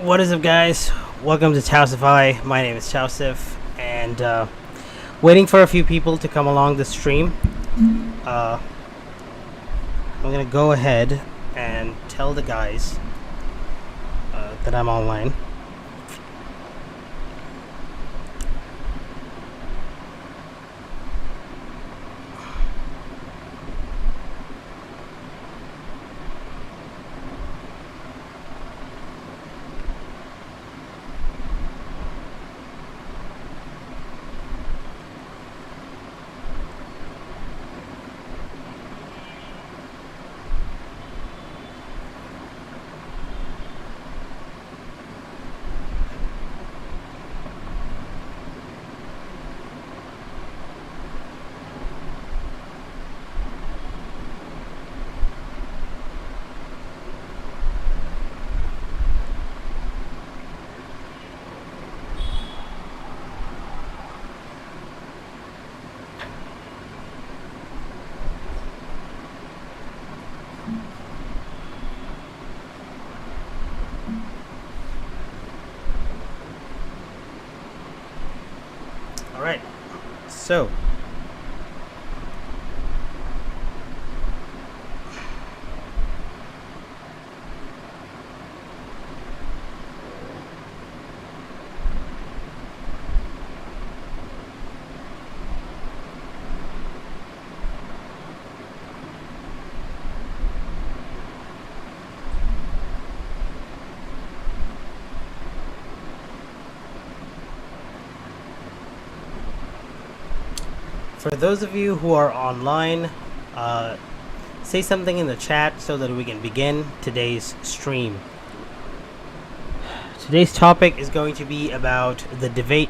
What is up, guys? Welcome to Tausify. My name is Tausif, and waiting for a few people to come along the stream. I'm gonna go ahead and tell the guys that I'm online. Alright, so for those of you who are online, say something in the chat so that we can begin today's stream. Today's topic is going to be about the debate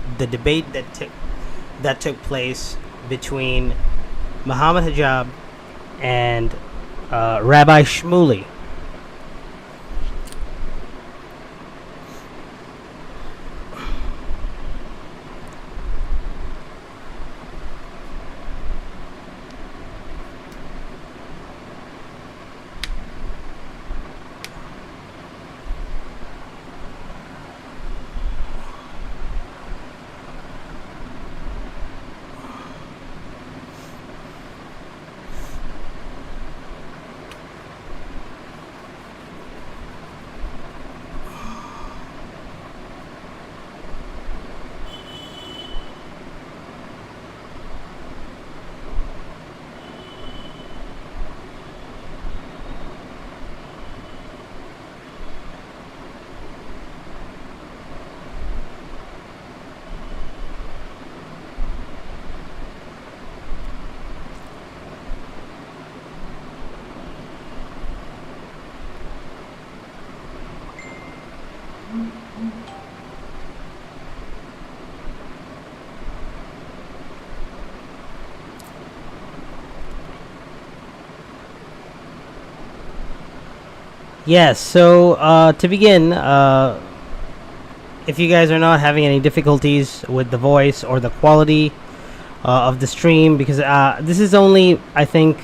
that took place between Mohammed Hijab and Rabbi Shmuley. Yes, so to begin, if you guys are not having any difficulties with the voice or the quality of the stream, because this is only, I think,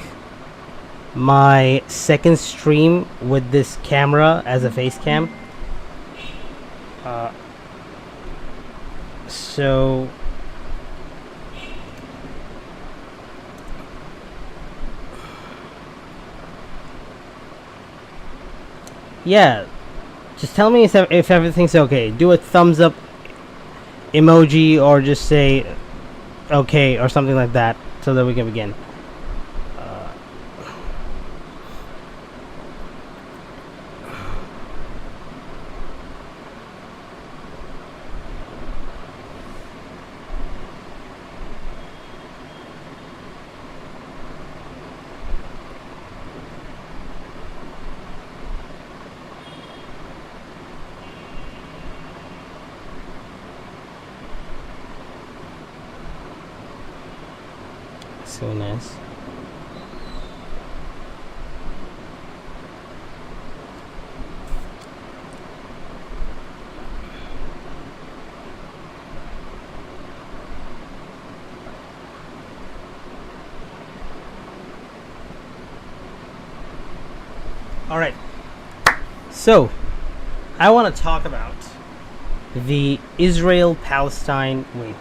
my second stream with this camera as a face cam. So yeah, just tell me if everything's okay. Do a thumbs up emoji or just say okay or something like that so that we can begin. So nice. All right. So, I want to talk about the Israel-Palestine. Wait,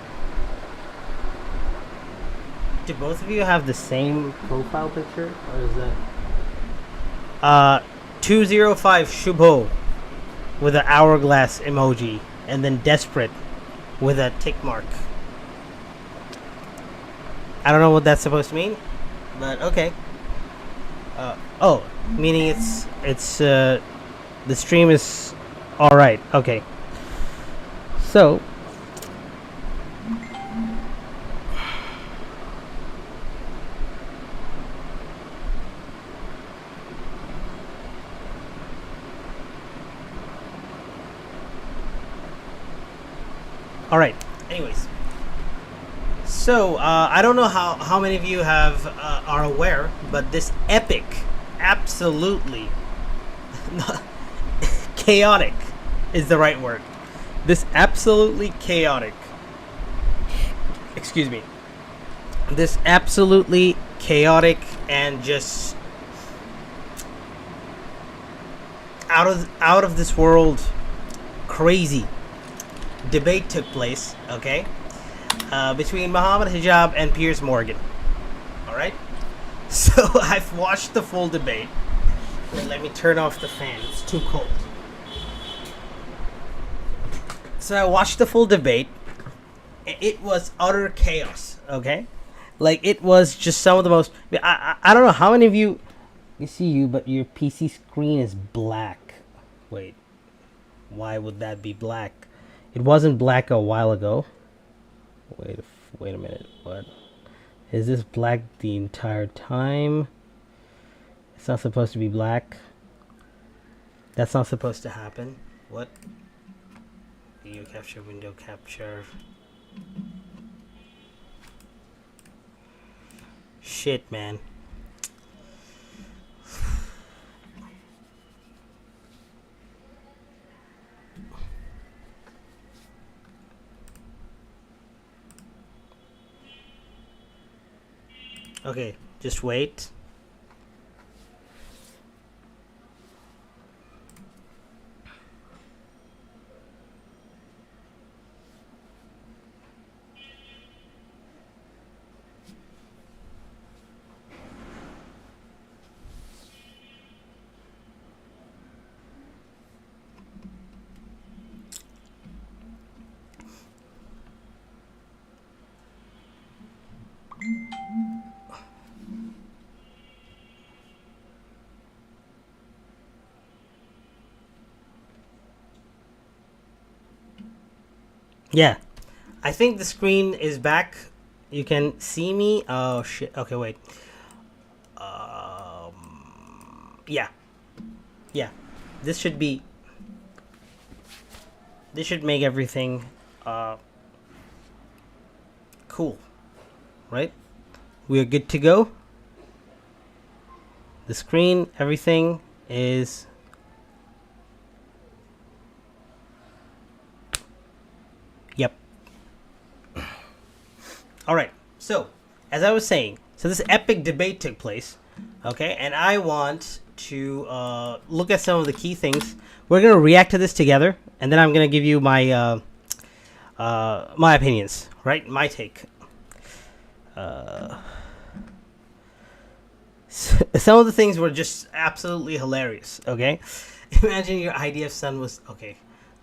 do both of you have the same profile picture, or is that 205 Shubho with an hourglass emoji, and then desperate with a tick mark? I don't know what that's supposed to mean, but okay. Oh, meaning it's the stream is all right. Okay. So, all right. Anyways, so I don't know how many of you have are aware, but this epic, absolutely chaotic is the right word. This absolutely chaotic. Excuse me. This absolutely chaotic and just out of this world crazy debate took place, okay, between Mohammed Hijab and Piers Morgan. All right. So I've watched the full debate. Wait, let me turn off the fan. It's too cold. So I watched the full debate. It was utter chaos. Okay, like it was just some of the most. I don't know how many of you see you, but your PC screen is black. Wait, why would that be black? It wasn't black a while ago. Wait a minute. What? Is this black the entire time? It's not supposed to be black. That's not supposed to happen. What? Video capture, window capture. Shit, man. Okay, just wait. Yeah, I think the screen is back. You can see me. Oh shit. Okay, wait. Yeah, yeah. This should be. This should make everything cool, right? We are good to go. The screen, everything is. Yep. All right. So, as I was saying, so this epic debate took place, okay, and I want to look at some of the key things. We're gonna react to this together, and then I'm gonna give you my my opinions, right? My take. Some of the things were just absolutely hilarious. Okay, imagine your IDF son was okay.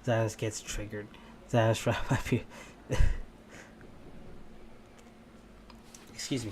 Zionist gets triggered. Zionist Rabbi. Excuse me.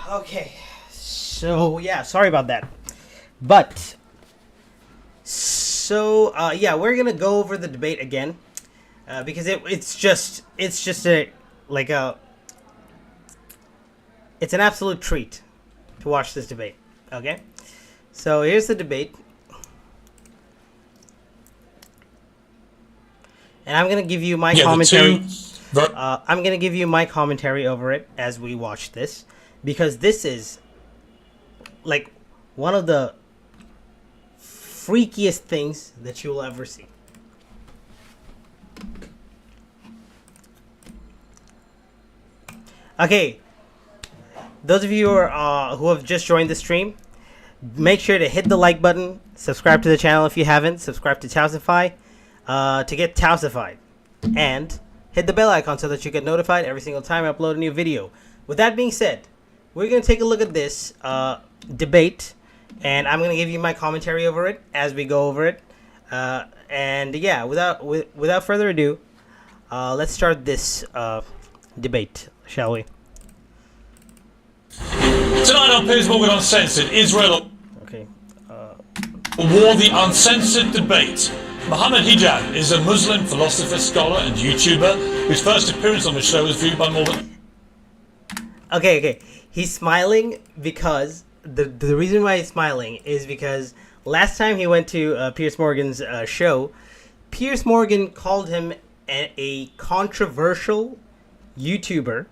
Okay, so yeah, sorry about that, but so yeah, we're gonna go over the debate again because it's just a like a it's an absolute treat to watch this debate. Okay, so here's the debate, and I'm gonna give you my commentary. I'm gonna give you my commentary over it as we watch this, because this is like one of the freakiest things that you'll ever see. Okay, those of you who have just joined the stream, make sure to hit the like button, subscribe to the channel if you haven't, subscribe to Tausify to get Tausified, and hit the bell icon so that you get notified every single time I upload a new video. With that being said, we're going to take a look at this debate, and I'm going to give you my commentary over it as we go over it. And yeah, without further ado, let's start this debate, shall we? Tonight on Piers Morgan Uncensored, Israel Okay. War, the Uncensored Debate. Mohammed Hijab is a Muslim philosopher, scholar and YouTuber whose first appearance on the show was viewed by more than... Okay. He's smiling because the reason why he's smiling is because last time he went to Piers Morgan's show, Piers Morgan called him a controversial YouTuber,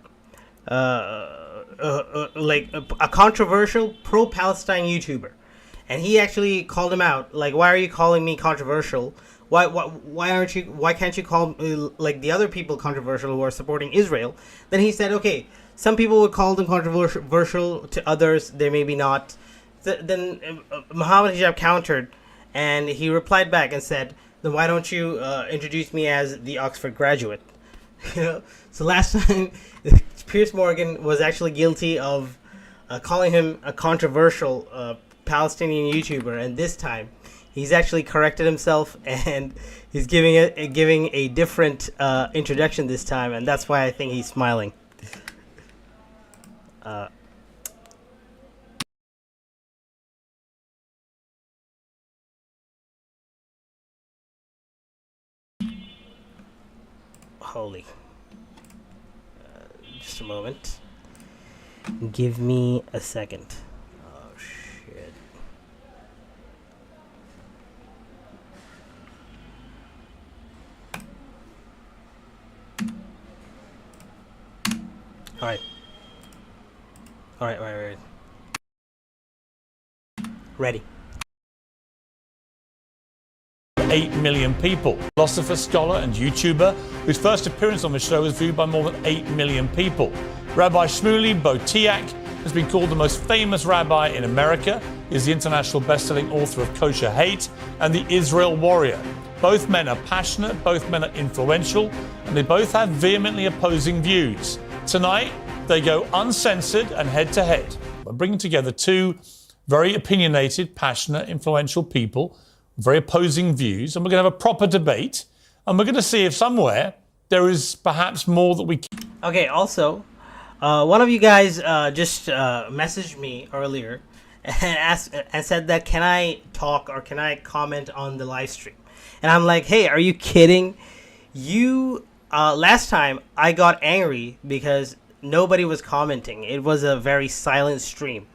like a controversial pro-Palestine YouTuber. And he actually called him out, like, why are you calling me controversial? Why can't you call like the other people controversial who are supporting Israel? Then he said, okay, some people would call them controversial, to others they maybe not. Then Mohammed Hijab countered, and he replied back and said, then why don't you introduce me as the Oxford graduate? So last time Piers Morgan was actually guilty of calling him a controversial Palestinian YouTuber, and this time he's actually corrected himself, and he's giving a different introduction this time, and that's why I think he's smiling. Holy. Just a moment. Give me a second. Oh, shit. Alright. Alright. Ready. 8 million people. Philosopher, scholar and YouTuber whose first appearance on the show was viewed by more than 8 million people. Rabbi Shmuley has been called the most famous rabbi in America. He is the international best-selling author of Kosher Hate and The Israel Warrior. Both men are passionate, both men are influential, and they both have vehemently opposing views. Tonight, they go uncensored and head-to-head. We're bringing together two very opinionated, passionate, influential people, very opposing views, and we're going to have a proper debate, and we're going to see if somewhere there is perhaps more that we can. Okay, also, one of you guys just messaged me earlier and said that can I talk or can I comment on the live stream? And I'm like, hey, are you kidding? You last time I got angry because nobody was commenting. It was a very silent stream,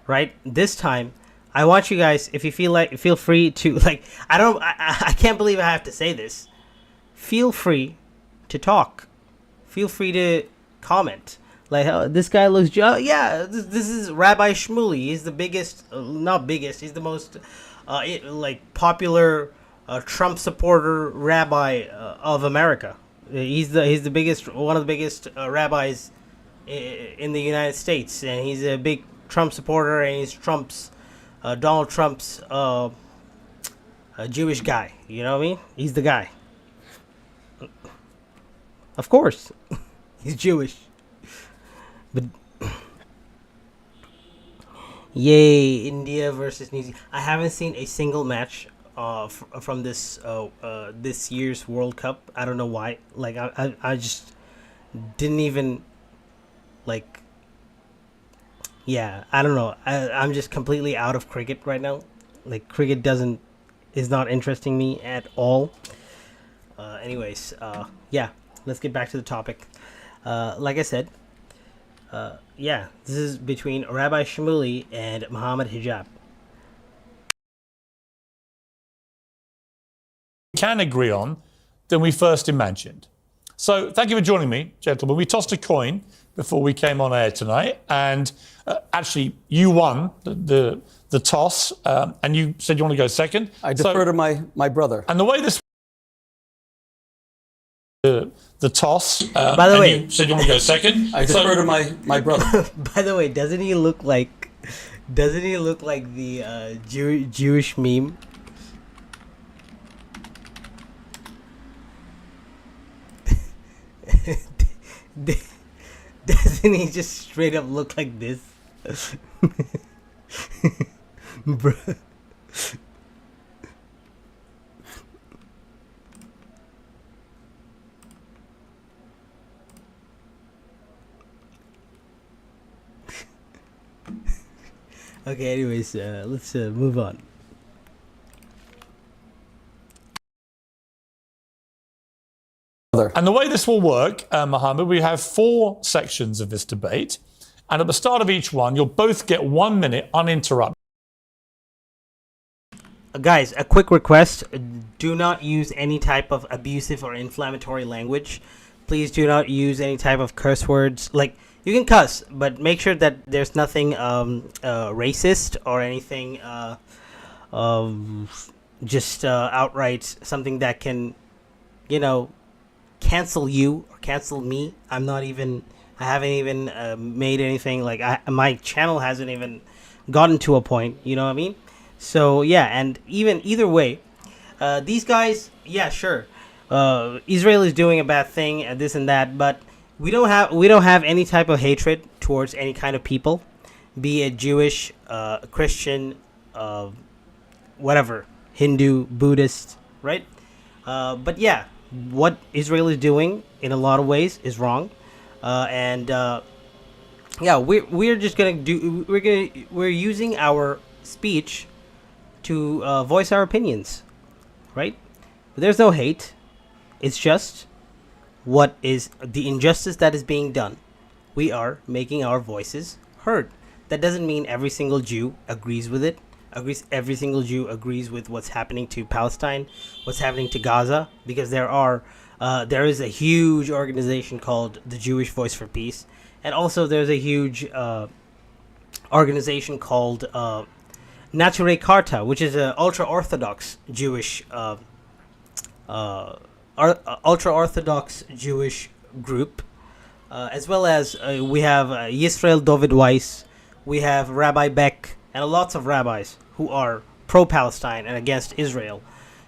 right? This time I want you guys, if you feel free to, like, I can't believe I have to say this. Feel free to talk. Feel free to comment. Like, oh, this guy looks, yeah, this is Rabbi Shmuley. He's the biggest, not biggest, he's the most, popular Trump supporter rabbi of America. He's the biggest, one of the biggest rabbis in the United States, and he's a big Trump supporter, and he's Donald Trump's a Jewish guy. You know what I mean? He's the guy. Of course, he's Jewish. But yay, India versus New Zealand. I haven't seen a single match from this this year's World Cup. I don't know why. Like I just didn't even like yeah, I don't know. I'm just completely out of cricket right now. Like cricket is not interesting me at all. Anyways, yeah, let's get back to the topic. Like I said, yeah, this is between Rabbi Shmuley and Mohammed Hijab. Can agree on than we first imagined. So thank you for joining me, gentlemen. We tossed a coin before we came on air tonight, and actually you won the toss, and you said you want to go second. I defer to my brother. And the way this the toss, by the way, you said you want to go second. I defer to my brother. By the way, doesn't he look like the Jewish meme? Doesn't he just straight up look like this? Bro. Okay, anyways, let's move on. And the way this will work, Mohammed, we have 4 sections of this debate. And at the start of each one, you'll both get 1 minute uninterrupted. Guys, a quick request. Do not use any type of abusive or inflammatory language. Please do not use any type of curse words. Like, you can cuss, but make sure that there's nothing racist or anything just outright something that can, cancel you or cancel me. I haven't even made anything, like my channel hasn't even gotten to a point, you know what I mean? So yeah, and either way, these guys, yeah, sure, Israel is doing a bad thing and this and that, but we don't have any type of hatred towards any kind of people, be it Jewish, Christian, whatever, Hindu, Buddhist, right? But yeah, what Israel is doing in a lot of ways is wrong, and yeah, we're just we're using our speech to voice our opinions, right? But there's no hate. It's just what is the injustice that is being done. We are making our voices heard. That doesn't mean every single Jew agrees with it. Every single Jew agrees with what's happening to Palestine, what's happening to Gaza, because there is a huge organization called the Jewish Voice for Peace, and also there's a huge organization called Naturei Karta, which is an ultra-Orthodox Jewish group, as well as we have Yisrael David Weiss, we have Rabbi Beck, and lots of rabbis who are pro-Palestine and against Israel.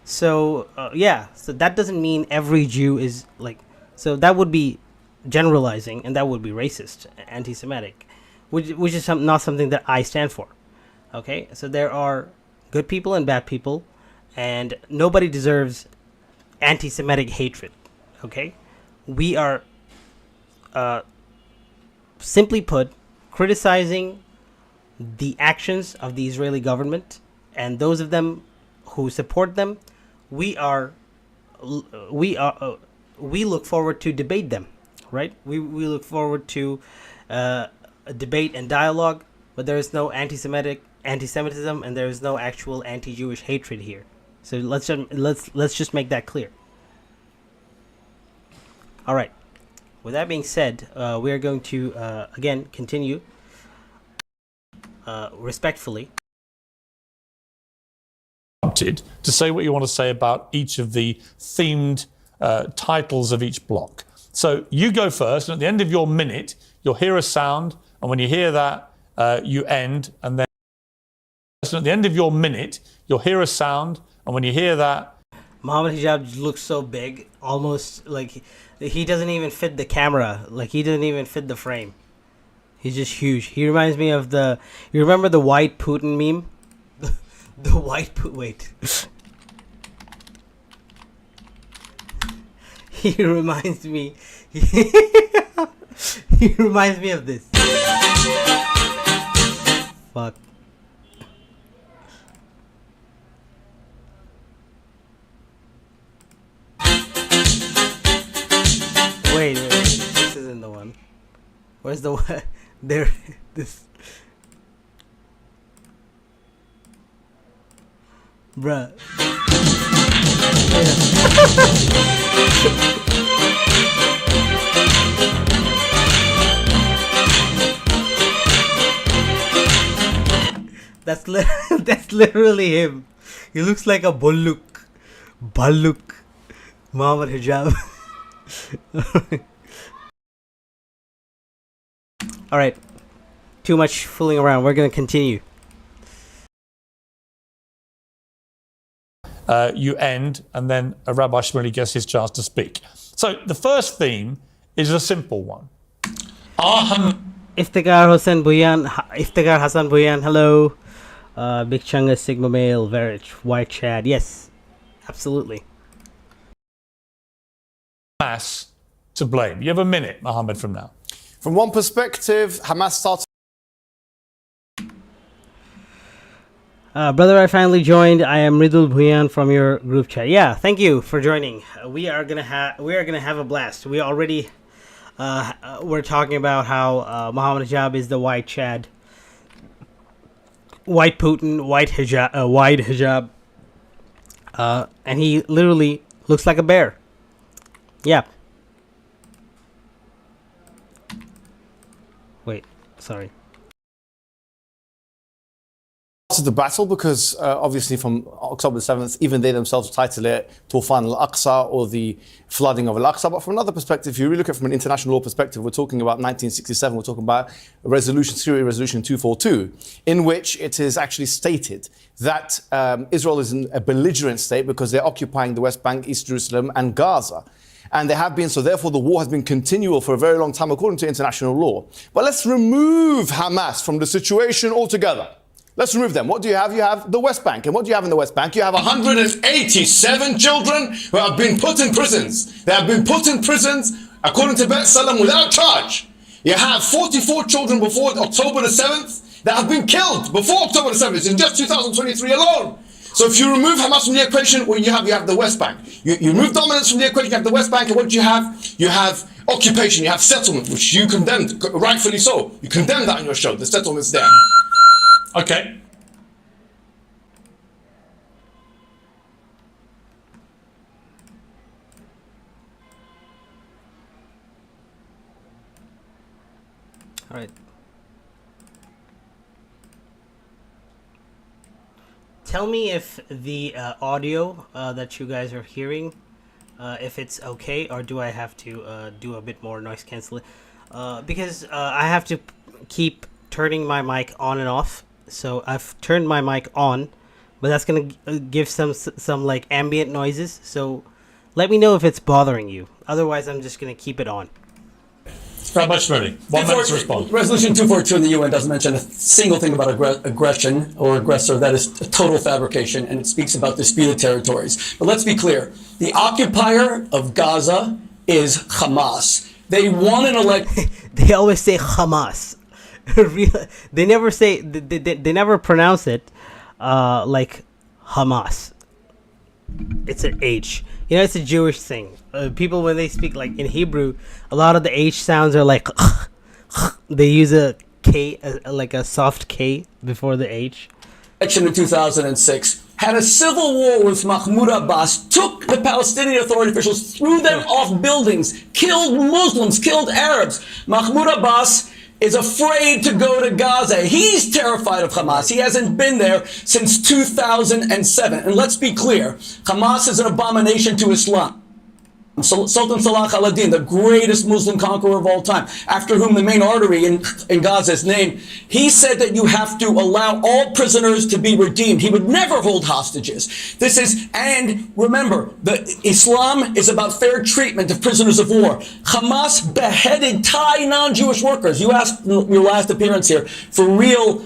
So yeah, so that doesn't mean every Jew is like, so that would be generalizing, and that would be racist, anti-Semitic, which is not something that I stand for. Okay, so there are good people and bad people, and nobody deserves anti-Semitic hatred. Okay, we are simply put criticizing the actions of the Israeli government, and those of them who support them, we look forward to debate them, right? We look forward to a debate and dialogue, but there is no anti-Semitism, and there is no actual anti-Jewish hatred here. So let's just make that clear. All right. With that being said, we are going to again continue respectfully. To say what you want to say about each of the themed titles of each block. So you go first, and at the end of your minute, you'll hear a sound, and when you hear that, you end, and then at the end of your minute, you'll hear a sound, and when you hear that... Mohammed Hijab looks so big, almost like he doesn't even fit the camera, like he doesn't even fit the frame. He's just huge. He reminds me of you remember the white Putin meme? The white wait. He reminds me he reminds me of this. fuck? Wait, this isn't the one. Where's the one? There, this. Bruh. That's literally him. He looks like a Baluk Mohammed Hijab. Alright. Too much fooling around. We're gonna continue. You end, and then Rabbi Shmuley gets his chance to speak. So the first theme is a simple one. Iftikhar Hassan Buyan, hello. Big Chunga, Sigma Male, Verich, White Chad. Yes, absolutely. Hamas to blame. You have a minute, Mohammed, from now. From one perspective, Hamas started. Brother, I finally joined. I am Ridul Bhuyan from your group chat. Yeah, thank you for joining. We are gonna have a blast. We already we're talking about how Mohammed Hijab is the white Chad, white Putin, white hijab, and he literally looks like a bear. Yeah. Wait, sorry. The battle because obviously from October the 7th, even they themselves title it Tufan al-Aqsa or the flooding of al-Aqsa. But from another perspective, if you really look at it from an international law perspective, we're talking about 1967, we're talking about Syria Resolution 242, in which it is actually stated that Israel is in a belligerent state because they're occupying the West Bank, East Jerusalem and Gaza. And they have been, so therefore the war has been continual for a very long time according to international law. But let's remove Hamas from the situation altogether. Let's remove them. What do you have? You have the West Bank. And what do you have in the West Bank? You have 187 children who have been put in prisons. They have been put in prisons, according to Bet Salam, without charge. You have 44 children before October the 7th that have been killed before October the 7th in just 2023 alone. So if you remove Hamas from the equation, what you have the West Bank. You remove dominance from the equation, you have the West Bank, and what do you have? You have occupation, you have settlement, which you condemned, rightfully so. You condemned that on your show. The settlement's there. Okay. All right. Tell me if the audio that you guys are hearing, if it's okay, or do I have to do a bit more noise canceling? Because I have to keep turning my mic on and off. So I've turned my mic on, but that's gonna give some like ambient noises. So let me know if it's bothering you. Otherwise, I'm just gonna keep it on. Rabbi Shmuley, 1 minute to respond. Resolution 242 in the UN doesn't mention a single thing about aggression or aggressor. That is a total fabrication, and it speaks about disputed territories. But let's be clear. The occupier of Gaza is Hamas. They won an election. They always say Hamas. They never say, they never pronounce it like Hamas. It's an H. You know, it's a Jewish thing. People, when they speak like in Hebrew, a lot of the H sounds are like they use a K, like a soft K before the H. Election in 2006 had a civil war with Mahmoud Abbas, took the Palestinian Authority officials, threw them off buildings, killed Muslims, killed Arabs. Mahmoud Abbas is afraid to go to Gaza. He's terrified of Hamas. He hasn't been there since 2007. And let's be clear, Hamas is an abomination to Islam. Sultan Salah al-Din, the greatest Muslim conqueror of all time, after whom the main artery in Gaza is named, he said that you have to allow all prisoners to be redeemed. He would never hold hostages. And remember, Islam is about fair treatment of prisoners of war. Hamas beheaded Thai non-Jewish workers. You asked your last appearance here for real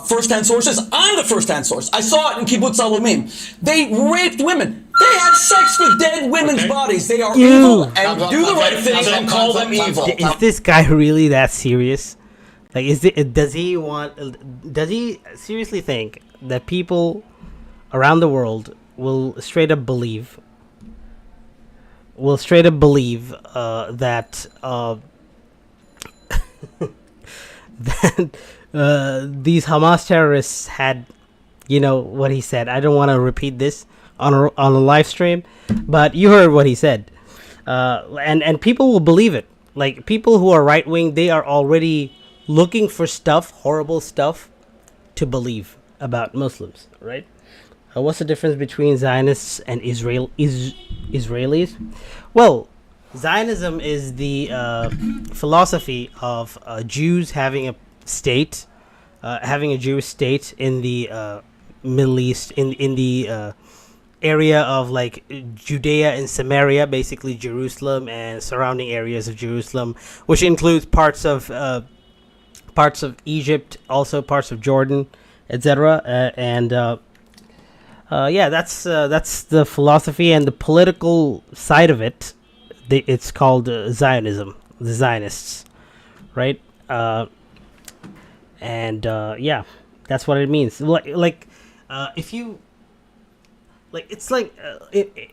first-hand sources. I'm the first-hand source. I saw it in Kibbutz Alumim. They raped women. They had sex with dead women's bodies. They are evil, and do the right thing and call them evil. Is this guy really that serious? Like, does he seriously think that people around the world will straight up believe that that these Hamas terrorists had, what he said. I don't want to repeat this on a live stream, but you heard what he said, and people will believe it. Like, people who are right wing, they are already looking for horrible stuff, to believe about Muslims, right? What's the difference between Zionists and Israelis? Well, Zionism is the philosophy of Jews having a state, having a Jewish state in the Middle East, in the area of like Judea and Samaria, basically Jerusalem and surrounding areas of Jerusalem, which includes parts of Egypt, also parts of Jordan, etc. That's the philosophy, and the political side of it. It's called Zionism, the Zionists, right? That's what it means. If you like, it's like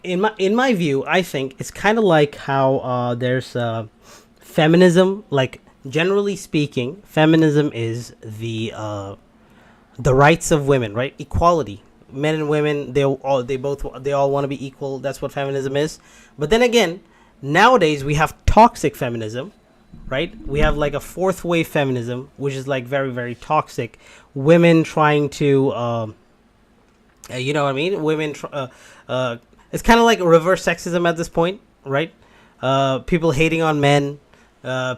in my view, I think it's kind of like how there's feminism. Like, generally speaking, feminism is the rights of women, right? Equality. Men and women, they all want to be equal. That's what feminism is. But then again, nowadays we have toxic feminism, right? We have like a fourth wave feminism, which is like very, very toxic. Women trying to, you know what I mean? Women, it's kind of like reverse sexism at this point, right? People hating on men,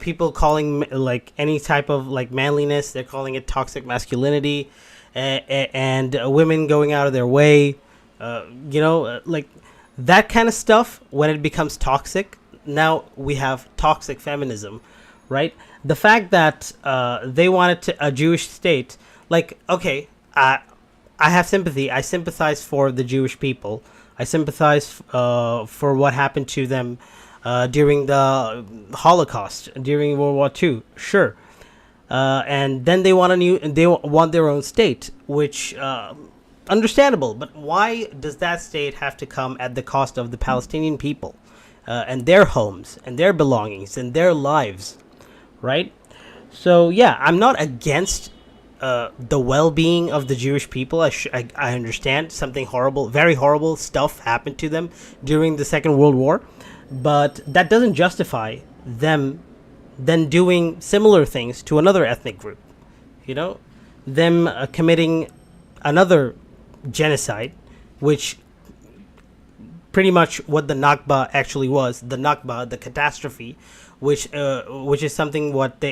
people calling like any type of like manliness, they're calling it toxic masculinity. And women going out of their way, like that kind of stuff. When it becomes toxic, now we have toxic feminism, right? The fact that they wanted a Jewish state, like, okay, I have sympathy. I sympathize for the Jewish people. I sympathize for what happened to them during the Holocaust, during World War II. Sure. And then they want their own state, which understandable. But why does that state have to come at the cost of the Palestinian people and their homes and their belongings and their lives, right? So yeah, I'm not against the well-being of the Jewish people. I understand something horrible, very horrible stuff happened to them during the Second World War, but that doesn't justify them then doing similar things to another ethnic group, them committing another genocide, which pretty much what the Nakba actually was. The Nakba, the catastrophe, which is something what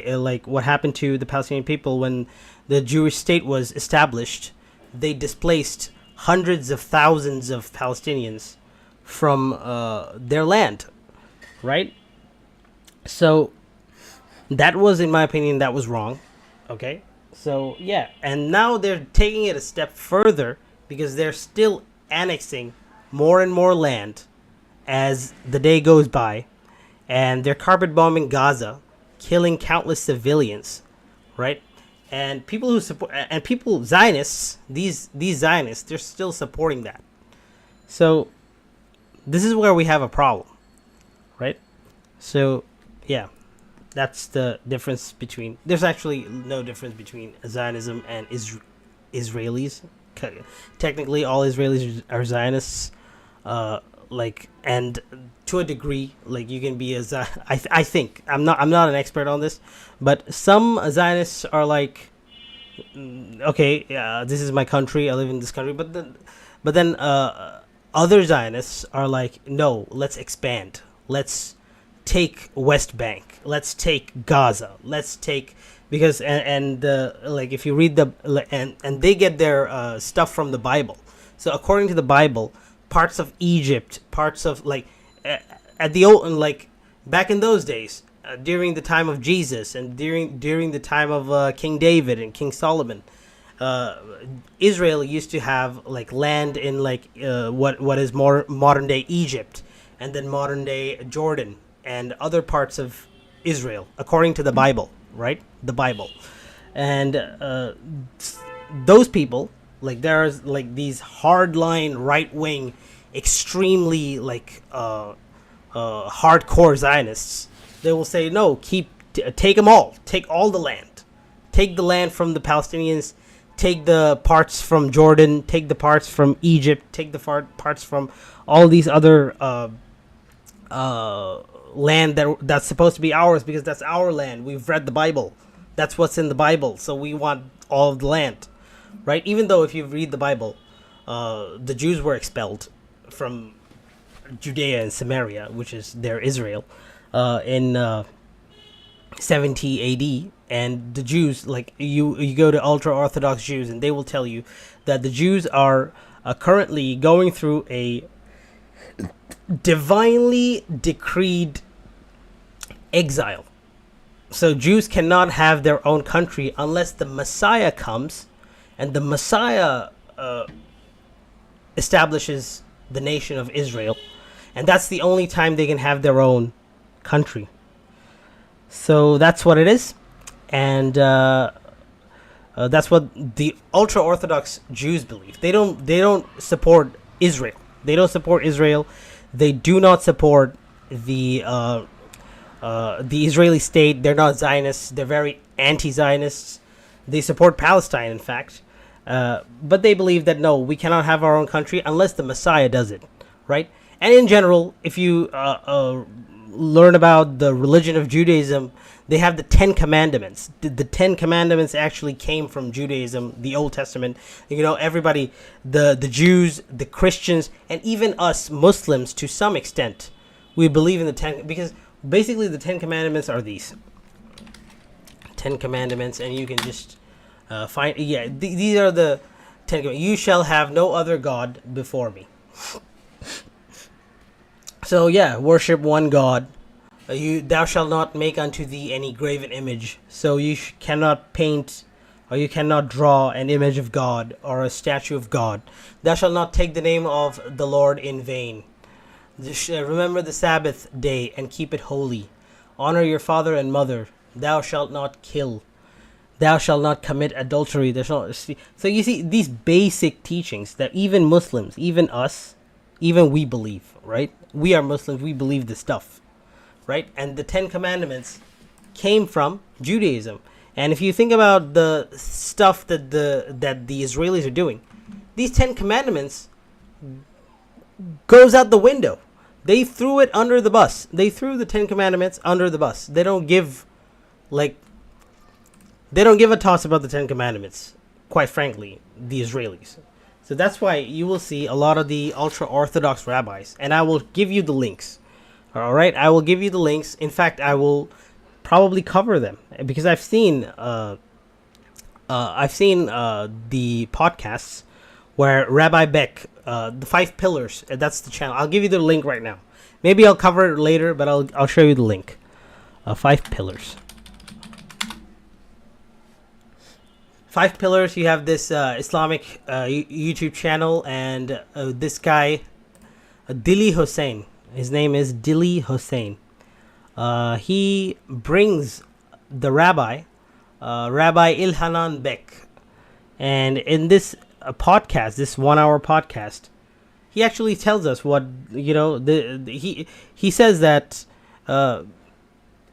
happened to the Palestinian people when the Jewish state was established. They displaced hundreds of thousands of Palestinians from their land, right? So that was, in my opinion, that was wrong. Okay, so yeah, and now they're taking it a step further because they're still annexing more and more land as the day goes by, and they're carpet bombing Gaza, killing countless civilians, right? And people who support, and people, Zionists, these Zionists, they're still supporting that. So this is where we have a problem, right? So yeah. That's the difference between. There's actually no difference between Zionism and Israelis. Technically, all Israelis are Zionists. And to a degree, like, you can be I think I'm not an expert on this, but some Zionists are like, okay, this is my country. I live in this country. But then other Zionists are like, no, let's expand. Let's take West Bank. Let's take Gaza. Let's take, because if you read and they get their stuff from the Bible. So according to the Bible, parts of Egypt, parts of at the old, back in those days, during the time of Jesus and during the time of King David and King Solomon, Israel used to have land in what is more modern day Egypt, and then modern day Jordan and other parts of Israel, according to the Bible, right? The Bible. And those people, like there's like these hardline right-wing, extremely like hardcore Zionists. They will say no, take them all, take all the land, take the land from the Palestinians, take the parts from Jordan, take the parts from Egypt, take the parts from all these other land that's supposed to be ours, because that's our land. We've read the Bible. That's what's in the Bible. So we want all of the land, right? Even though if you read the Bible, the Jews were expelled from Judea and Samaria, which is their Israel, in 70 AD. And the Jews, like you go to ultra-Orthodox Jews, and they will tell you that the Jews are currently going through a divinely decreed exile. So Jews cannot have their own country unless the Messiah comes, and the Messiah establishes the nation of Israel, and that's the only time they can have their own country. So that's what it is, and that's what the ultra-Orthodox Jews believe. They don't support Israel. They don't support Israel. They do not support the Israeli state. They're not Zionists. They're very anti-Zionists. They support Palestine, in fact. But they believe that, no, we cannot have our own country unless the Messiah does it, right? And in general, if you learn about the religion of Judaism, they have the 10 Commandments. The 10 Commandments actually came from Judaism, the Old Testament. You know, everybody, the Jews, the Christians, and even us Muslims, to some extent, we believe in the 10, because basically the 10 Commandments are these 10 Commandments, and you can just find, these are the 10 Commandments. You shall have no other God before me. So yeah, worship one God. Thou shalt not make unto thee any graven image. So you cannot paint, or you cannot draw an image of God or a statue of God. Thou shalt not take the name of the Lord in vain. Remember the Sabbath day and keep it holy. Honor your father and mother. Thou shalt not kill. Thou shalt not commit adultery. So you see these basic teachings that even Muslims, even us, even we believe, right? We are Muslims. We believe this stuff, right? And the 10 Commandments came from Judaism. And if you think about the stuff that the Israelis are doing, these 10 Commandments goes out the window. They threw it under the bus. They threw the 10 Commandments under the bus. They don't give a toss about the 10 Commandments, quite frankly, the Israelis. So that's why you will see a lot of the ultra-Orthodox rabbis, and I will give you the links. All right, I will give you the links. In fact, I will probably cover them because I've seen the podcasts where Rabbi Beck, the 5 pillars, that's the channel. I'll give you the link right now. Maybe I'll cover it later, but I'll show you the link. 5 pillars. 5 pillars. You have this Islamic YouTube channel, and this guy, Dili Hussein. His name is Dili Hussein. He brings the Rabbi Ilhanan Beck, and in this podcast, this 1-hour podcast, he actually tells us what he says that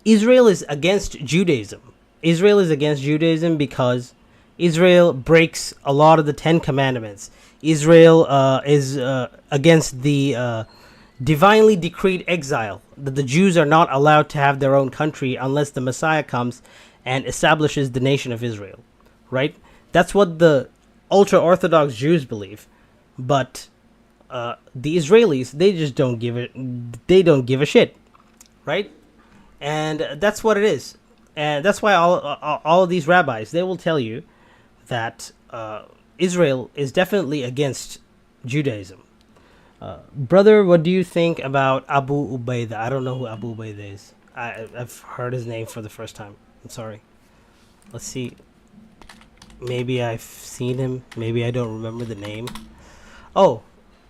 Israel is against Judaism. Israel is against Judaism because Israel breaks a lot of the 10 Commandments. Israel is against the divinely decreed exile, that the Jews are not allowed to have their own country unless the Messiah comes and establishes the nation of Israel, right? That's what the ultra-Orthodox Jews believe. But the Israelis, they just don't give a shit, right? And that's what it is. And that's why all of these rabbis, they will tell you that Israel is definitely against Judaism. Brother, what do you think about Abu Ubaidah? I don't know who Abu Ubaidah is. I've heard his name for the first time. I'm sorry. Let's see. Maybe I've seen him. Maybe I don't remember the name. Oh,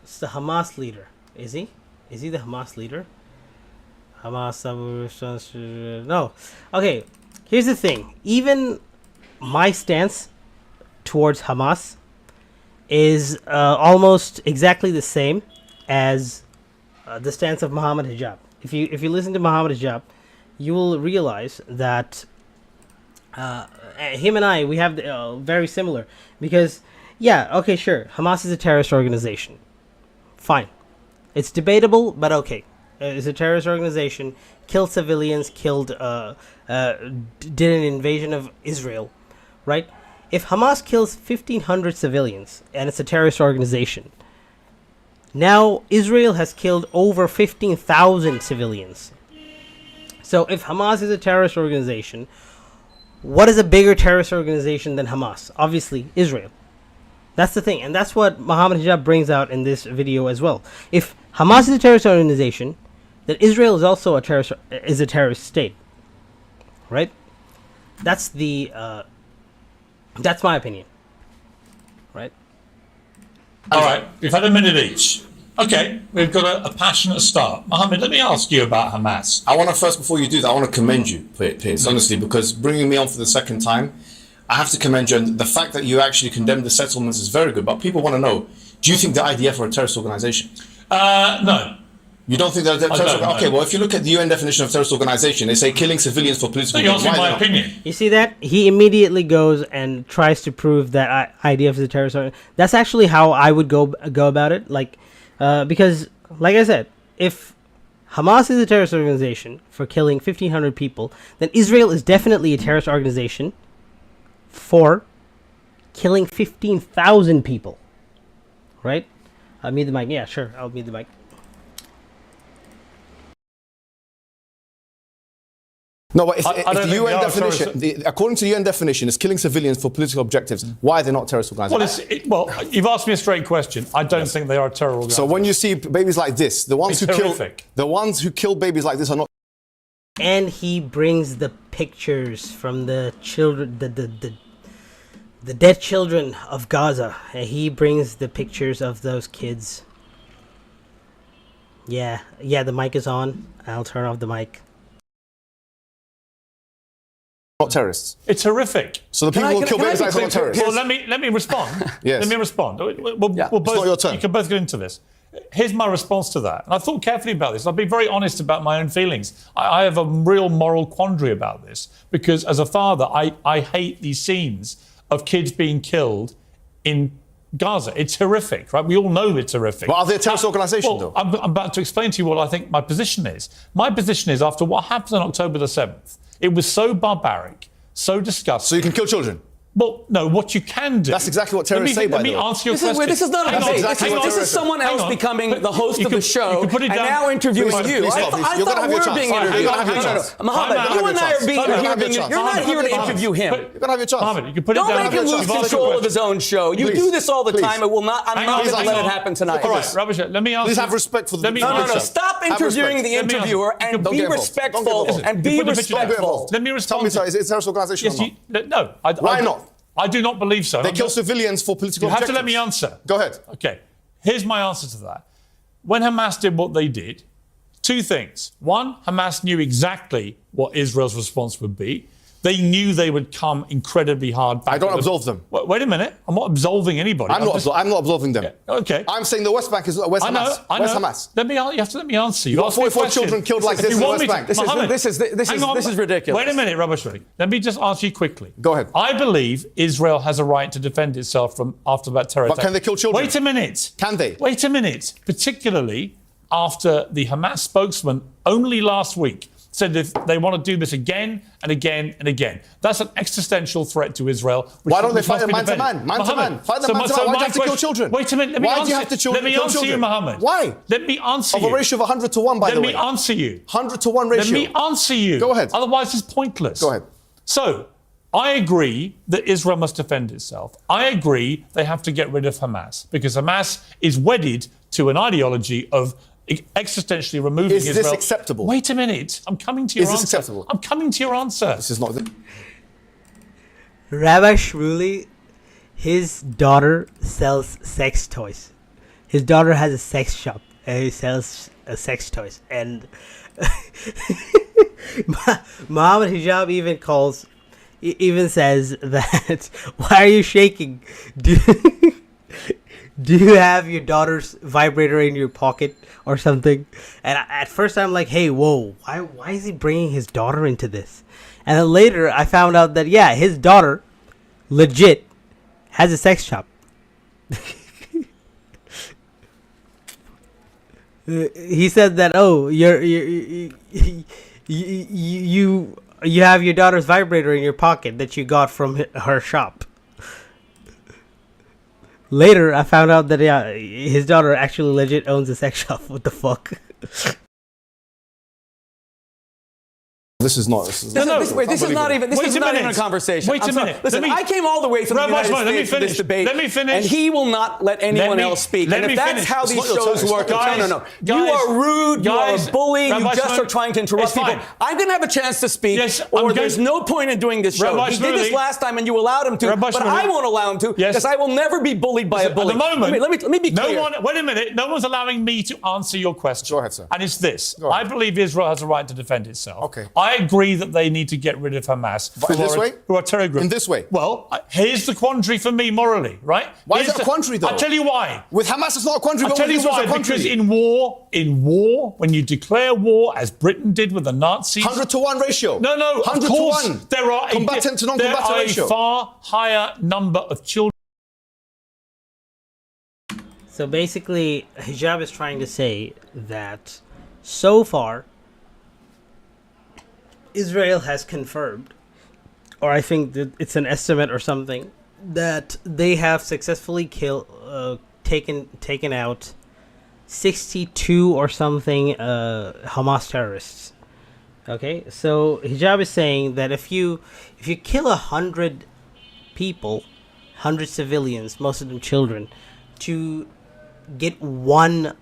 it's the Hamas leader. Is he? Is he the Hamas leader? Hamas. No. Okay. Here's the thing. Even my stance towards Hamas is almost exactly the same as the stance of Mohammed Hijab. If you listen to Mohammed Hijab, you will realize that him and I, we have very similar. Because, yeah, okay, sure, Hamas is a terrorist organization. Fine. It's debatable, but okay. It's a terrorist organization, killed civilians, did an invasion of Israel, right? If Hamas kills 1,500 civilians, and it's a terrorist organization, now Israel has killed over 15,000 civilians. So if Hamas is a terrorist organization, what is a bigger terrorist organization than Hamas? Obviously, Israel. That's the thing, and that's what Mohammed Hijab brings out in this video as well. If Hamas is a terrorist organization, then Israel is also a terrorist state, right? That's my opinion, right? All right, we've had a minute each. Okay, we've got a passionate start. Mohammed, let me ask you about Hamas. I want to first, before you do that, I want to commend you, Piers, honestly, because bringing me on for the second time, I have to commend you. And the fact that you actually condemned the settlements is very good. But people want to know, do you think the IDF are a terrorist organization? No. You don't think they're a terrorist organization? Okay, well, if you look at the UN definition of terrorist organization, they say killing civilians for political reasons. reasons. You're asking my opinion. You see that? He immediately goes and tries to prove that IDF is a terrorist organization. That's actually how I would go about it. Because, like I said, if Hamas is a terrorist organization for killing 1,500 people, then Israel is definitely a terrorist organization for killing 15,000 people. Right? I'll mute the mic. Yeah, sure. I'll mute the mic. No, but if the UN definition, according to the UN definition, is killing civilians for political objectives. Why are they not terrorist organizations? Well, you've asked me a straight question. I don't think they are a terror organization. So when you see babies like this, the ones who kill babies like this are not. And he brings the pictures from the children, the dead children of Gaza. And he brings the pictures of those kids. Yeah, the mic is on. I'll turn off the mic. Not terrorists. It's horrific. So the people who kill babies like are not terrorists. Well, let me respond. Yes. Let me respond. We'll both, it's not your turn. You can both get into this. Here's my response to that. And I thought carefully about this. I'll be very honest about my own feelings. I have a real moral quandary about this because as a father, I hate these scenes of kids being killed in Gaza. It's horrific, right? We all know it's horrific. But are they a terrorist organisation, though? I'm about to explain to you what I think my position is. My position is after what happened on October the 7th, it was so barbaric, so disgusting. So you can kill children? Well, no, what you can do... That's exactly what terrorists say, by the way. Let me answer your question. This is not a debate. This is someone else becoming the host of the show and now interviewing you. I thought we were being interviewed. Mohammed, you and I are being interviewed. You're not here to interview him. You're going to have your chance. Mohammed, you can put it down. Don't make him lose control of his own show. You do this all the time. I'm not going to let it happen tonight. All right, Rabbi Shmuley, let me ask you... Please have respect for the... No. Stop interviewing the interviewer and be respectful. And be respectful. Let me respond. Tell me, is it a terrorist organisation or not? No. Why not? I do not believe so. They kill civilians for political objectives. You have to let me answer. Go ahead. Okay. Here's my answer to that. When Hamas did what they did, two things. One, Hamas knew exactly what Israel's response would be. They knew they would come incredibly hard back. I don't absolve them. Wait a minute. I'm not absolving anybody. I'm not absolving them. Yeah, okay. I'm saying the West Bank is West Hamas. I know. Where's Hamas? You have to let me answer. You've got 44 children killed like this in the West Bank. This is ridiculous. Wait a minute, Rabbi Shmuley. Let me just answer you quickly. Go ahead. I believe Israel has a right to defend itself from after that terror attack. But can they kill children? Wait a minute. Can they? Wait a minute. Particularly after the Hamas spokesman only last week said if they want to do this again and again and again. That's an existential threat to Israel. Why don't they fight them man to man? Man to man. Fight them man to man. Why do you have to kill children? Wait a minute. Why do you have to kill children? Let me answer you, Mohammed. Why? Let me answer you. Of a ratio of 100 to 1, by the way. Let me answer you. 100 to 1 ratio. Let me answer you. Go ahead. Otherwise, it's pointless. Go ahead. So, I agree that Israel must defend itself. I agree they have to get rid of Hamas because Hamas is wedded to an ideology of existentially removing Israel. Is this acceptable? Wait a minute. I'm coming to your answer. Is this acceptable? I'm coming to your answer. This is not... Rabbi Shmuley, his daughter sells sex toys. His daughter has a sex shop and he sells sex toys. And Mohammed Hijab even calls even says that, why are you shaking? Do you have your daughter's vibrator in your pocket or something? And at first I'm like, hey, whoa, why is he bringing his daughter into this? And then later I found out that, yeah, his daughter legit has a sex shop. He said that, oh, you have your daughter's vibrator in your pocket that you got from her shop. Later, I found out that, yeah, his daughter actually legit owns a sex shop. What the fuck? This is not. This is not even a conversation. Wait a minute. Listen, I came all the way from the United States for this debate. Let me finish. And he will not let anyone else speak. And if that's how these shows work, no. You are rude. You are a bully. You just are trying to interrupt people. I'm going to have a chance to speak, or there's no point in doing this show. He did this last time, and you allowed him to, but I won't allow him to, because I will never be bullied by a bully. At the moment, let me be clear. Wait a minute. No one's allowing me to answer your question. Go ahead, sir. And it's this. I believe Israel has a right to defend itself. Okay. I agree that they need to get rid of Hamas. Who are terror groups. In this way? Well, here's the quandary for me morally, right? Why is it a quandary, though? I'll tell you why. With Hamas, it's not a quandary, I'll tell you why. Because in war, when you declare war, as Britain did with the Nazis... 100-to-1 ratio. No, 100 of course, to 1. There are combatant to non-combatant ratio. A far higher number of children. So basically, Hijab is trying to say that so far, Israel has confirmed, or I think that it's an estimate or something, that they have successfully taken out 62 or something Hamas terrorists. Okay, so Hijab is saying that if you kill 100 people, 100 civilians, most of them children, to get one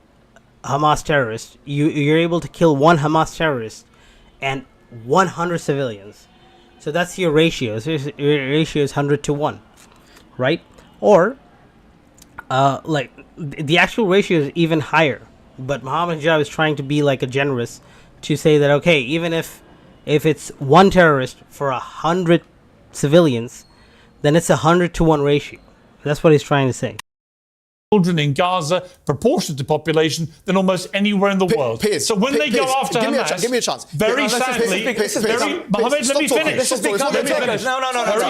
Hamas terrorist, you're able to kill one Hamas terrorist and 100 civilians. So that's your ratio. So your ratio is 100 to 1, right? Or like the actual ratio is even higher. But Mohammed Hijab is trying to be like a generous to say that, okay, even if it's one terrorist for 100 civilians, then it's 100 to 1 ratio. That's what he's trying to say. Children in Gaza, proportionate to population, than almost anywhere in the world. Piers, so when they go after Hamas, give me a chance. Very sadly, Mohammed, let me finish. Very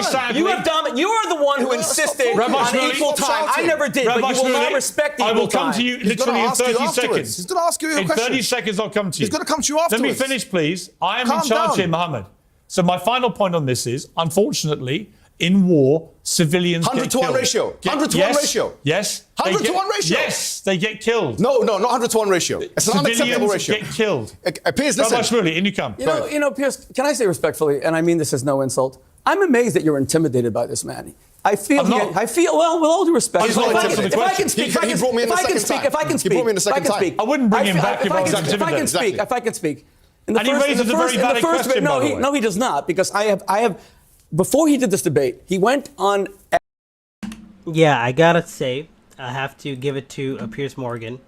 sadly, you are the one who insisted on equal time. I never did, but you will not respect the equal time. I will come to you literally in 30 seconds. He's going to ask you a question. In 30 seconds, I'll come to you. He's going to come to you afterwards. Let me finish, please. I am in charge here, Mohammed. So my final point on this is, unfortunately, in war, civilians 100 to 1 ratio. 100 to 1 ratio. Yes. 100 to 1 ratio. Yes, they get killed. No, not 100 to 1 ratio. It's an unacceptable ratio. Get killed. Piers, listen. Rabbi Shmuley, in you come. You know, Piers, can I say respectfully, and I mean this as no insult, I'm amazed that you're intimidated by this man. I feel, well, with all due respect, if I can speak, he brought me in the second time. If I can speak, he brought me in the second time. I wouldn't bring him back if I was intimidated. If I can speak. And he raises a very valid question, by the way. No, he does not, because I have, before he did this debate, he went on... Yeah, I gotta say, I have to give it to Piers Morgan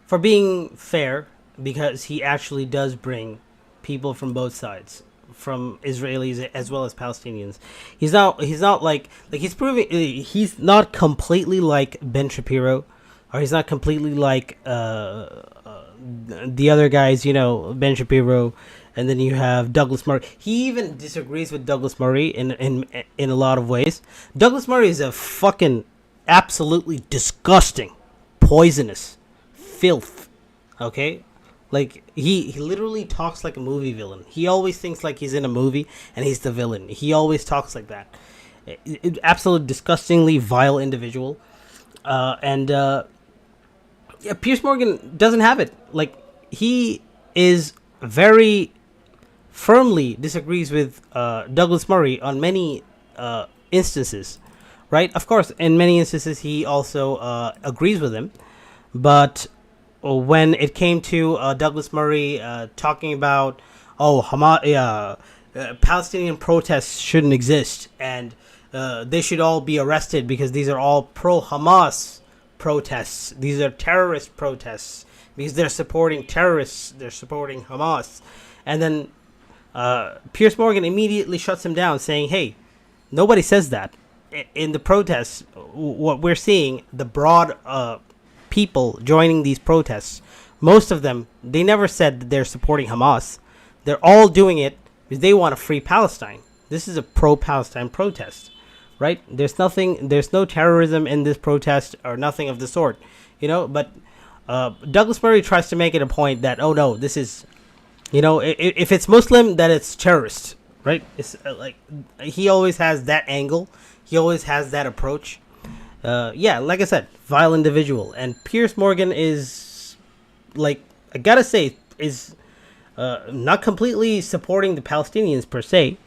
for being fair, because he actually does bring people from both sides, from Israelis as well as Palestinians. He's not like he's proving he's not completely like Ben Shapiro, or he's not completely like the other guys, you know, Ben Shapiro, and then you have Douglas Murray. He even disagrees with Douglas Murray in a lot of ways. Douglas Murray is a fucking absolutely disgusting, poisonous filth. Okay? Like, he literally talks like a movie villain. He always thinks like he's in a movie and he's the villain. He always talks like that. Absolute disgustingly vile individual. Yeah, Piers Morgan doesn't have it. Like, he is very firmly disagrees with Douglas Murray on many instances, right? Of course, in many instances, he also agrees with him. But when it came to Douglas Murray talking about, Hamas, Palestinian protests shouldn't exist, and they should all be arrested because these are all pro-Hamas protests. These are terrorist protests because they're supporting terrorists. They're supporting Hamas. And then Piers Morgan immediately shuts him down, saying, "Hey, nobody says that." In the protests, what we're seeing, the broad people joining these protests, most of them, they never said that they're supporting Hamas. They're all doing it because they want to free Palestine. This is a pro-Palestine protest, right? There's no terrorism in this protest or nothing of the sort, but Douglas Murray tries to make it a point that, oh no, this is, if it's Muslim, then it's terrorist, right? It's like, he always has that angle. He always has that approach. Like I said, vile individual. And Piers Morgan is, like, I gotta say, is not completely supporting the Palestinians per se,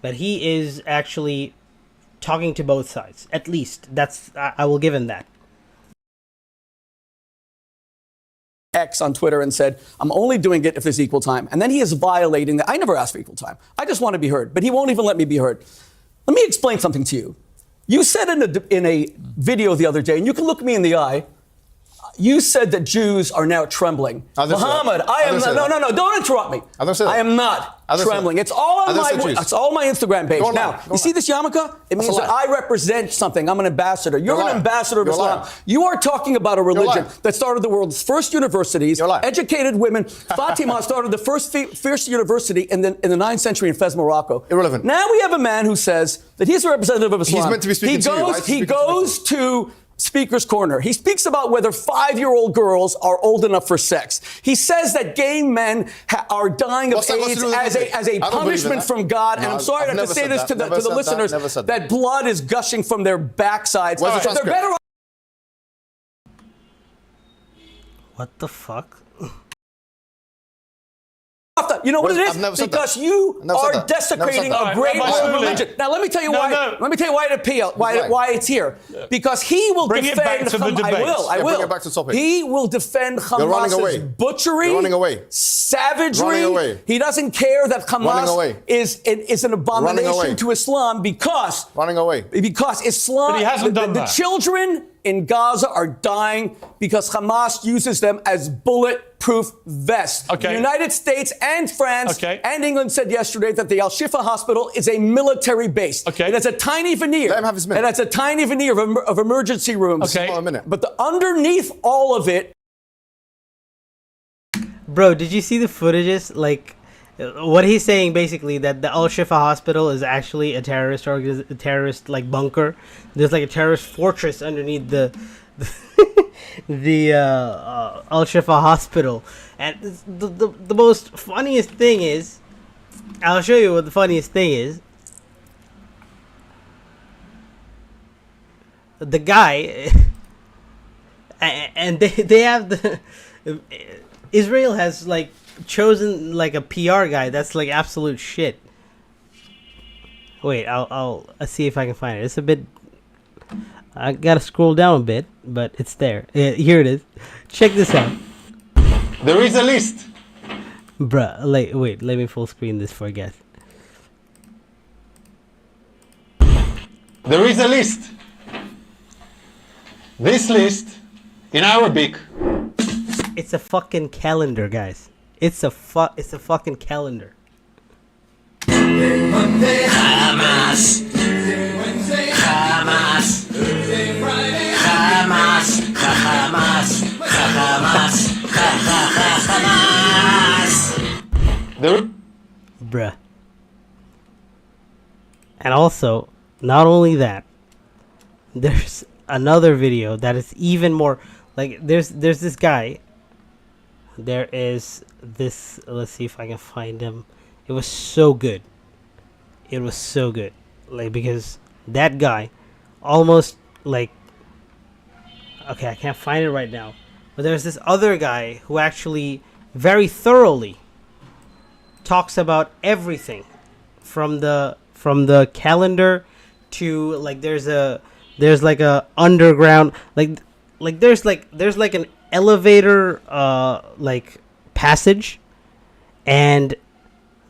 but he is actually talking to both sides. At least I will give him that. X on Twitter and said, I'm only doing it if there's equal time. And then he is violating that. I never asked for equal time. I just want to be heard. But he won't even let me be heard. Let me explain something to you. You said in a video the other day, and you can look me in the eye, you said that Jews are now trembling. Mohammed, I am not. No, don't interrupt me. I am not trembling. It's all on my Instagram page. Now, you see this yarmulke? It means that I represent something. I'm an ambassador. You're an ambassador of Islam. You are talking about a religion that started the world's first universities, educated women. Fatima started the first university in the 9th century in Fez, Morocco. Irrelevant. Now we have a man who says that he's a representative of Islam. He's meant to be speaking to you, right? He goes to Speaker's Corner. He speaks about whether 5-year-old girls are old enough for sex. He says that gay men are dying of AIDS as a punishment from God. And I'm sorry to say this to the listeners, that blood is gushing from their backsides. They're better off. What the fuck? You know what it is? Because you are desecrating a great world religion. Now let me tell you why. Let me tell you why it appeals. Why it's here. Because he will defend. I will. Bring it back to the topic. He will defend Hamas's butchery, savagery. He doesn't care that Hamas is an abomination to Islam because Islam. But he hasn't done the that. Children in Gaza are dying because Hamas uses them as bulletproof vests. Okay. The United States and France and England said yesterday that the Al-Shifa hospital is a military base. Okay. It has a tiny veneer. Let him have his minute. It has a tiny veneer of emergency rooms. Okay. Hold on a minute. But underneath all of it. Bro, did you see the footages? Like, what he's saying basically, that the Al-Shifa hospital is actually a terrorist like bunker. There's like a terrorist fortress underneath the Al-Shifa hospital. And the most funniest thing is, I'll show you what the funniest thing is. The guy, and they have Israel has like chosen like a PR guy that's like absolute shit. Wait, I'll see if I can find it. It's a bit, I gotta scroll down a bit, but it's there. Here it is. Check this out. There is a list. Bruh, wait, let me full screen this for a guess. There is a list. This list, in Arabic, It's a fucking calendar, guys. It's a fucking calendar. Hamas. Hamas. Hamas. Hamas. there, Bruh. And also, not only that, there's another video that is even more like, there's this guy. There is this, let's see if I can find him. It was so good. It was so good. Like, because that guy almost like, okay, I can't find it right now. But there's this other guy who actually very thoroughly talks about everything from the calendar to like there's like a underground like there's like an elevator like passage, and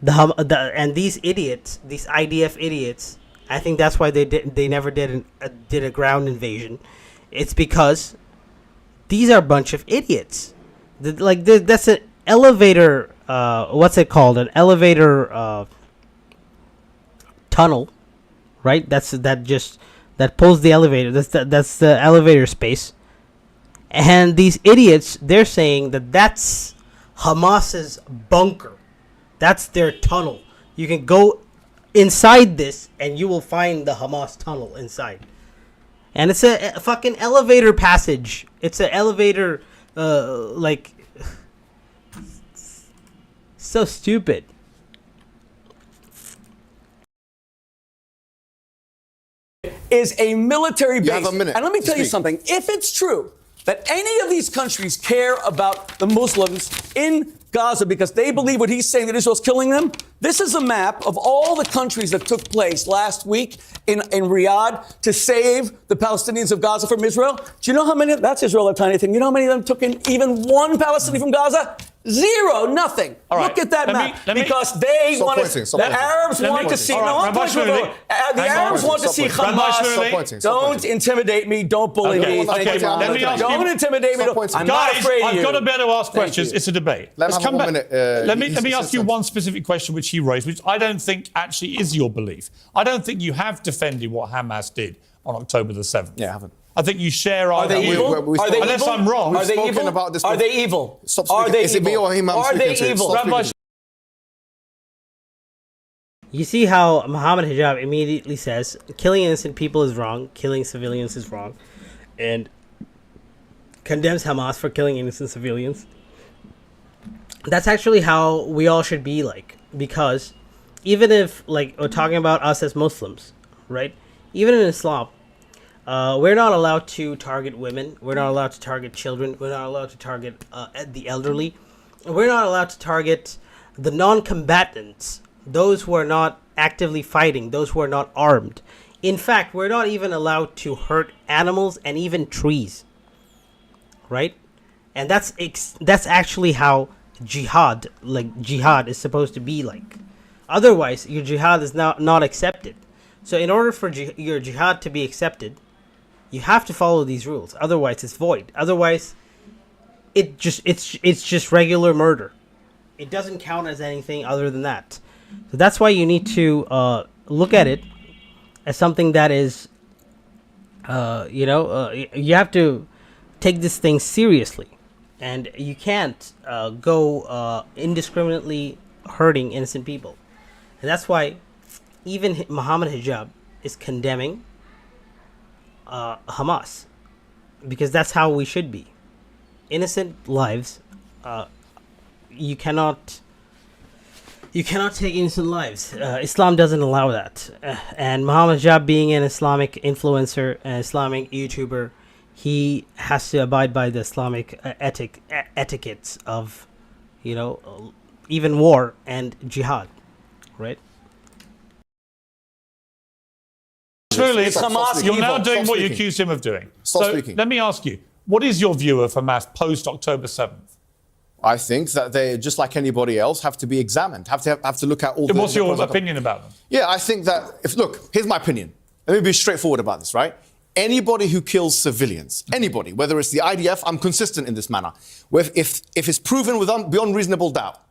and these idiots, these IDF idiots, I think that's why they never did a ground invasion. It's because these are a bunch of idiots. That's an elevator what's it called? An elevator tunnel, right? That pulls the elevator. That's the elevator space. And these idiots, they're saying that that's Hamas's bunker. That's their tunnel. You can go inside this and you will find the Hamas tunnel inside. And it's a fucking elevator passage. It's an elevator, so stupid. Is a military base. You have a minute And let me to tell you speak. something. If it's true that any of these countries care about the Muslims in Gaza because they believe what he's saying, that Israel's killing them, this is a map of all the countries that took place last week in Riyadh to save the Palestinians of Gaza from Israel. Do you know how many? That's Israel, a tiny thing. You know how many of them took in even one Palestinian from Gaza? Zero, nothing. All right. Look at that map. Because they Stop want pointing, to, stop the pointing. Arabs Let want me- to see, all right, no, I'm Rabbi pointing, Shmuley. the Hang on. Arabs want to see Stop Rabbi Hamas. Shmuley. pointing. Don't intimidate me. Don't bully Okay, me. okay, Thank you. let me ask you- Don't intimidate me. Stop pointing. I'm not Guys, afraid of I've you. got to be able to ask questions. you. It's a debate. Let him Let's have come one back. minute, let me he's ask you sense. one specific question which he raised, which I don't think actually is your belief. I don't think you have defended what Hamas did on October the 7th. Yeah, I haven't. I think you share our Are they view. evil? Are they Unless evil? I'm wrong. Are they spoken evil? about this Are they before. evil? Stop Are speaking. they Is it me evil? or him I'm Are they speaking to? evil? Stop Rabbi speaking. You see how Mohammed Hijab immediately says killing innocent people is wrong, killing civilians is wrong, and condemns Hamas for killing innocent civilians. That's actually how we all should be like, because even if, like, we're talking about us as Muslims, right? Even in Islam, we're not allowed to target women. We're not allowed to target children. We're not allowed to target the elderly. We're not allowed to target the non-combatants, those who are not actively fighting, those who are not armed. In fact, we're not even allowed to hurt animals and even trees, right? And that's actually how jihad is supposed to be like. Otherwise, your jihad is not accepted. So in order for your jihad to be accepted, you have to follow these rules. Otherwise, it's void. Otherwise, it's just regular murder. It doesn't count as anything other than that. So that's why you need to look at it as something that is, you have to take this thing seriously, and you can't go indiscriminately hurting innocent people. And that's why even Mohammed Hijab is condemning Hamas, because that's how we should be. Innocent lives, you cannot take innocent lives. Islam doesn't allow that. And Mohammed Hijab, being an Islamic influencer, an Islamic YouTuber, he has to abide by the Islamic etiquettes of, even war and jihad, right? Truly, It's Hamas you're now evil. doing Stop what you speaking. accused him of doing. Stop so speaking. let me ask you, what is your view of Hamas post-October 7th? I think that they, just like anybody else, have to be examined. Have to look at all. What's the your pros and cons. opinion about them? Yeah, I think that here's my opinion. Let me be straightforward about this, right? Anybody who kills civilians, anybody, whether it's the IDF, I'm consistent in this manner. If it's proven beyond reasonable doubt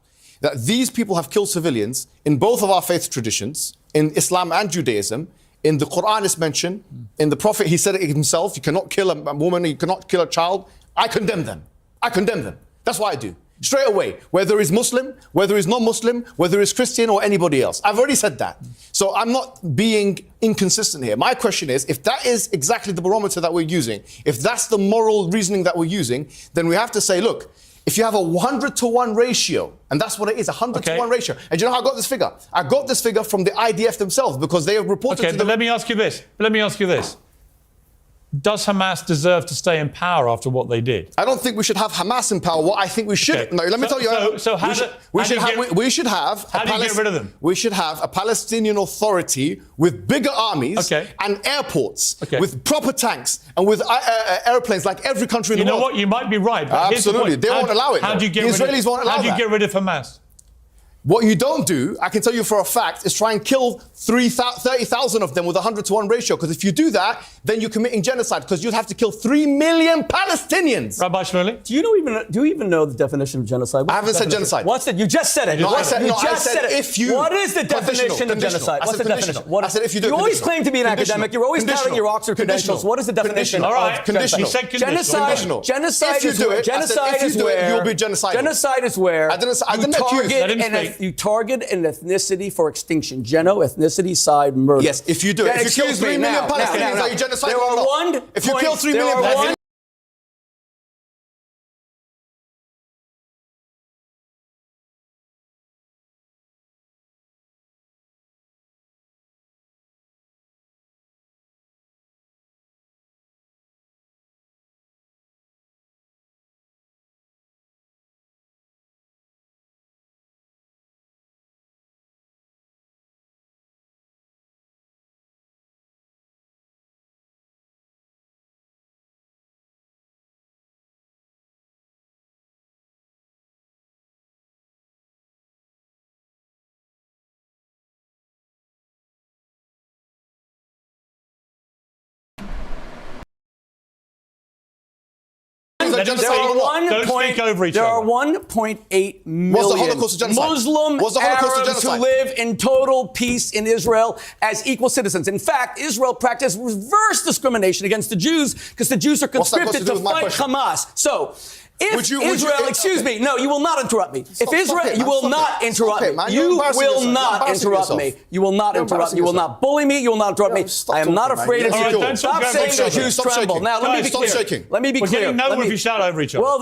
that these people have killed civilians in both of our faith traditions, in Islam and Judaism, in the Quran is mentioned, in the Prophet, he said it himself, you cannot kill a woman, you cannot kill a child. I condemn them. That's what I do. Straight away, whether he's Muslim, whether he's non-Muslim, whether he's Christian or anybody else. I've already said that. So I'm not being inconsistent here. My question is, if that is exactly the barometer that we're using, if that's the moral reasoning that we're using, then we have to say, look, if you have a 100-to-1 ratio, and that's what it is, a 100-to-1 ratio. And do you know how I got this figure? I got this figure from the IDF themselves because they have reported to But let me ask you this. Does Hamas deserve to stay in power after what they did? I don't think we should have Hamas in power. What I think we should... Okay. No, let me tell you... So how do we should have... How do you get rid of them? We should have a Palestinian Authority with bigger armies and airports, with proper tanks and with airplanes like every country in the world. You know what? You might be right. But here's the Absolutely. point. They won't allow it. How do you get the Israelis won't allow How do you that. get rid of Hamas? What you don't do, I can tell you for a fact, is try and kill 30,000 of them with a 100-to-1 ratio. Because if you do that, then you're committing genocide. Because you'd have to kill 3 million Palestinians. Rabbi Shmuley? Do you even know the definition of genocide? I haven't said genocide. What's it? You just said it. No, I said it. if you. What is the definition of genocide? What's the definition? I said if you do. You always claim to be an academic. You're always touting your Oxford credentials. What is the definition All right. of genocide? You said conditional. Genocide If you is do where. it, I said if you do it, you'll be genocidal. Genocide is where I didn't accuse. you target an ethnicity for extinction. Ethnicity side murder. Yes, if you do it. If you kill 3 million Palestinians, are you genocidal or not? If you kill 3 million Palestinians. Let him speak. Don't speak over each There are other. 1.8 million Was the Holocaust a genocide? Muslim Was the Holocaust a Arabs who genocide? live in total peace in Israel as equal citizens. In fact, Israel practiced reverse discrimination against the Jews because the Jews are What's that got conscripted to do to with my fight question? Hamas. So, if Would you- Israel, excuse me, no, you will not interrupt me. Stop If Israel, it, you man. will Stop not it. interrupt Stop it, me. man. You're You embarrassing will yourself. not You're embarrassing interrupt yourself. me. You will not You're interrupt. embarrassing You will yourself. not bully me. You will not interrupt me. Stop I am talking, not man. afraid of Yes, you. you will. Don't Stop talk saying over the each other. Jews Stop tremble. shaking. Now, let me be Stop clear. shaking. Let me be We're clear. getting nowhere Let if me- you shout over each other. Well,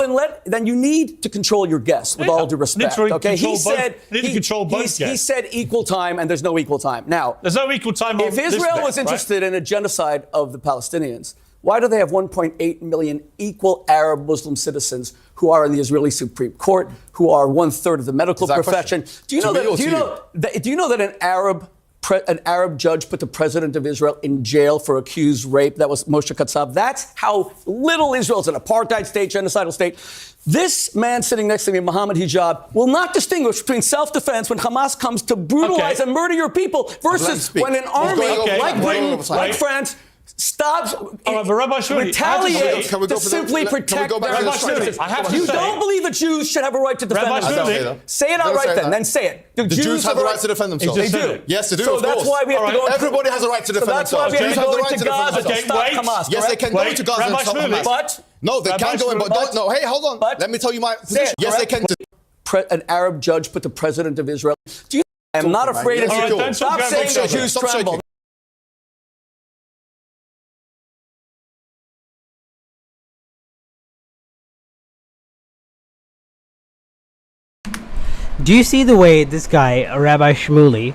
then you need to control your guests with all due respect. Literally Okay, he control both- said need to control both he guests. said equal time, and there's no equal time. Now, There's no equal time on if this Israel bit, was right? interested in a genocide of the Palestinians, why do they have 1.8 million equal Arab Muslim citizens who are in the Israeli Supreme Court, who are 1/3 of the medical Is that a profession? question? Do you To know me that? or Do you to know that? Do you know that an Arab judge put the president of Israel in jail for accused rape? That was Moshe Katsav. That's how little Israel's an apartheid state, genocidal state. This man sitting next to me, Mohammed Hijab, will not distinguish between self-defense when Hamas comes to brutalize Okay. and murder your people Let him versus speak. when an He's army going over like time. Britain, Going over time. like France, stops, but Rabbi Shmuley, retaliate can we go to for the- simply can we protect go back their to the Rabbi Shmuley, interests. I have to You say- don't believe that Jews should have a right to defend Rabbi themselves? Shmuley- Say it out Don't right say then. that. Then say it. The Jews have the right to defend themselves. He just They said do. it. Yes, they do. So of that's course. why we have to go. Everybody has a right to defend So that's why themselves. we have Jews to have go the right into to defend Gaza to themselves. stop wait. Hamas. Yes, they correct? can go Wait, to Gaza Rabbi and stop Shmuley. Hamas. But No, they Rabbi can go in, but Shmuley. don't. No, hey, hold on. But- Let me tell you my Say position. it, Yes, they correct? can. An Arab judge put the president of Israel. Do you? I'm not man. afraid of Yes, you. you do. Don't Stop talk over saying each the other. Jews Stop tremble. shaking. Do you see the way this guy, Rabbi Shmuley,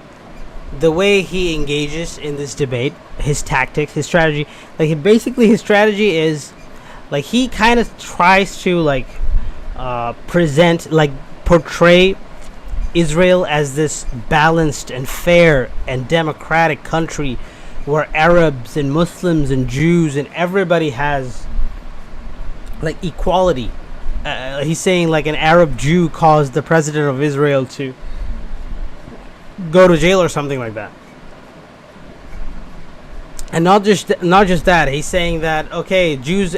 the way he engages in this debate, his tactics, his strategy? Like, his strategy is, like, he kind of tries to, like, portray Israel as this balanced and fair and democratic country where Arabs and Muslims and Jews and everybody has, like, equality. He's saying, like, an Arab Jew caused the president of Israel to go to jail or something like that. And not just that, he's saying that, okay, Jews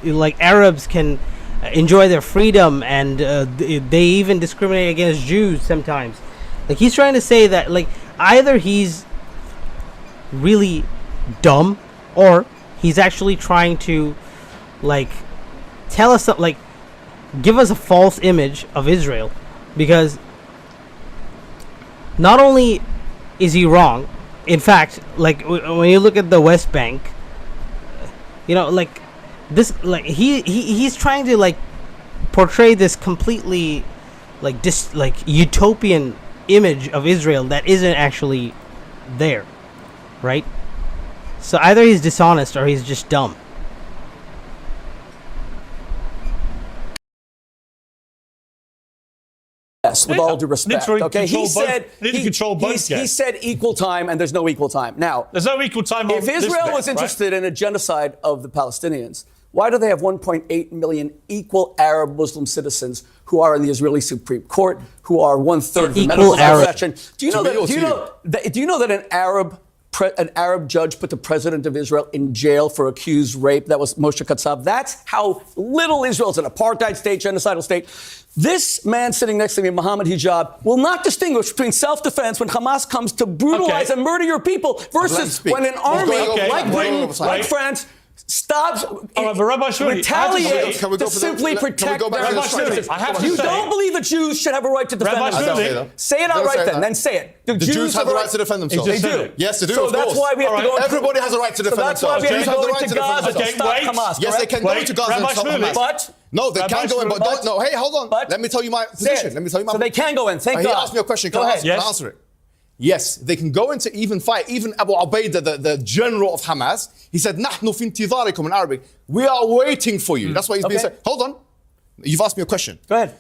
like Arabs can enjoy their freedom, and they even discriminate against Jews sometimes. Like, he's trying to say that, like, either he's really dumb or he's actually trying to, like, tell us something, like, give us a false image of Israel, because not only is he wrong, in fact, like, when you look at the West Bank, you know, like, this, like, he's trying to, like, portray this completely, like, utopian image of Israel that isn't actually there, right? So either he's dishonest or he's just dumb. Yes, with all due respect. Literally Okay, he control both- said need to control both he guests. said equal time, and there's no equal time. Now, There's no equal time on if this Israel bit, was right? interested in a genocide of the Palestinians, why do they have 1.8 million equal Arab Muslim citizens who are in the Israeli Supreme Court, who are 1/3 of the Equal medical Arab. profession. Do you know that an Arab judge put the president of Israel in jail for accused rape? That was Moshe Katsav. That's how little Israel is an apartheid state, genocidal state. This man sitting next to me, Mohammed Hijab, will not distinguish between self-defense when Hamas comes to brutalize and murder your people versus when an army like Britain, like France, stops, Rabbi Shmuley, retaliates can we go to for the- simply can we protect go back their to the citizens. I have to You say- don't believe that Jews should have a right to defend Rabbi themselves. Shmuley, Say it outright then say it. The Jews have the right to defend themselves. He just They said do. it. Yes, they do. So of that's course. why we have to go into, Everybody has a right to defend so that's why themselves. we have Jews to have go the right into to defend Gaza to themselves. stop wait. Hamas. Yes, they can go to Gaza and Rabbi stop Shmuley. Hamas. But No, they Rabbi can go in, but Shmuley. don't. No, hey, hold on. But- Let me tell you my Say position. it. Let me tell you my. So they can go in. Thank He God. asked me a question. Go Can I ahead. answer, Yes. can I answer it? Yes, they can go into even fight. Even Abu Ubaidah, the general of Hamas, he said, "Nahnu fi intidharikum" in Arabic. We are waiting for you. That's what he's being Okay. said. Hold on. You've asked me a question. Go ahead.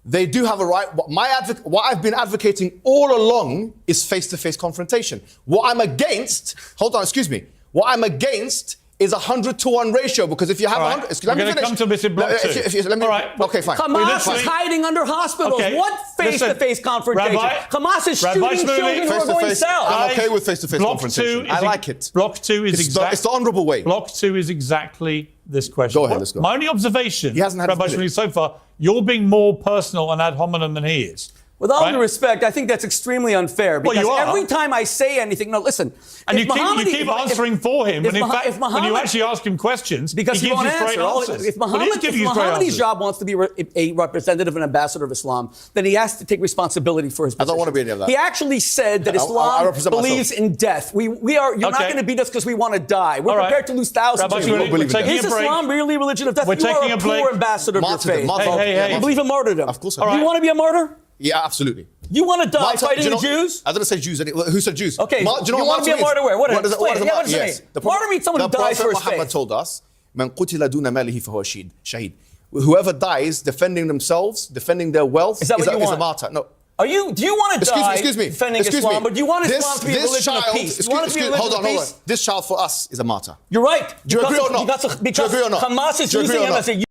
They do have a right. What I've been advocating all along is face-to-face confrontation. What I'm against, hold on, excuse me. What I'm against is a 100-to-1 ratio, because if you have All right. 100, We're let me gonna finish. come to this in block two. Let me, All right. Okay, fine. Hamas literally- is hiding under hospitals. Okay. What face-to-face confrontation? Hamas is Rabbi shooting Shmuley, children who are going face-to-face. south. I'm okay with face-to-face Block confrontation. two I is like it. Block 2 is It's the honourable way. Block 2 is exactly this question. Go ahead, let's go. My only observation, He hasn't had Rabbi his minute. Shmuley, so far, you're being more personal and ad hominem than he is. With all Right? due respect, I think that's extremely unfair, because you are. every time I say anything, no, listen. And if you Mohammed- keep answering for him, when in fact, if when you Mohammed- actually ask him questions, because he he gives won't you straight answer. answers. If But he's Mohammed giving you straight Mohammed answers. Hijab wants to be a representative and ambassador of Islam, then he has to take responsibility for his position. I don't want to be any of that. He actually said that I Islam represent believes myself. in death. You're not Okay. going to beat us because we want to die. We're All right. prepared to lose thousands Rabbi of Shmuley, people. we're taking Is a break. Islam really a religion of death? We're You are taking a a break. poor ambassador of your Martyrdom, faith. martyrdom. Hey. You believe in martyrdom. Of course I Do do. you want to be a martyr? Yeah, absolutely. You want to die Martyr- fighting do the you know- Jews? I didn't say Jews. Who said Jews? Okay, Do you know you what want to be a means? martyr where? What does does it mean? yes. Martyr means someone who dies for his Muhammad faith. told us, "Man qutila duna malihi fahuwa shahid." Whoever dies defending themselves, defending their wealth, Is that what you is a want? martyr. No. Do you want to die Excuse me. defending Excuse Islam, me. but do you want Islam to be a religion of peace? You want it to be a religion Hold of on. peace? This child for us is a martyr. You're right. Do you agree or not? Because Do you agree or not? Hamas is Do you agree using or him not? as a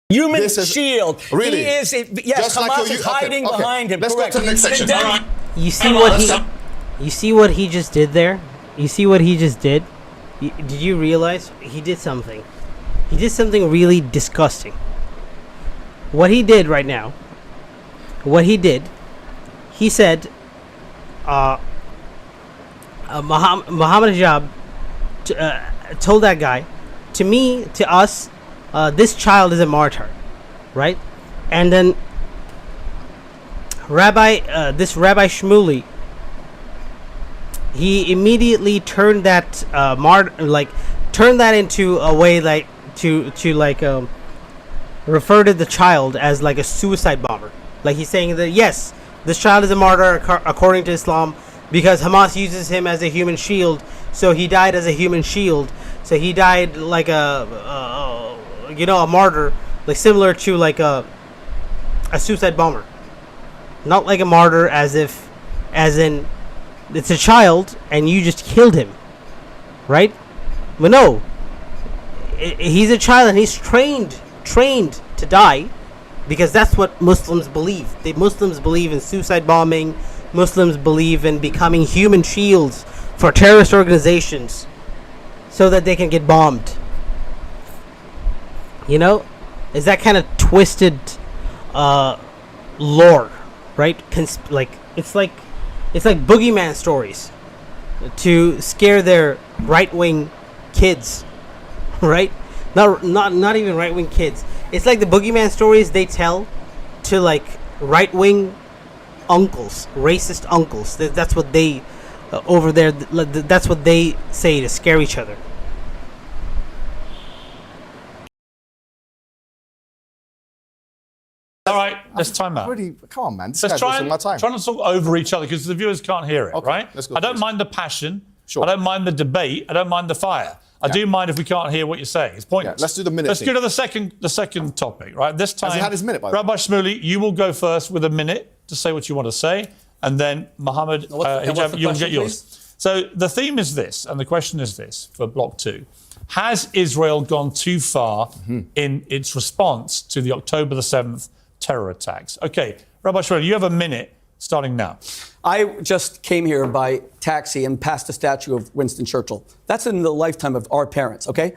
human This is- shield. Really? He is. Yes, Just like Hamas your- is hiding okay. behind him. Let's go Correct. to the next section. Then- All right. You see what he just did there? You see what he just did? Did you realize he did something? He did something really disgusting. What he did right now, he said, Mohammed Hijab told that guy, to us, this child is a martyr, right? And then Rabbi Shmuley, he immediately turned that turned that into a way to refer to the child as like a suicide bomber. Like he's saying that yes, this child is a martyr according to Islam because Hamas uses him as a human shield. So he died as a human shield. So he died like a martyr, like similar to like a suicide bomber. Not like a martyr as in it's a child and you just killed him, right? But no, he's a child and he's trained to die because that's what Muslims believe. Muslims believe in suicide bombing. Muslims believe in becoming human shields for terrorist organizations so that they can get bombed. You know, is that kind of twisted lore, right? It's like boogeyman stories to scare their right-wing kids, right? Not even right-wing kids. It's like the boogeyman stories they tell to like right-wing uncles, racist uncles. That's what they over there. That's what they say to scare each other. All right, let's time out. Come on, man. This Let's guy's wasting my time. try not to talk over each other because the viewers can't hear it, Okay, right? let's go I don't for it. mind the passion. Sure. I don't mind the debate. I don't mind the fire. I do mind if we can't hear what you're saying. It's pointless. Yeah, let's do the minute Let's thing. go to the second topic, right? This time, he had his minute, by the way? Rabbi Shmuley, you will go first with a minute to say what you want to say, and then Mohammed what's the Hijab, you'll question, get yours. please? So the theme is this, and the question is this for Block 2. Has Israel gone too far in its response to the October the 7th terror attacks? Okay, Rabbi Shmuley, you have a minute starting now. I just came here by taxi and passed a statue of Winston Churchill. That's in the lifetime of our parents, okay?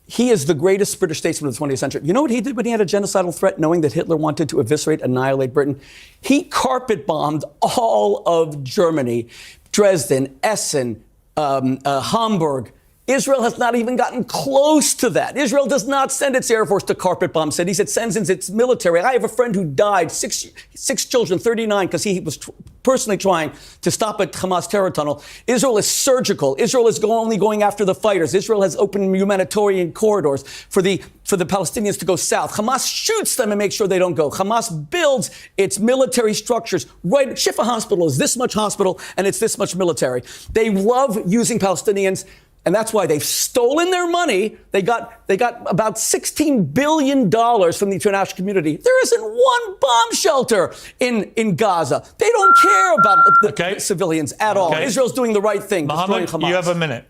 He is the greatest British statesman of the 20th century. You know what he did when he had a genocidal threat, knowing that Hitler wanted to eviscerate, annihilate Britain? He carpet bombed all of Germany, Dresden, Essen, Hamburg. Israel has not even gotten close to that. Israel does not send its Air Force to carpet bomb cities. It sends in its military. I have a friend who died, six children, 39, because he was personally trying to stop a Hamas terror tunnel. Israel is surgical. Israel is only going after the fighters. Israel has opened humanitarian corridors for the Palestinians to go south. Hamas shoots them and makes sure they don't go. Hamas builds its military structures. Right, Shifa Hospital is this much hospital, and it's this much military. They love using Palestinians. And that's why they've stolen their money. They got about $16 billion from the international community. There isn't one bomb shelter in Gaza. They don't care about the civilians at all. Israel's doing the right thing. Mohammed, destroying Hamas. you have a minute.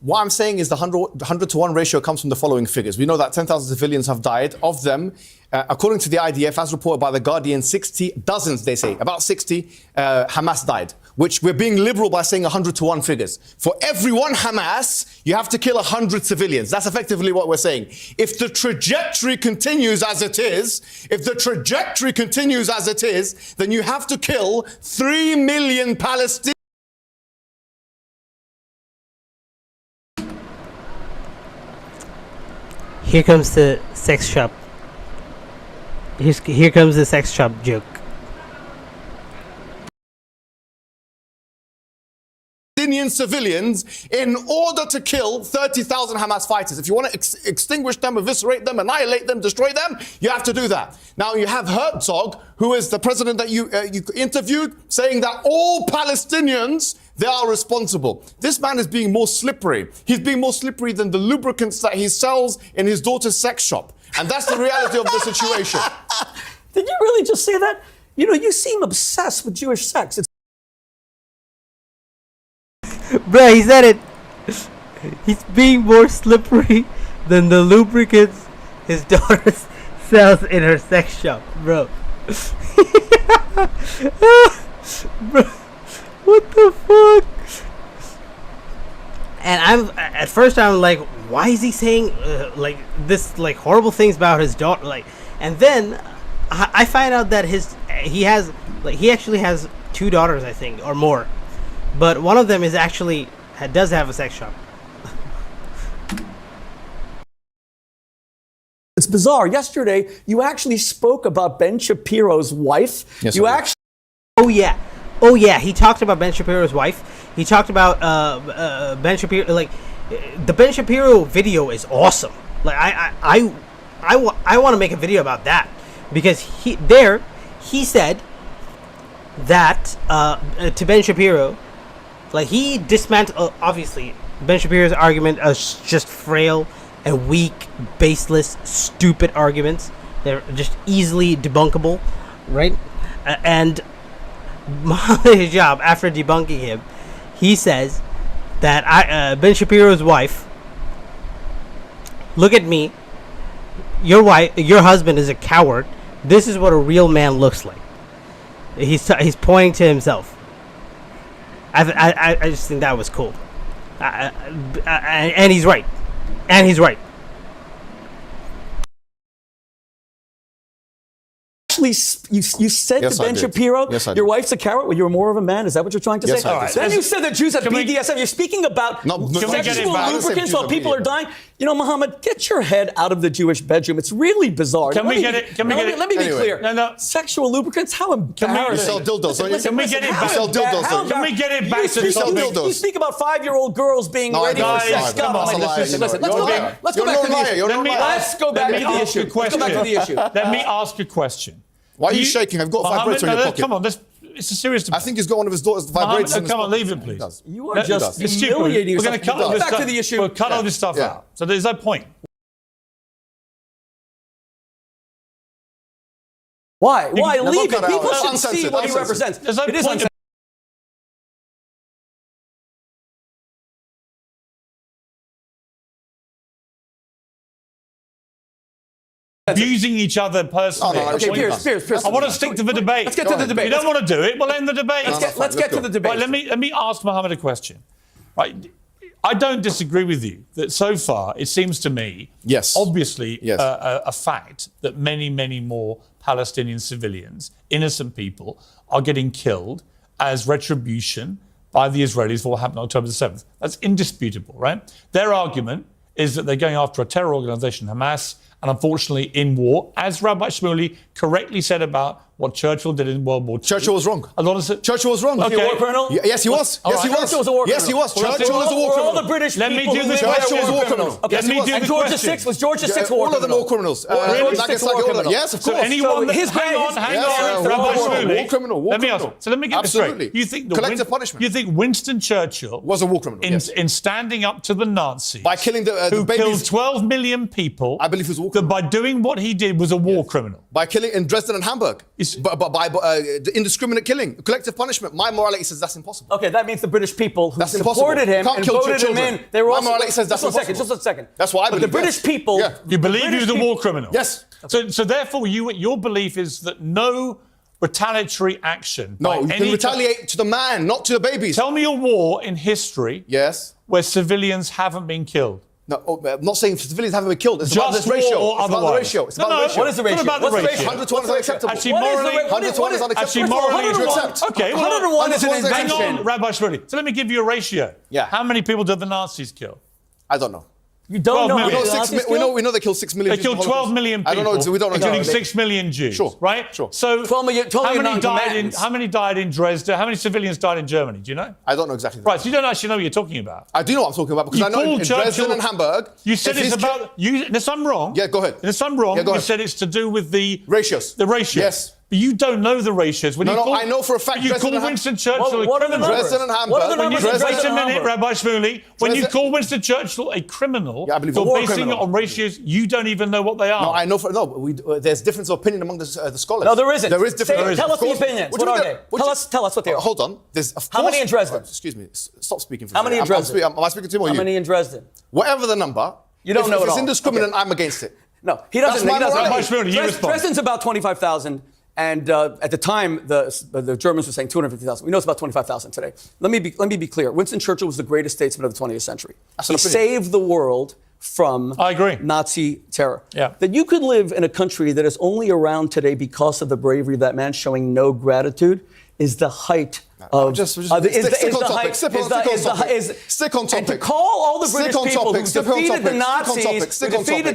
What I'm saying is the 100 to 1 ratio comes from the following figures. We know that 10,000 civilians have died. Of them, according to the IDF, as reported by The Guardian, 60, dozens, they say, about 60 Hamas died, which we're being liberal by saying 100 to 1 figures. For every one Hamas, you have to kill 100 civilians. That's effectively what we're saying. If the trajectory continues as it is, then you have to kill 3 million Palestinians. Here comes the sex shop. Here comes the sex shop joke. Palestinian civilians in order to kill 30,000 Hamas fighters. If you want to extinguish them, eviscerate them, annihilate them, destroy them, you have to do that. Now you have Herzog, who is the president that you interviewed, saying that all Palestinians, they are responsible. This man is being more slippery. He's being more slippery than the lubricants that he sells in his daughter's sex shop. And that's the reality of the situation. Did you really just say that? You know, you seem obsessed with Jewish sex. Bruh, he said it. He's being more slippery than the lubricants his daughter sells in her sex shop, bro. Bro, what the fuck? And at first I'm like, why is he saying like this, like horrible things about his daughter? Like, and then I find out that he actually has 2 daughters, I think, or more. But one of them is actually does have a sex shop. It's bizarre. Yesterday, you actually spoke about Ben Shapiro's wife. Yes, you I did. actually. Oh yeah. He talked about Ben Shapiro's wife. He talked about Ben Shapiro. Like the Ben Shapiro video is awesome. Like I want to make a video about that because he said that to Ben Shapiro. Like, he dismantled, obviously, Ben Shapiro's argument is just frail and weak, baseless, stupid arguments. They're just easily debunkable, right? And Mohammed Hijab, after debunking him, he says that Ben Shapiro's wife, look at me, your husband is a coward. This is what a real man looks like. He's pointing to himself. I just think that was cool, and he's right, actually you said Yes, to I Ben did. Shapiro, Yes, I your did. wife's a carrot. Well, you're more of a man. Is that what you're trying to Yes, say? I did. Then you said that Jews have Can we- BDSM. You're speaking about No, can we get it sexual back? lubricants Jews while have people are BDSM. dying. You know, Mohammed, get your head out of the Jewish bedroom. It's really bizarre. Can Let we me get be- it- can we now, get it- Let me be Anyway. clear. No. Sexual lubricants? How embarrassing. You sell dildos, don't you? Can we get it back? You sell dildos, How don't you? Can we get it back You to the speak- topic? You speak about 5-year-old girls being No, I ready don't. for Guys, sex. come God on, almighty. listen, Listen, let's You're go a back. liar. Let's go You're back a to the liar. issue. You're a liar. Let's go back to the ask issue. a question. Let's go back to the issue. Let me ask a question. Why are you shaking? I've got a vibrator in your pocket. Come on, it's a serious debate. I think he's got one of his daughter's Mohammed, vibrators in his come on, pocket. leave it, please. He does. You are Let- just it's stupid. humiliating We're going yourself. to cut all this Back stuff. to the issue. We'll cut all this stuff Yeah. out. So there's no point. Why? Why? No, Leave cut it. out. People It's should uncensored, see what he uncensored. represents. There's no It is point. uncensored. Abusing each other personally. Oh, no, Okay, Piers. I want to stick to the debate. Let's get to the debate. If you don't want to do it, we'll end the debate. Let's get to the debate. Right, let me ask Mohammed a question. Right, I don't disagree with you that so far it seems to me, Yes. obviously, Yes. a fact that many more Palestinian civilians, innocent people, are getting killed as retribution by the Israelis for what happened on October the 7th. That's indisputable, right? Their argument is that they're going after a terror organization, Hamas, and unfortunately in war, as Rabbi Shmuley correctly said about what Churchill did in World War II. Churchill was wrong. A lot of Churchill was wrong. Was he a war criminal? Yes, he was. All Yes, he right. was. Churchill was a war Yes, he criminal. was. Churchill was a war Were all criminal. the British Let me people do who this lived question. there Churchill was a war criminal. Okay, Let me do and the George question. VI was George VI Yeah, a war all of them criminal? war criminals. Really? Nagasaki, War all of them. criminal. Yes, of So course. anyone, So his hang guy- on, his- Rabbi war Shmuley. criminal, war Let me ask. criminal. So let me get this Absolutely. straight. You think Collective punishment. You think Winston Churchill Was a war criminal, yes. in standing up to the Nazis By killing the who babies. killed 12 million people? I believe he was a war that criminal. by doing what he did was a war criminal. By killing in Dresden and Hamburg. It's- By the indiscriminate killing. Collective punishment. My morality says that's impossible. Okay, that means the British people who That's impossible. supported him Can't and kill voted him children. in, they were My also... morality says that's just a second, impossible. just a second. That's what I But believe, the British yes. people... Yeah. You believe British he was a people- war criminal? Yes. So therefore, your belief is that no retaliatory action. No, by you can any retaliate to the man, not to the babies. Tell me a war in history Yes. where civilians haven't been killed. No, I'm not saying civilians haven't been killed. It's Just about this war ratio. or It's about the otherwise? ratio. It's No, about the no, ratio. What is the ratio? What about the What's the ratio? 100 to 1 is unacceptable. Actually, What is the morally, ra- what is- 100 to 1 is unacceptable. Actually, First of all, morally, 100 you to accept. 1. Okay, well, 101 is an 101 is hang invention. on, Rabbi Shmuley. So let me give you a ratio. Yeah. How many people did the Nazis kill? I don't know. You don't 12 know million. how We know many Nazis We know they killed 6 million. They Jews in killed the 12 Holocaust. million people. I don't know. We don't know. Including exactly. 6 million Jews. Sure, Right? sure. So 12 million non-combatants. how many died in Dresden? How many civilians died in Germany? Do you know? I don't know exactly. Right, so you don't actually know what you're talking about. I do know what I'm talking about because You I know in called Dresden Churchill- and Hamburg. You said if it's he's about you. Unless I'm wrong. Yeah, go ahead. Unless I'm wrong, Yeah, go you ahead. said it's to do with the Ratios. The ratios. Yes. But you don't know the ratios. When No, you no, call, I know for a fact You Dresden call and Winston Churchill a What are the criminal. numbers? Dresden and Hamburg. What are the When you- numbers? in Wait Dresden a and minute, Hamburg? Rabbi Shmuley. When you Dresden- call Winston Churchill a criminal, Yeah, I believe you're a war basing criminal. it on ratios you don't even know what they are. No, I know. There's difference of opinion among the scholars. No, there isn't. There is difference. Say- tell us Of course. the opinions. What do What you are mean they? what Tell you- us- tell us what they are. Hold on. There's of How many course- in Dresden? Excuse me. Stop speaking for How me. many in Dresden? Am I speaking to him or How you? many in Dresden? Whatever the number. You don't know if it it's all. indiscriminate, Okay. I'm against it. No, he doesn't. That's my He doesn't. morality. Rabbi Shmuley, you respond. Dresden's about 25,000. And at the time, the Germans were saying 250,000. We know it's about 25,000 today. Let me be clear. Winston Churchill was the greatest statesman of the 20th century. That's He an opinion. saved the world from I agree. Nazi terror. Yeah. That you could live in a country that is only around today because of the bravery of that man showing no gratitude is the height of... Stick on topic. Stick on topic. Stick on topic. And to call all the British people who defeated the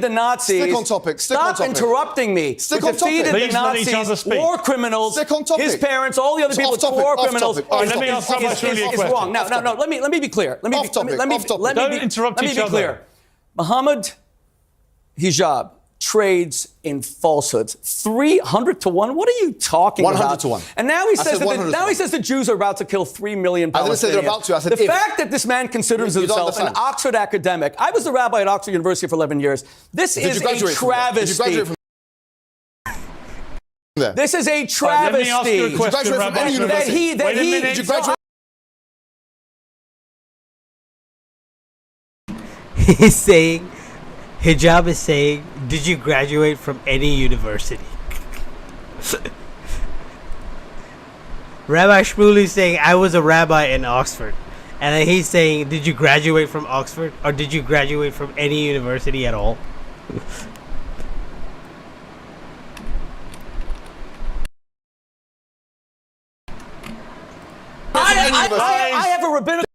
Nazis, Stick on topic. Stop interrupting me. Stick Who on topic. defeated the Please let each other Nazis, speak. war criminals, Stick on topic. his parents, all the other It's people, off topic, war off criminals. topic. All right, let me ask Rabbi Shmuley a Is question. wrong. No. Let me be clear. Let me Off topic, off topic. Don't interrupt each be other. clear. Mohammed Hijab trades in falsehoods. 300 to 1? What are you talking 100 about? to 1. And now he I says said 100 to now 1. he says the Jews are about to kill 3 million Palestinians. I didn't say they're about to. I said the if. fact that this man considers You don't himself an understand. Oxford academic. I was a rabbi at Oxford University for 11 years. This Did is you graduate a from there? Did you travesty. graduate from there? This is a Let me travesty. ask you a question, graduate from Rabbi any Shmuley. university? That Wait a he- minute. Did you graduate? He's saying, Hijab is saying, did you graduate from any university? Rabbi Shmuley is saying, I was a rabbi in Oxford. And then he's saying, did you graduate from Oxford? Or did you graduate from any university at all? I have a rabbinical.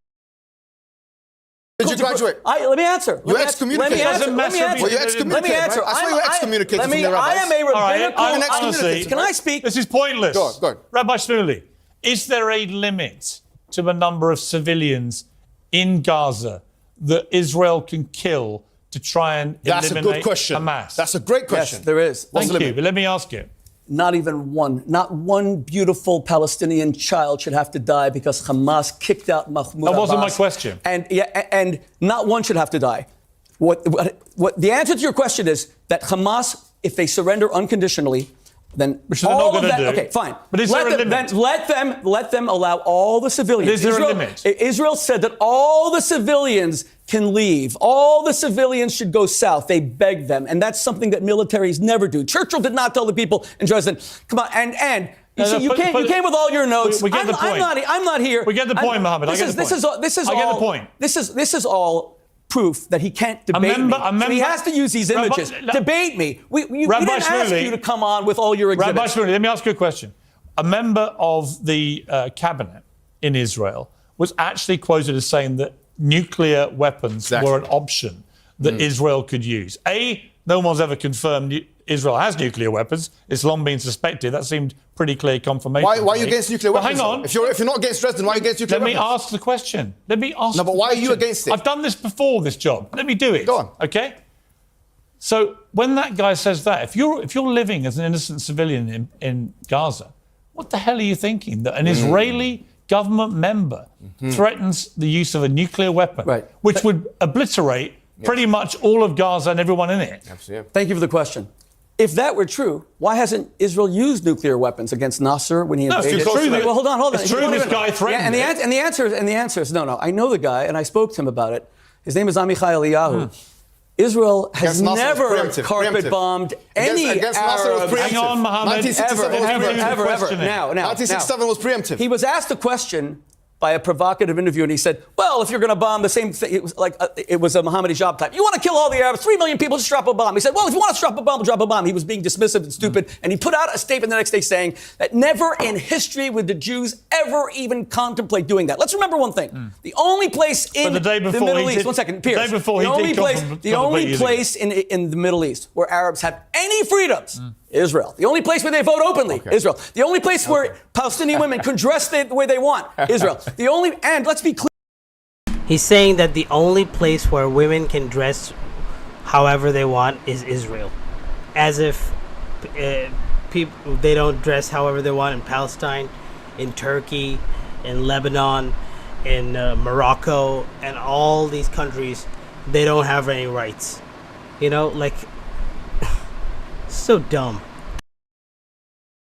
Did you graduate? Let me answer. You're excommunicated. Let me answer. Well, you're excommunicated. Let me answer. Right? I saw you excommunicated from the rabbis. I am a rabbinical. Honestly, Can I speak? This is pointless. Go on. Rabbi Shmuley, is there a limit to the number of civilians in Gaza that Israel can kill to try and That's eliminate a good question. Hamas? That's a great question. Yes, there is. Thank you, but let me ask you. Not even one. Not one beautiful Palestinian child should have to die because Hamas kicked out Mahmoud Abbas. That wasn't my question. And not one should have to die. What the answer to your question is that Hamas, if they surrender unconditionally, then which they're not going to do. Okay, fine. But is there a limit? Then let them allow all the civilians. Is there a limit? Israel said that all the civilians can leave. All the civilians should go south. They begged them, and that's something that militaries never do. Churchill did not tell the people in Dresden, "Come on." And you came with all your notes. We get the point. I'm not here. We get the point, Mohammed. I get the point. I get the point. This is all proof that he can't debate me. So he has to use these images. Debate me. We didn't ask you to come on with all your exhibits. Rabbi Shmuley, let me ask you a question. A member of the cabinet in Israel was actually quoted as saying that nuclear weapons were an option that Israel could use. No one's ever confirmed Israel has nuclear weapons. It's long been suspected. That seemed pretty clear confirmation. Why are you against nuclear weapons? Hang on. If you're not against Dresden, why are you against nuclear weapons? Let me ask the question. No, but why are you against it? I've done this before, this job. Let me do it. Go on. Okay? So when that guy says that, if you're living as an innocent civilian in Gaza, what the hell are you thinking? That an Israeli government member threatens the use of a nuclear weapon, which would obliterate pretty much all of Gaza and everyone in it. Absolutely. Thank you for the question. If that were true, why hasn't Israel used nuclear weapons against Nasser when he invaded? It's true. Well, hold on. It's true this guy threatened it. And the answer is no. I know the guy, and I spoke to him about it. His name is Amichai Eliyahu. Israel has never carpet bombed any against Arab. Nasser was preemptive. Hang on, Mohammed. 1967 Now. 1967 was preemptive. He was asked a question by a provocative interview, and he said, well, if you're going to bomb the same thing, it was a Mohammed Hijab type. You want to kill all the Arabs, 3 million people, just drop a bomb. He said, well, if you want to drop a bomb, drop a bomb. He was being dismissive and stupid, and he put out a statement the next day saying that never in history would the Jews ever even contemplate doing that. Let's remember one thing. The only place in the Middle East, one second, Piers, the only place in the Middle East where Arabs have any freedoms, Israel. The only place where they vote openly, Israel. The only place where Palestinian women can dress the way they want, Israel. And let's be clear. He's saying that the only place where women can dress however they want is Israel. As if they don't dress however they want in Palestine, in Turkey, in Lebanon, in Morocco, and all these countries, they don't have any rights. You know, like, so dumb.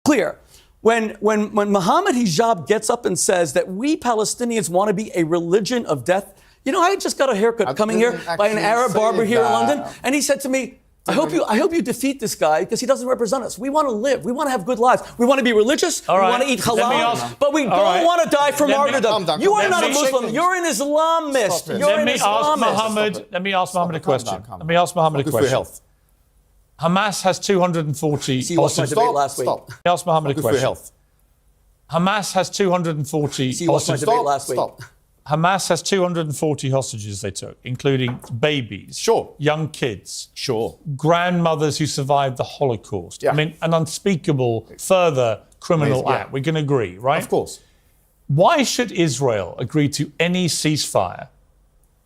Clear. When Mohammed Hijab gets up and says that we Palestinians want to be a religion of death, you know, I just got a haircut coming here by an Arab barber here in London, and he said to me, I hope you defeat this guy because he doesn't represent us. We want to live. We want to have good lives. We want to be religious. We want to eat halal. But we don't want to die for martyrdom. You are not a Muslim. You're an Islamist. You're an Islamist. Let me ask Mohammed a question. Let me ask Mohammed a question. Hamas has 240 hostages. Stop. Ask Mohammed a question. Hamas has 240 hostages. Hamas has 240 hostages they took, including babies, young kids, grandmothers who survived the Holocaust. I mean, an unspeakable further criminal act. We can agree, right? Of course. Why should Israel agree to any ceasefire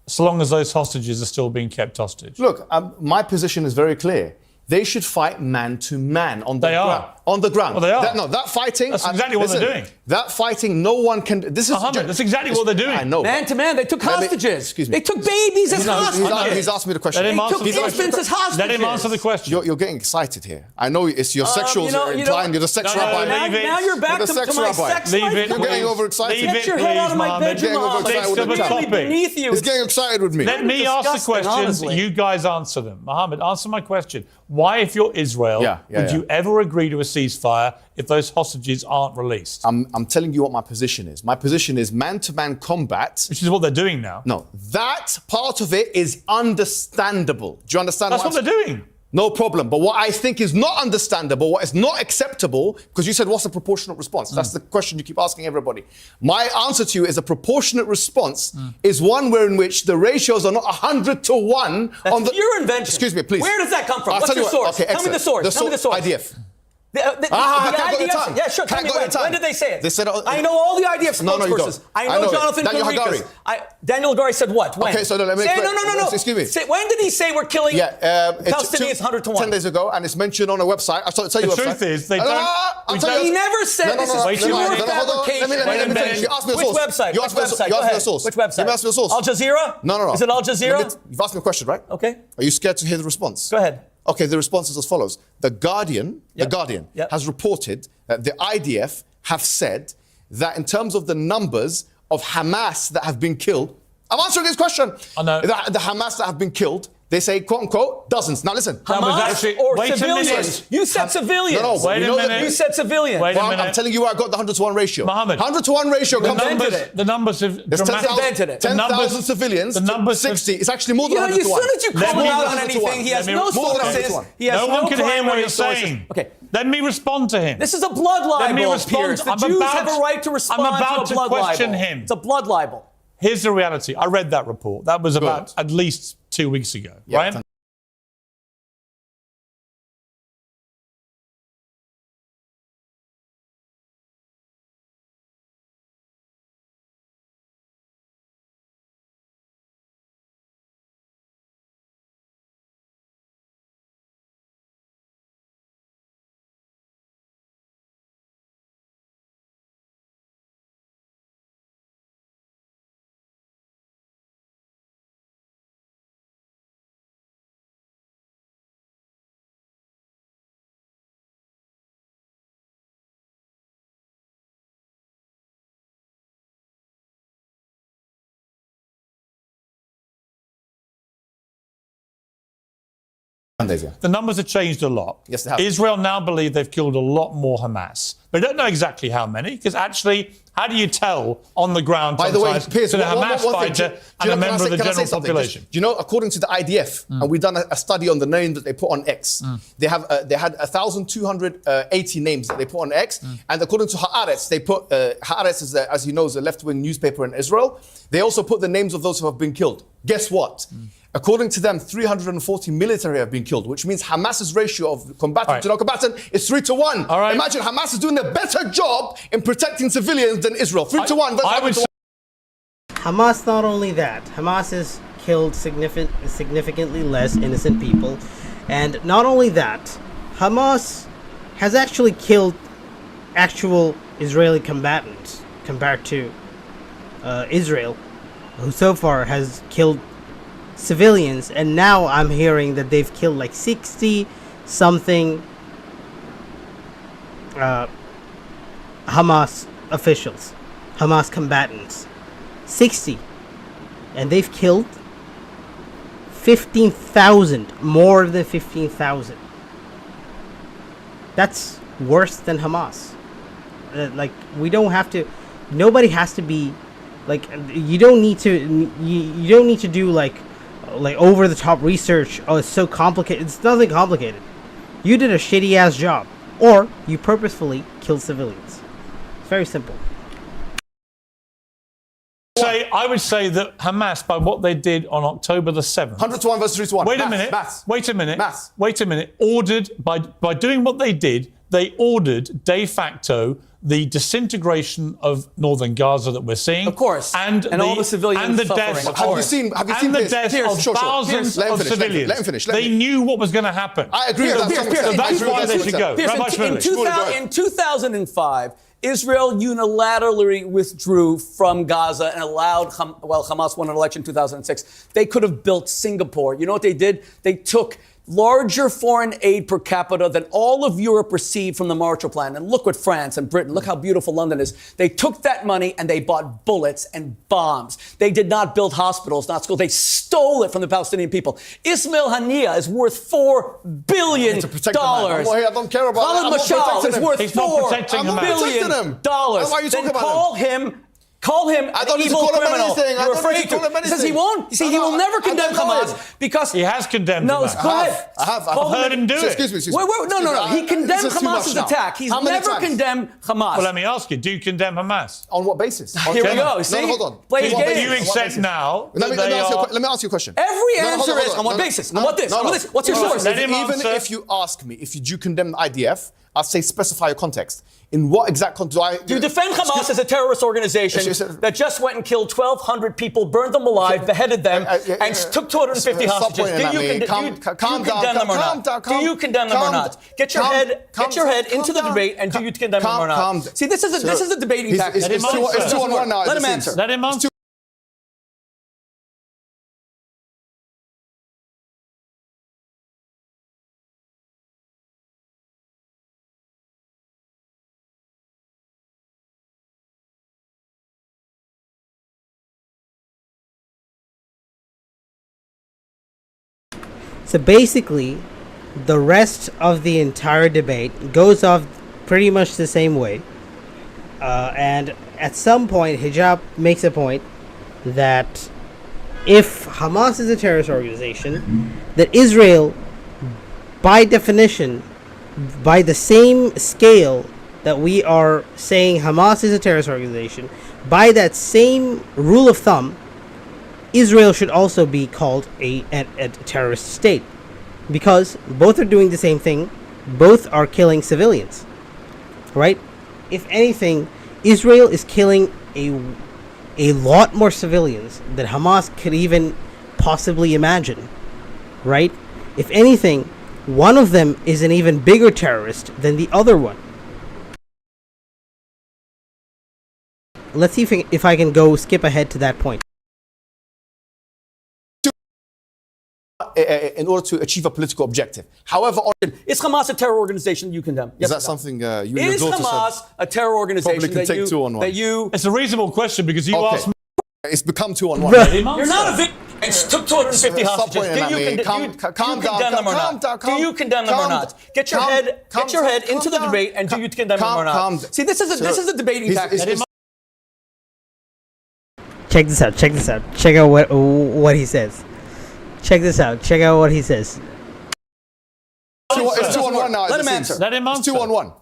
so long as those hostages are still being kept hostage? Look, my position is very clear. They should fight man to man on the ground. On the ground. Well, they are. That fighting. That's exactly what they're doing. That fighting, no one can. This is. Mohammed, that's exactly what they're doing. I know. Man to man, they took hostages. Excuse me. They took babies as hostages. He's asked me the question. They took infants as hostages. Let him answer the question. You're getting excited here. I know it's your sexuals are implying you're the sex rabbi. Now you're back to my sex life. Leave it. You're getting overexcited. Get your head out of my bedroom. Beneath you. He's getting excited with me. Let me ask the questions. You guys answer them. Mohammed, answer my question. Why, if you're Israel, would you ever agree to a ceasefire if those hostages aren't released? I'm telling you what my position is. My position is man-to-man combat. Which is what they're doing now. No, that part of it is understandable. Do you understand? That's what they're doing. No problem. But what I think is not understandable, what is not acceptable, because you said, what's a proportionate response? That's the question you keep asking everybody. My answer to you is a proportionate response is one where in which the ratios are not 100 to 1. That's your invention. Excuse me, please. Where does that come from? I'll What's tell you your source? Okay, Tell me the source. Tell me the source. IDF. The can't go to time. Yeah, sure. Tell Can't me go to when. time. When did they say it? They said, I know all the IDF No, you spokespersons. don't. I know it. Jonathan Daniel Conricus. Hagari. Daniel Hagari said what? When? Okay, so let me say, explain. No. Excuse me. Say, when did he say we're killing Palestinians 100 to 1? 10 days ago, and it's mentioned on a website. I'll tell you The website. truth is, they don't. He never said this is pure fabrication. Let me finish. You asked me a source. Which website? You asked me a source. Which website? You asked me a source. Al Jazeera? No. Is it Al Jazeera? You've asked me a question, right? Okay. Are you scared to hear the response? Go ahead. Okay, the response is as follows. The Guardian has reported that the IDF have said that in terms of the numbers of Hamas that have been killed, I'm answering this question. I know. The Hamas that have been killed, they say, quote unquote, dozens. Now listen. Hamas or civilians? You said civilians. No, wait a minute. You said civilians. Wait a minute. I'm telling you where I got the 100 to 1 ratio. Mohammed. 100 to 1 ratio comes from The numbers have There's dramatically... 10,000 civilians. The numbers 60. It's actually more than 100 to 1. As soon as you call him out on anything, he has no sources. He has no one can hear what primary you're sources. saying. Okay. Let me respond to him. This is a blood Let me libel, respond. Piers. The I'm Jews about- have a right to respond I'm about to a blood to question libel. him. It's a blood libel. Here's the reality. I read that report. That was about at least 2 weeks ago, right? The numbers have changed a lot. Yes, they have. Israel now believe they've killed a lot more Hamas. They don't know exactly how many, because actually, how do you tell on the ground By the way, sometimes Piers, to the one Hamas thing. fighter and a member of the general population? Do you know, according to the IDF, and we've done a study on the names that they put on X, they had 1,280 names that they put on X, and according to Haaretz, they put, Haaretz is, as you know, is a left-wing newspaper in Israel, they also put the names of those who have been killed. Guess what? According to them, 340 military have been killed, which means Hamas's ratio of combatant to non-combatant is 3 to 1. All right. Imagine Hamas is doing a better job in protecting civilians than Israel. 3 to 1. I would say Hamas, not only that, Hamas has killed significantly less innocent people. And not only that, Hamas has actually killed actual Israeli combatants compared to Israel, who so far has killed civilians. And now I'm hearing that they've killed like 60 something Hamas officials, Hamas combatants. 60. And they've killed 15,000, more than 15,000. That's worse than Hamas. Like, we don't have to, nobody has to be, like, you don't need to do like over the top research. Oh, it's so complicated. It's nothing complicated. You did a shitty ass job, or you purposefully killed civilians. It's very simple. I would say that Hamas, by what they did on October the 7th... 100 to 1 versus 3 to 1. Wait a minute. Ordered, by doing what they did, they ordered de facto the disintegration of northern Gaza that we're seeing. Of course. And all the civilians and the suffering. deaths. Have you seen and the Piers? deaths Piers, of thousands of civilians. Let him finish. They knew what was going to happen. I agree with that. So that's why they should go. Piers, Rabbi Shmuley. in 2005, Israel unilaterally withdrew from Gaza and allowed, Hamas won an election in 2006. They could have built Singapore. You know what they did? They took larger foreign aid per capita than all of Europe received from the Marshall Plan. And look what France and Britain, look how beautiful London is. They took that money and they bought bullets and bombs. They did not build hospitals, not schools. They stole it from the Palestinian people. Ismail Haniyeh is worth $4 billion. I don't care about Khalid Mashal is worth He's not $4 protecting Hamas. billion. Why are you talking Then about call him Call him I don't an need to evil call him criminal. anything. I You're don't need afraid to call him He says he anything. won't. You see, he will never condemn Hamas because He has condemned No, Hamas. go ahead. I have. Call I've heard him do it. Excuse me. Wait, no. He condemned This is too much Hamas's now. attack. He's How many never times? condemned Hamas. Well, let me ask you, do you condemn Hamas? On what basis? Here we go. See? No, hold on. Play his On what game. Do you basis? accept now Let me, that they are... let me ask you a question. Every No, hold answer on, hold is on. on what No, basis? no, On what this? no, On no. what this? What's your No, source? let him Even answer. if you ask me, if you do condemn the IDF, I'll say specify your context. In what exact context Do you defend Hamas as a terrorist organization that just went and killed 1,200 people, burned them alive, beheaded them, and took 250 Stop hostages? pointing at me. Calm condemn them or down, not? Do you condemn them or not? Get your head into the debate, and do you condemn them or not? See, this is a debating tactic. It's 2-on-1 now. Let him answer. Let him answer. So basically, the rest of the entire debate goes off pretty much the same way. And at some point, Hijab makes a point that if Hamas is a terrorist organization, that Israel, by definition, by the same scale that we are saying Hamas is a terrorist organization, by that same rule of thumb, Israel should also be called a terrorist state, because both are doing the same thing, both are killing civilians, right? If anything, Israel is killing a lot more civilians than Hamas could even possibly imagine, right? If anything, one of them is an even bigger terrorist than the other one. Let's see if I can go skip ahead to that point. In order to achieve a political objective. However, is Hamas a terror organization you condemn? is that something you and your Is daughter Hamas said? a terror organization Probably can take 2-on-1. that you? It's a reasonable question because you Okay. asked me. It's become 2-on-1. You're not a victim. And took 250 Stop hostages. pointing at me. Calm down, condemn them or calm not? down, Do you condemn them or not? Get your head into the debate, and do you condemn them or not? See, this is a debating tactic. Check this out. Check out what he says. Check this out. Check out what he says. It's 2-on-1 now. Let him answer. Let him answer. It's 2-on-1.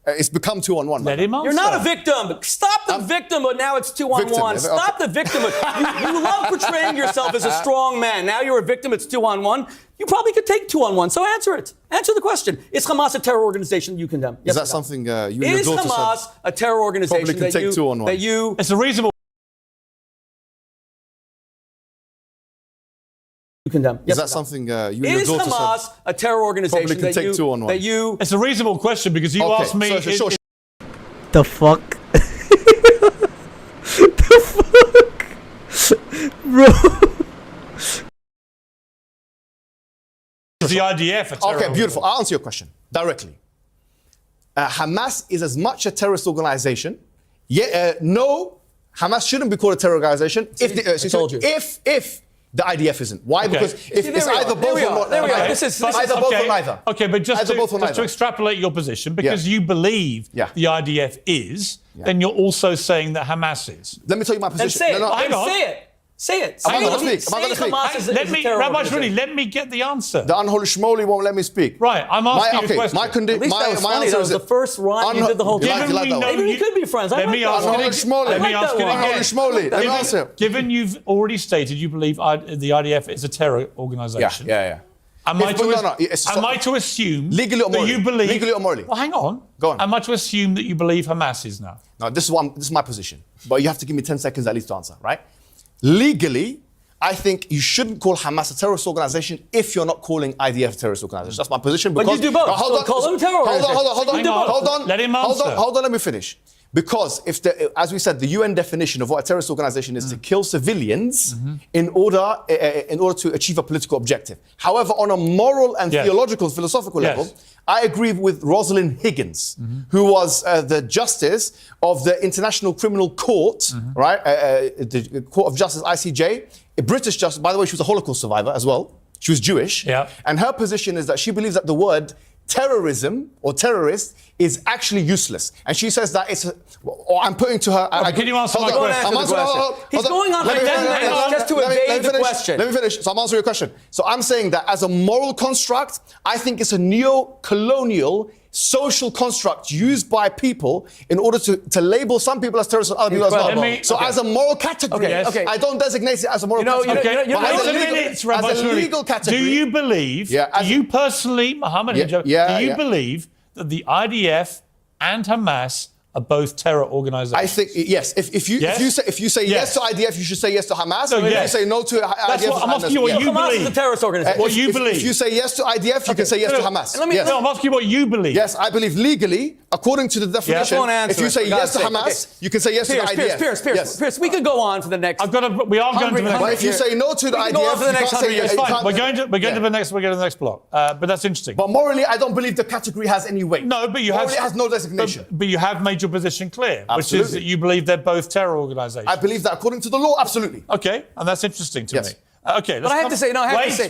It's become 2-on-1. Let him answer. You're not a victim. Stop the victim, but now it's 2-on-1. Victim. Stop the victim. You love portraying yourself as a strong man. Now you're a victim, it's 2-on-1. You probably could take 2-on-1. So answer it. Answer the question. Is Hamas a terror organization you condemn? Is that something you and your Is daughter Hamas said? a terror organization Probably can take 2-on-1. that you? It's a reasonable. You condemn. Is that something you and your Is daughter Hamas said? a terror organization Probably can take 2-on-1. that you? It's a reasonable question because you asked me. Sure. The fuck? The fuck? Bro. Is the IDF a terror? Okay, beautiful. I'll answer your question directly. Hamas is as much a terrorist organization. No, Hamas shouldn't be called a terror organization if the IDF isn't. Why? Okay. Because if it's either both or not. There we are. Okay. This is either both or neither. Okay, but just Either both or to neither. extrapolate your position, because Yeah. you believe Yeah. the IDF is, then you're also saying that Hamas is. Let me tell you my Then position. say it. hang on. Say it. Say it. Am I Say gonna it. speak? Am I gonna Say speak? Hamas is a Rabbi terror Shmuley, organization. let me get the answer. The unholy Shmuley won't let me speak. Right, I'm asking you a question. At least that was funny. That was the first rhyme you did the whole Given time. you like that one. Maybe we could be friends. I Let like me that ask one. it Unholy again. Shmuley. Let me ask it Unholy again. Shmuley. Let me answer. Given you've already stated you believe the IDF is a terror organization. Yeah. Am I Am I to assume Legally or that morally? you believe... Legally or morally? Well, hang on. Go on. Am I to assume that you believe Hamas is now? No, this is my position. But you have to give me 10 seconds at least to answer, right? Legally, I think you shouldn't call Hamas a terrorist organization if you're not calling IDF a terrorist organization. That's my position. But Because, you do both. Hold So on. call them a terror organization. Hold on. Let him answer. Hold on. Let me finish. Because as we said, the UN definition of what a terrorist organization is to kill civilians in order to achieve a political objective. However, on a moral and theological, philosophical level, I agree with Rosalind Higgins, who was the justice of the International Criminal Court, right? The Court of Justice, ICJ, a British justice. By the way, she was a Holocaust survivor as well. She was Jewish. Yeah. And her position is that she believes that the word terrorism or terrorist is actually useless. And she says that or I'm putting to her. Can you answer my question? He's going on for 10 minutes just to evade the question. Let me finish. So I'm answering your question. So I'm saying that as a moral construct, I think it's a neo-colonial social construct used by people in order to label some people as terrorists and other people as well. So as a moral category, I don't designate it as a moral category. As a legal category. Do you believe, you personally, Mohammed Hijab, do you believe that the IDF and Hamas are both terror organizations? I think yes. If you say yes to IDF, you should say yes to Hamas. No, if you say no to IDF, I'm asking you what you Hamas believe. is a terrorist organization. What you believe. If you say yes to IDF, you can say yes to Hamas. I'm asking you what you believe. Yes, I believe legally, according to the definition, if you say yes to Hamas, you can say yes to the IDF. Pierce, we could go on for the next. We are going to the next. But if you say no to the IDF, you can't say yes. It's fine. We're going to the next. We're going to the next block. But that's interesting. But morally, I don't believe the category has any weight. No, but you morally, it has no designation. But you have made your position clear, which is that you believe they're both terror organizations. I believe that according to the law, absolutely. Okay, and that's interesting to me. Okay, but I have to say,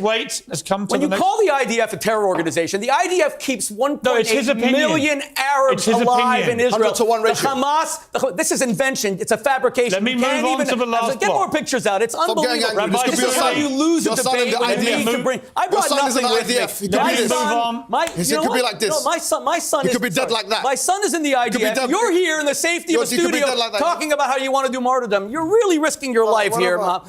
wait. Let's come to when you call the IDF a terror organization, the IDF keeps 1.8 million Arabs alive in Israel. 100-to-1 ratio. The Hamas, this is invention. It's a fabrication. Let me move on to the last Get block. more pictures out. It's unbelievable. Rabbi, this is how you lose a debate when you need to bring. I brought nothing with me. He could be like this. No, my son he could be dead like that. My son is in the IDF. You're here in the safety of a studio talking about how you want to do martyrdom. You're really risking your life here, Mom.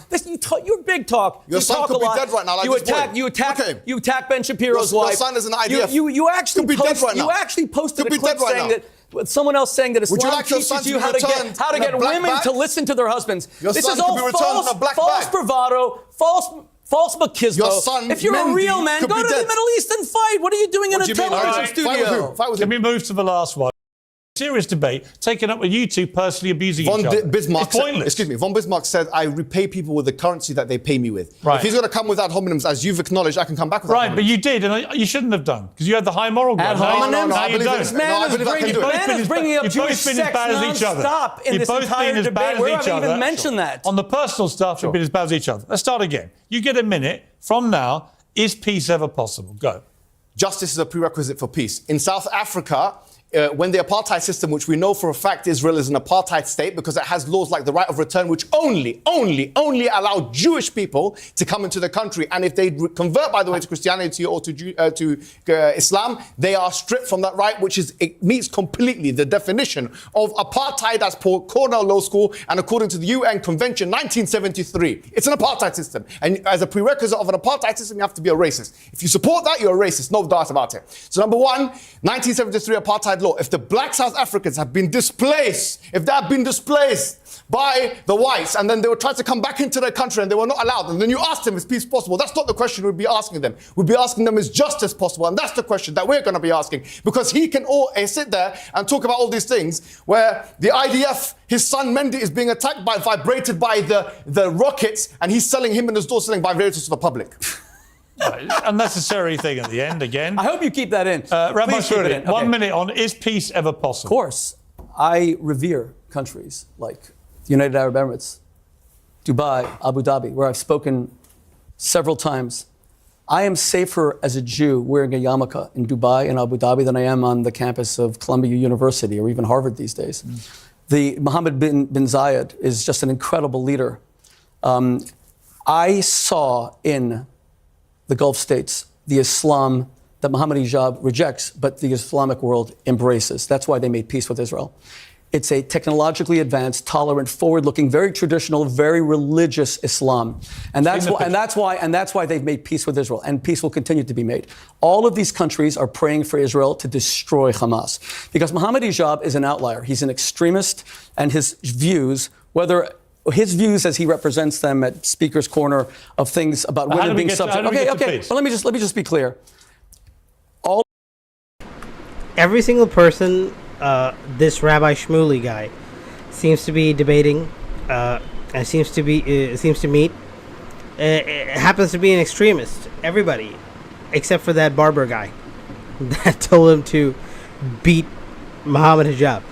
You're big talk. Your son could be dead right now. Like you attack Ben Shapiro's wife. Your son is an IDF. You actually posted a clip saying that someone else saying that Islam teaches you how to get women to listen to their husbands. This is all false bravado, false machismo. If you're a real man, go to the Middle East and fight. What are you doing in a television studio? Let me move to the last one. Serious debate taken up with you two personally abusing each other. It's pointless. Von Bismarck said, I repay people with the currency that they pay me with. Right. If he's going to come with ad hominems, as you've acknowledged, I can come back with ad hominems. But you did, and you shouldn't have done, because you had the high moral ground. No, I believe this man is bringing up Jewish sex non-stop in this entire debate. Where have I even mentioned that? On the personal stuff, you've been as bad as each other. Let's start again. You get a minute from now. Is peace ever possible? Go. Justice is a prerequisite for peace. In South Africa, when the apartheid system, which we know for a fact Israel is an apartheid state because it has laws like the right of return, which only allow Jewish people to come into the country. And if they convert, by the way, to Christianity or to Islam, they are stripped from that right, it meets completely the definition of apartheid as per Cornell Law School and according to the UN Convention 1973. It's an apartheid system. And as a prerequisite of an apartheid system, you have to be a racist. If you support that, you're a racist. No doubt about it. So number one, 1973 apartheid law. If the black South Africans have been displaced, by the whites, and then they were trying to come back into their country and they were not allowed, and then you asked them, is peace possible? That's not the question we'd be asking them. We'd be asking them, is justice possible? And that's the question that we're going to be asking, because he can sit there and talk about all these things where the IDF, his son Mendy is being attacked vibrated by the rockets, and he's selling him and his daughter selling vibrators to the public. Unnecessary thing at the end again. I hope you keep that in. Rabbi Shmuley, 1 minute on, is peace ever possible? Of course. I revere countries like the United Arab Emirates, Dubai, Abu Dhabi, where I've spoken several times. I am safer as a Jew wearing a yarmulke in Dubai and Abu Dhabi than I am on the campus of Columbia University or even Harvard these days. The Mohammed bin Zayed is just an incredible leader. I saw in the Gulf states the Islam that Mohammed Hijab rejects, but the Islamic world embraces. That's why they made peace with Israel. It's a technologically advanced, tolerant, forward-looking, very traditional, very religious Islam, and that's why they've made peace with Israel, and peace will continue to be made. All of these countries are praying for Israel to destroy Hamas, because Mohammed Hijab is an outlier. He's an extremist, and his views, his views as he represents them at Speaker's Corner of things about women being subject. Okay. But let me just be clear. Every single person, this Rabbi Shmuley guy, seems to be debating, and seems to meet. Happens to be an extremist. Everybody, except for that barber guy, that told him to beat Mohammed Hijab.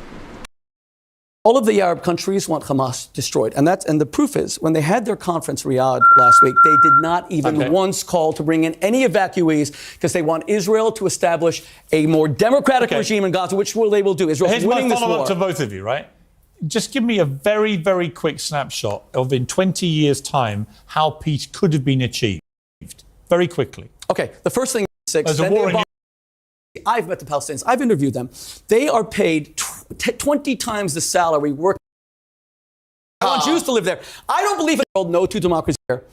All of the Arab countries want Hamas destroyed. And the proof is, when they had their conference in Riyadh last week, they did not even once call to bring in any evacuees because they want Israel to establish a more democratic regime in Gaza, which they will do. Israel's winning this war. Here's my follow-up to both of you, right? Just give me a very, very quick snapshot of, in 20 years' time, how peace could have been achieved. Very quickly. Okay, the first thing is There's a war in I've met the Palestinians. I've interviewed them. They are paid 20 times the salary working. I want Jews to live there. I don't believe in the world, no to democracy here.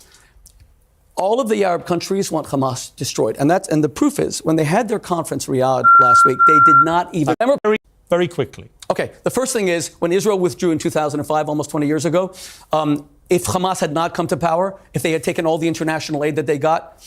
All of the Arab countries want Hamas destroyed. And the proof is, when they had their conference in Riyadh last week, they did not even... Very, very quickly. Okay, the first thing is, when Israel withdrew in 2005, almost 20 years ago, if Hamas had not come to power, if they had taken all the international aid that they got,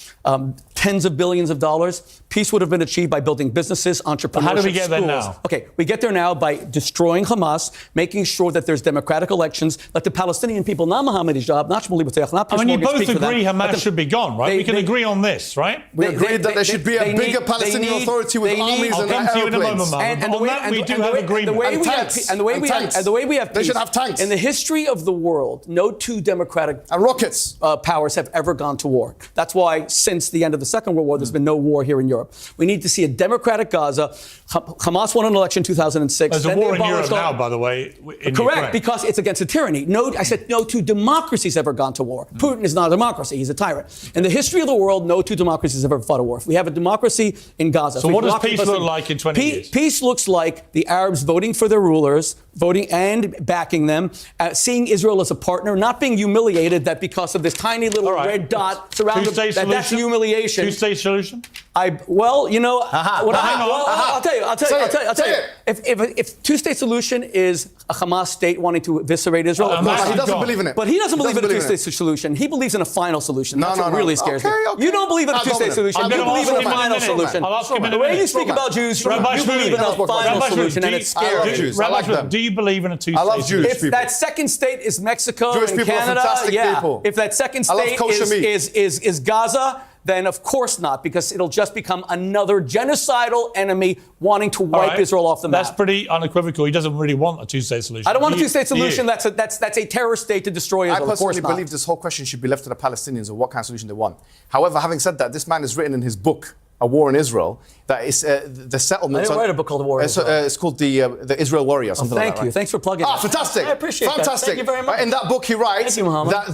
tens of billions of dollars, peace would have been achieved by building businesses, entrepreneurship, how do we get schools. there now? Okay, we get there now by destroying Hamas, making sure that there's democratic elections, that the Palestinian people, not Mohammed Hijab, not Shmuley, not Piers I mean, you Morgan, both agree Hamas should be gone, right? We can agree on this, right? We agreed that there should be a bigger Palestinian Authority with armies and I'll come to you in a airplanes. moment, on that we do have agreement. And the way we have They peace. should have tanks. In the history of the world, no two democratic And rockets. Powers have ever gone to war. That's why, since the end of the Second World War, there's been no war here in Europe. We need to see a democratic Gaza. Hamas won an election in 2006. There's a war in Europe now, by the way. Correct, Ukraine. Because it's against a tyranny. No, I said no two democracies ever gone to war. Putin is not a democracy; he's a tyrant. In the history of the world, no two democracies have ever fought a war. We have a democracy in Gaza. So what does peace look like in 20 years? Peace looks like the Arabs voting for their rulers, voting and backing them, seeing Israel as a partner, not being humiliated that because of this tiny little red dot surrounded, that's humiliation. Two-state solution? I'll tell you. If two-state solution is a Hamas state wanting to eviscerate Israel, he doesn't believe in it. But he doesn't believe in a two-state solution. He believes in a final solution. That's what really scares me. You don't believe in a two-state solution. You believe in a final solution. The way you speak about Jews, you believe in a final solution, and it scares you. Do you believe in a two-state I love Jewish solution? If that second state is Mexico Jewish and people are Canada, fantastic people. If that second state is Gaza, then of course not, because it'll just become another genocidal enemy wanting to wipe Israel off the map. That's pretty unequivocal. He doesn't really want a two-state solution. I don't want a two-state solution. That's a terrorist state to destroy Israel. I personally believe this whole question should be left to the Palestinians of what kind of solution they want. However, having said that, this man has written in his book, A War in Israel, that is the settlements. I didn't write a book called The War in Israel. It's called the Israel Warrior, something like that. Thank you. Thanks for plugging it. Fantastic. I appreciate that. Fantastic. Thank you very much. In that book, he writes that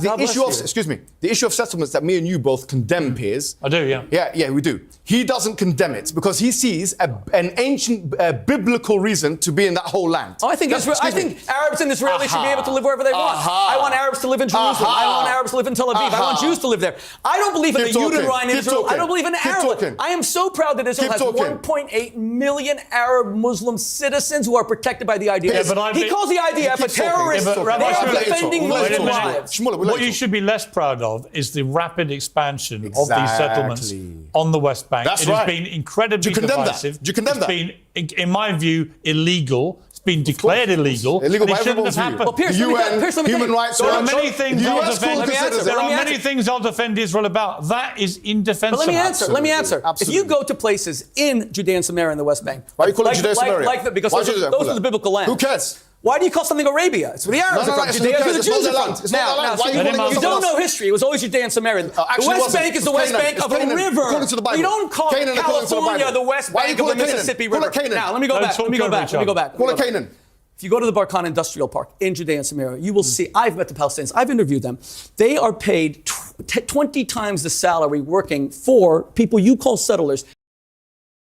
the issue of settlements that me and you both condemn, Piers. I do, yeah. Yeah, we do. He doesn't condemn it because he sees an ancient biblical reason to be in that whole land. I think Arabs and Israelis should be able to live wherever they want. I want Arabs to live in Jerusalem. I want Arabs to live in Tel Aviv. I want Jews to live there. I don't believe in the Judenrein in Israel. I don't believe in Arab. I am so proud that Israel has 1.8 million Arab Muslim citizens who are protected by the IDF. He calls the IDF a terrorist. They are defending Muslim lives. What you should be less proud of is the rapid expansion of these settlements on the West Bank. That's it has been incredibly divisive. Do you condemn that? It's been, in my view, illegal. It's been declared illegal. Illegal by everyone's view. Well, Piers, Human Rights There are Watch. many things I'll defend Israel about. That is indefensible. But let me answer. If you go to places in Judea and Samaria and the West Bank, why do you call it Judea and Samaria? Because those are the biblical lands. Who cares? Why do you call something Arabia? It's where the Arabs are from. Judea is where the Jews are from. Now, you don't know history. It was always Judea and Samaria. The West Bank is the West Bank of a river. We don't call California the West Bank of the Mississippi River. Now, let me go back. Call it Canaan. If you go to the Barkan Industrial Park in Judea and Samaria, you will see, I've met the Palestinians, I've interviewed them. They are paid 20 times the salary working for people you call settlers.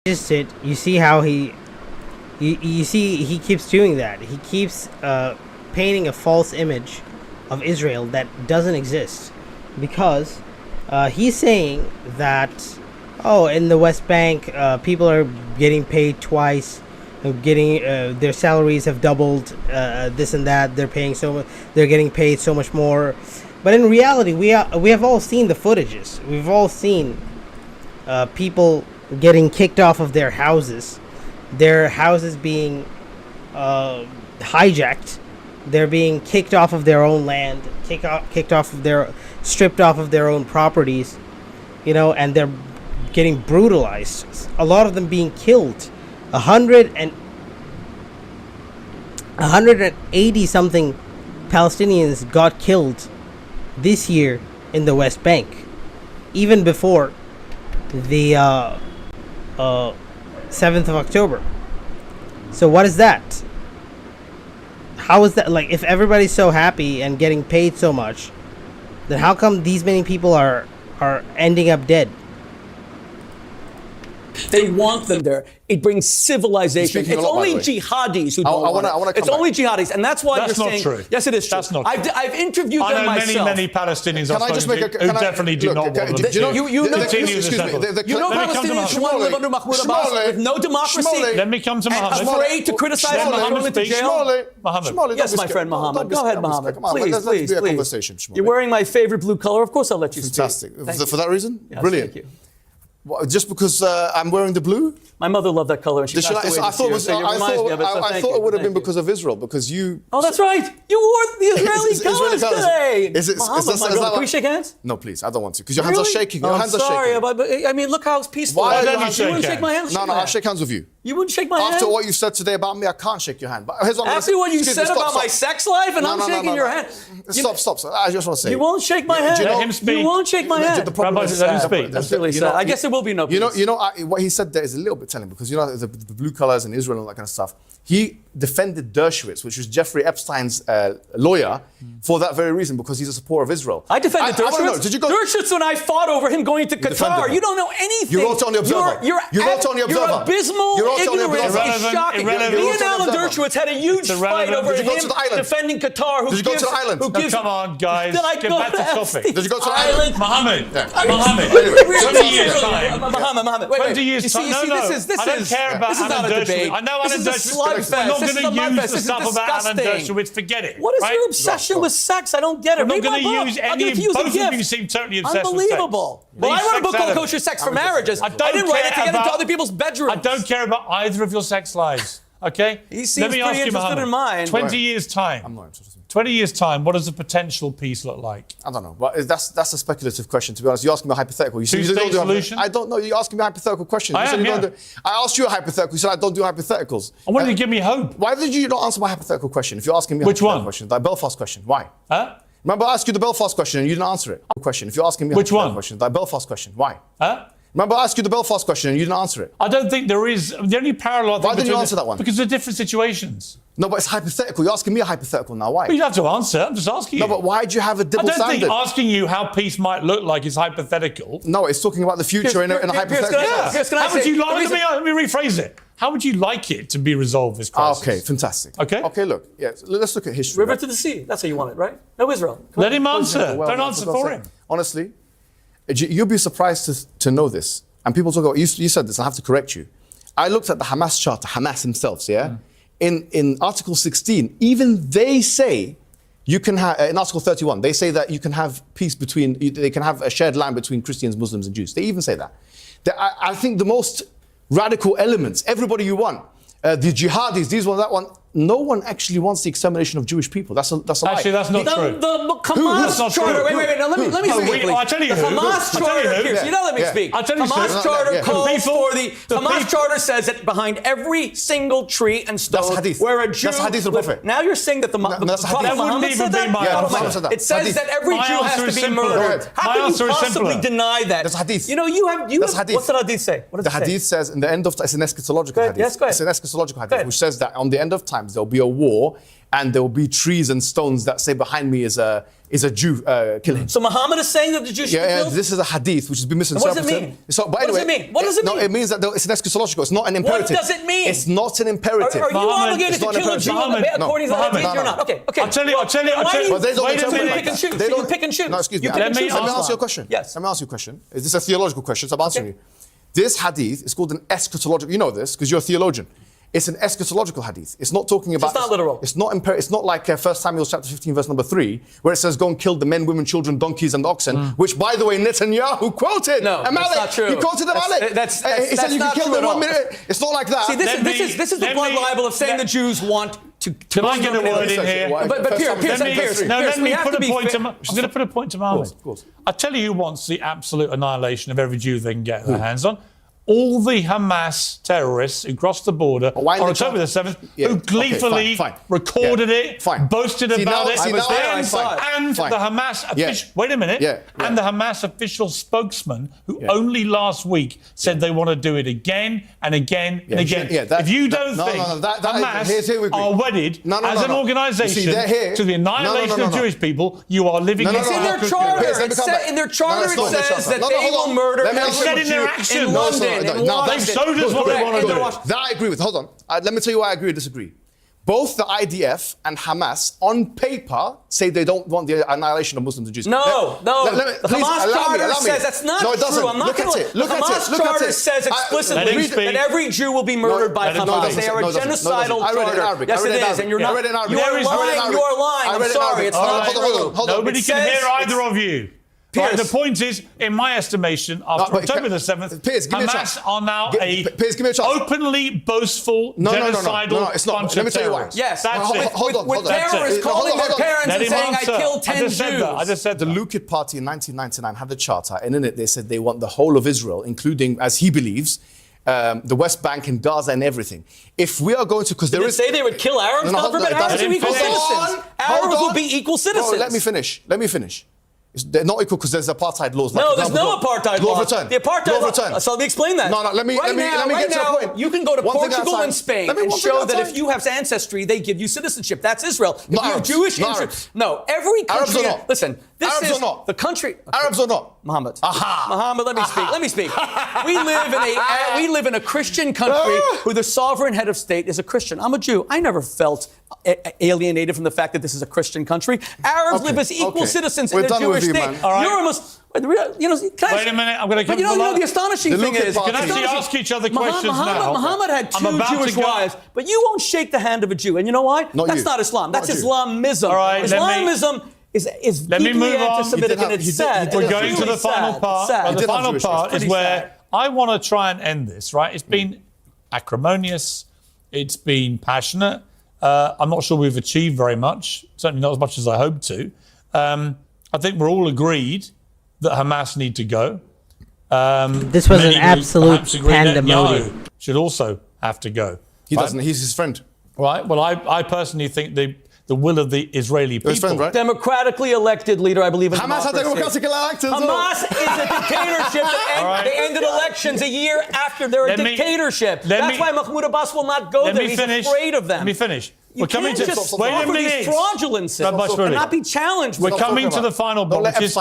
You see how he keeps doing that. He keeps painting a false image of Israel that doesn't exist, because he's saying that, in the West Bank, people are getting paid twice. Their salaries have doubled, this and that. They're getting paid so much more. But in reality, we have all seen the footages. We've all seen people getting kicked off of their houses being hijacked. They're being kicked off of their own land, stripped off of their own properties, and they're getting brutalized. A lot of them being killed. 180 something Palestinians got killed this year in the West Bank, even before the 7th of October. So what is that? How is that? Like, if everybody's so happy and getting paid so much, then how come these many people are ending up dead? They want them there. It brings civilization. Speaking It's a lot, by only the way. jihadis who I don't want wanna it. come It's back. only jihadis, and that's why That's you're not saying. true. Yes, it is true. That's not true. I've interviewed I them know myself. many Palestinians Can I I've just spoken make a? to who definitely do not want them do you know? to You know- continue excuse this me. effort. You know Let me come to Palestinians who want to live under Mahmoud Abbas Shmuley, with no democracy Shmuley, Let me come to and Mohammed. afraid to criticize Let them and throw Mohammed them into speak. jail. Mohammed. Shmuley, Yes, don't my be friend scared. Mohammed. Don't be Go scared. ahead, Don't be Mohammed. scared. Come on, Please, let's please, be a please. conversation, Shmuley. You're wearing my favorite blue color. Of course I'll let you speak. Fantastic. Thank you. For that reason? Yes, Brilliant. thank you. What, just because I'm wearing the blue? My mother loved that color, and she Did she passed like- away I this thought it year, was. so you reminds me of it, so I thank thought you, it would have thank been you. because of Israel, because you. Oh, that's right. You wore the Israeli Is- is Israeli colors colours. today. Is it- Mohammed, is that- my is that brother, can we like- shake hands? No, please. I don't want to, because your hands are Really? shaking. Oh, Your I'm hands are sorry, shaking. but I mean, look how it's peaceful. Why You don't you wouldn't shake shake my hand. No, I'll shake hands with you. You wouldn't shake my hand. After what you said today about me, I can't shake your hand. But here's what I'm After gonna what you excuse me, said stop, about my stop. sex life, and No, I'm no, no, shaking no, your no. hand. Stop. I just want to say. You won't shake my hand. do you know- Let him speak. You won't shake my hand. The problem Rabbi, is let him that- speak. That's really you sad. know- I guess there will be no peace. What he said there is a little bit telling, because the blue colors in Israel and all that kind of stuff. He defended Dershowitz, which was Jeffrey Epstein's lawyer, for that very reason, because he's a supporter of Israel. I defended I wanna know, Dershowitz. did you go? Dershowitz and I fought over him going to defended Qatar. him. You don't know anything. You wrote it on the Observer. You're You wrote it on the Observer. You're abysmal. You wrote it on the Ignorance Observer. is shocking. Irrelevant. Me You and wrote it on the Alan Observer. Dershowitz had a huge fight irrelevant. over Did you go him to the island? defending Qatar. Who Did you go gives, to the island? Who No, gives, come on, guys. Did I Get go back to to topic. Epstein's Did you go to the island? Mohammed. Yeah. Mohammed. Anyway, 20 years time. Mohammed. Wait, 20 years You see, time. you see, No, this is I don't care about this is not Alan a debate. Dershowitz. I know This Alan is a Dershowitz. slugfest. We're not This is going a to mudfest. use the This is stuff about Alan disgusting. Dershowitz. Forget it. What is right? your obsession with sex? I don't get it. We're not Read my going to book. use I'll any. give you Both a of you gift. seem totally obsessed Unbelievable. with sex. Well, I Leave wrote a sex book out called of it. Kosher Sex for Marriages. I I don't didn't write it to care get into about- other people's bedrooms. I don't care about either of your sex lives. Okay? He seems Let me pretty ask you, interested Mohammed. in mine. 20 years' time. I'm not interested. 20 years' time, what does the potential peace look like? I don't know, but that's a speculative question. To be honest, you're asking me a hypothetical. You said you Two-state don't do solution? I don't know. You're asking me a hypothetical question. I You said am, you don't yeah. do- I asked you a hypothetical. You said I don't do hypotheticals. I wanted to give me hope. Why did you not answer my hypothetical question? If you're asking me a Which hypothetical one? question, the Belfast question. Why? Huh? Remember, I asked you the Belfast question and you didn't answer it. Question. If you're asking me a Which hypothetical one? question, the Belfast question. Why? Huh? Remember, I asked you the Belfast question and you didn't answer it. I don't think there is. The only parallel. I think Why didn't you between answer that one? Because they're different situations. No, but it's hypothetical. You're asking me a hypothetical now. Why? But you don't have to answer. I'm just asking you. No, but why do you have a I double don't think standard? asking you how peace might look like is hypothetical. No, it's talking about the future in a hypothetical. Piers, can I How would say- you the like? reason- Let me rephrase it. How would you like it to be resolved, this crisis? Okay, fantastic. Okay. Okay, look. Yeah, let's look at history. River right? to the sea. That's how you want it, right? No Israel. Come Let on. him answer. Well, Don't no, answer for for God's him. sake. Honestly, you'll be surprised to know this. And people talk about, you said this, I have to correct you. I looked at the Hamas charter, Hamas themselves, yeah? In Article 16, even they say you can have, in Article 31, they say that you can have peace between, they can have a shared land between Christians, Muslims, and Jews. They even say that. I think the most radical elements, everybody you want, the jihadis, these one, that one, no one actually wants the extermination of Jewish people. That's a lie. Actually, that's not true. The Hamas That's not charter. true. Wait. Now let me No, speak. we- please. I'll tell you the who. Hamas I'll tell you charter. who. Piers, you don't let me Yeah. speak. I'll tell you Hamas who. charter Yeah. calls people- for the the Hamas people- charter says that behind every single tree and stone That's hadith. where a Jew. That's hadith of the Prophet. Now you're saying that the that's Prophet hadith. That wouldn't Muhammad even said be that? my Yeah, answer. Muhammad said that. It says Hadith. that every My Jew has answer to is be simpler. murdered. How My can answer you is possibly simpler. deny that? That's hadith. You know, you have. That's hadith. What's the hadith say? What does The it say? hadith says in the end of it's an eschatological Go ahead. hadith. Yes, go ahead. It's an eschatological hadith, ahead. which says that on the end of times there'll be a war and there will be trees and stones that say behind me is a Jew, kill him. So Muhammad is saying that the Jews should be Yeah, killed? this is a hadith which has been what does misinterpreted. it mean? So, but What does anyway, it mean? What does it mean? No, it means that it's an eschatological. It's not an imperative. does it mean? It's not an imperative. Are you Mohammed, obligated it's to not kill a imperative. Jew Mohammed, according to the Mohammed, hadith? You're not. Okay. I'll tell you. Why do you But they don't Wait a interpret you minute. pick and choose? They So you don't- pick and choose. No, excuse me. You pick and Let me choose. Let me Islam. ask you a question. Yes. Let me ask you a question. Is this a theological question? So I'm answering Okay. you. This hadith is called an eschatological. You know this because you're a theologian. It's an eschatological hadith. It's not talking about. it's not literal. It's not It's not like 1 Samuel chapter 15 verse number 3, where it says, "Go and kill the men, women, children, donkeys, and oxen." Which, by the way, Netanyahu quoted. No, Amalek. that's not true. He quoted Amalek. He said you can not kill true them at 1 all. minute. It's not like that. See, this Let is the me- blood let me- libel of saying the let- Jews want to. Can I get a word in here? But Piers, Let we me have put to a be point fair. to. I'm going to put a point to Mohammed. Of course. I tell you who wants the absolute annihilation of every Jew they can get their hands on. all the Hamas terrorists who crossed the border why on the October the 7th, Yeah, who okay, gleefully fine. recorded it, Fine. boasted See, about now- it, see, now I and fine. the Hamas official, wait a minute, and the Hamas official spokesman who only last week said they want to do it again and again and again. If you don't think Hamas are wedded as an organisation to the annihilation of Jewish people, you are living in It's in their charter. In their charter it says that they will murder every Jew in London. They've showed us what they want to do. That I agree with. Hold on. Let me tell you why I agree or disagree. Both the IDF and Hamas, on paper, say they don't want the annihilation of Muslims and Jews. No. The Hamas charter says that's not no, it doesn't. true. I'm not going to. The Hamas charter says explicitly that every Jew will be murdered by Hamas. They are a genocidal charter. Yes, it is. And you're not. You are lying. I'm sorry. It's not true. Nobody can hear either of you. Right, the point is, in my estimation, after October the 7th, Hamas are now openly boastful, genocidal bunch of terrorists. Yes, that's it. With terrorists calling their parents and saying, I killed 10 Jews. I just said the Likud party in 1999 had a charter, and in it they said they want the whole of Israel, including, as he believes, the West Bank and Gaza and everything. If we are going to, because there is... Did they say they would kill Arabs? Arabs are equal citizens. Arabs will be equal citizens. Let me finish. They're not equal because there's apartheid laws. No, there's no apartheid law. Law of return. The apartheid law of return. So let me explain that. No, let me get to the point. You can go to Portugal and Spain and show that if you have ancestry, they give you citizenship. That's Israel. If you have Jewish interest. No, every country. Arabs or not? Listen, this Arabs is or not? the country. Arabs or not? Muhammad. Muhammad, let me speak. We live in a Christian country where the sovereign head of state is a Christian. I'm a Jew. I never felt alienated from the fact that this is a Christian country. Arabs live as equal citizens in a Jewish state. Wait a minute, I'm going to come to the astonishing thing is, we can actually ask each other questions now. Muhammad had two Jewish wives, but you won't shake the hand of a Jew. And you know why? That's not Islam. That's Islamism. All right, Islamism is deeply anti-Semitic, and it's sad. We're going to the final part. The final part is where I want to try and end this, right? It's been acrimonious. It's been passionate. I'm not sure we've achieved very much, certainly not as much as I hoped to. I think we're all agreed that Hamas need to go. This was an absolute pandemonium. Should also have to go. He doesn't. He's his friend. Right. Well, I personally think the will of the Israeli people. Friend, right? Democratically elected leader, I believe in Hamas are democratically elected. Hamas is a dictatorship. They ended elections a year after they're a dictatorship. That's why Mahmoud Abbas will not go there. He's afraid of them. Let me finish. You can't just offer these fraudulences and not be challenged. We're coming to the final block. This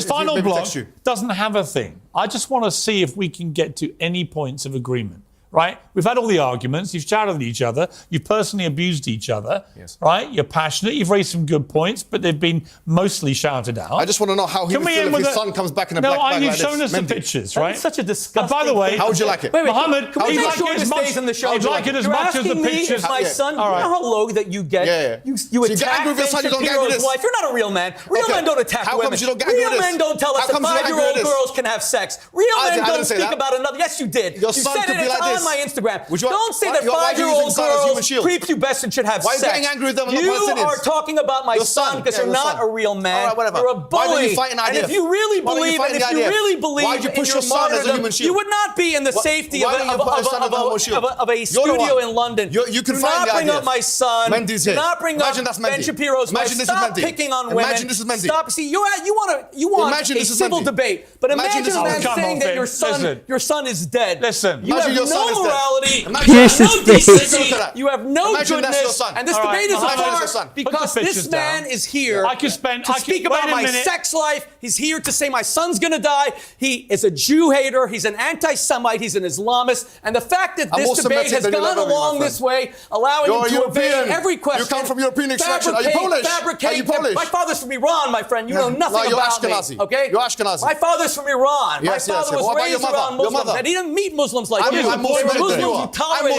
final block doesn't have a thing. I just want to see if we can get to any points of agreement. Right? We've had all the arguments. You've shouted at each other. You've personally abused each other. Yes. Right? You're passionate. You've raised some good points, but they've been mostly shouted out. I just want to know how he would feel if his son comes back in a black bag you've like shown this. us the pictures, right? That's such a disgusting. By the way, how would you like it? Mohammed, can we make sure this stays in the show? I'd like it as much as the pictures. My son, you know how low that you get? You attack Ben Shapiro's wife. You're not a real man. Real men don't attack women. Real men don't tell us that 5-year-old girls can have sex. Real men don't speak about another. Yes, you did. You said it. It's on my Instagram. Don't say that 5-year-old girls creep you best and should have sex. Why are you getting angry with them? You are talking about my son because you're not a real man. You're a bully. Why are you fighting and if you really believe, in your martyrdom, you would not be in the safety of a studio in London. You can not bring up my son. Mendy's here. Not bring up Ben Shapiro's wife. Stop picking on women. Imagine this is Mendy. Stop. See, you want a civil debate, but imagine a man saying that your son is dead. Listen, you have no morality. You have no goodness, and this debate is apart because this man is here to speak about my sex life. He's here to say my son's going to die. He is a Jew hater. He's an anti-Semite. He's an Islamist. And the fact that this debate has gone along this way, allowing him to evade every question. You come from European extraction. Are you Polish? Are you Polish? My father's from Iran, my friend. You know nothing about me. Okay? You're Ashkenazi. My father's from Iran. My father was raised around Muslims. And he didn't meet Muslims like you. I'm more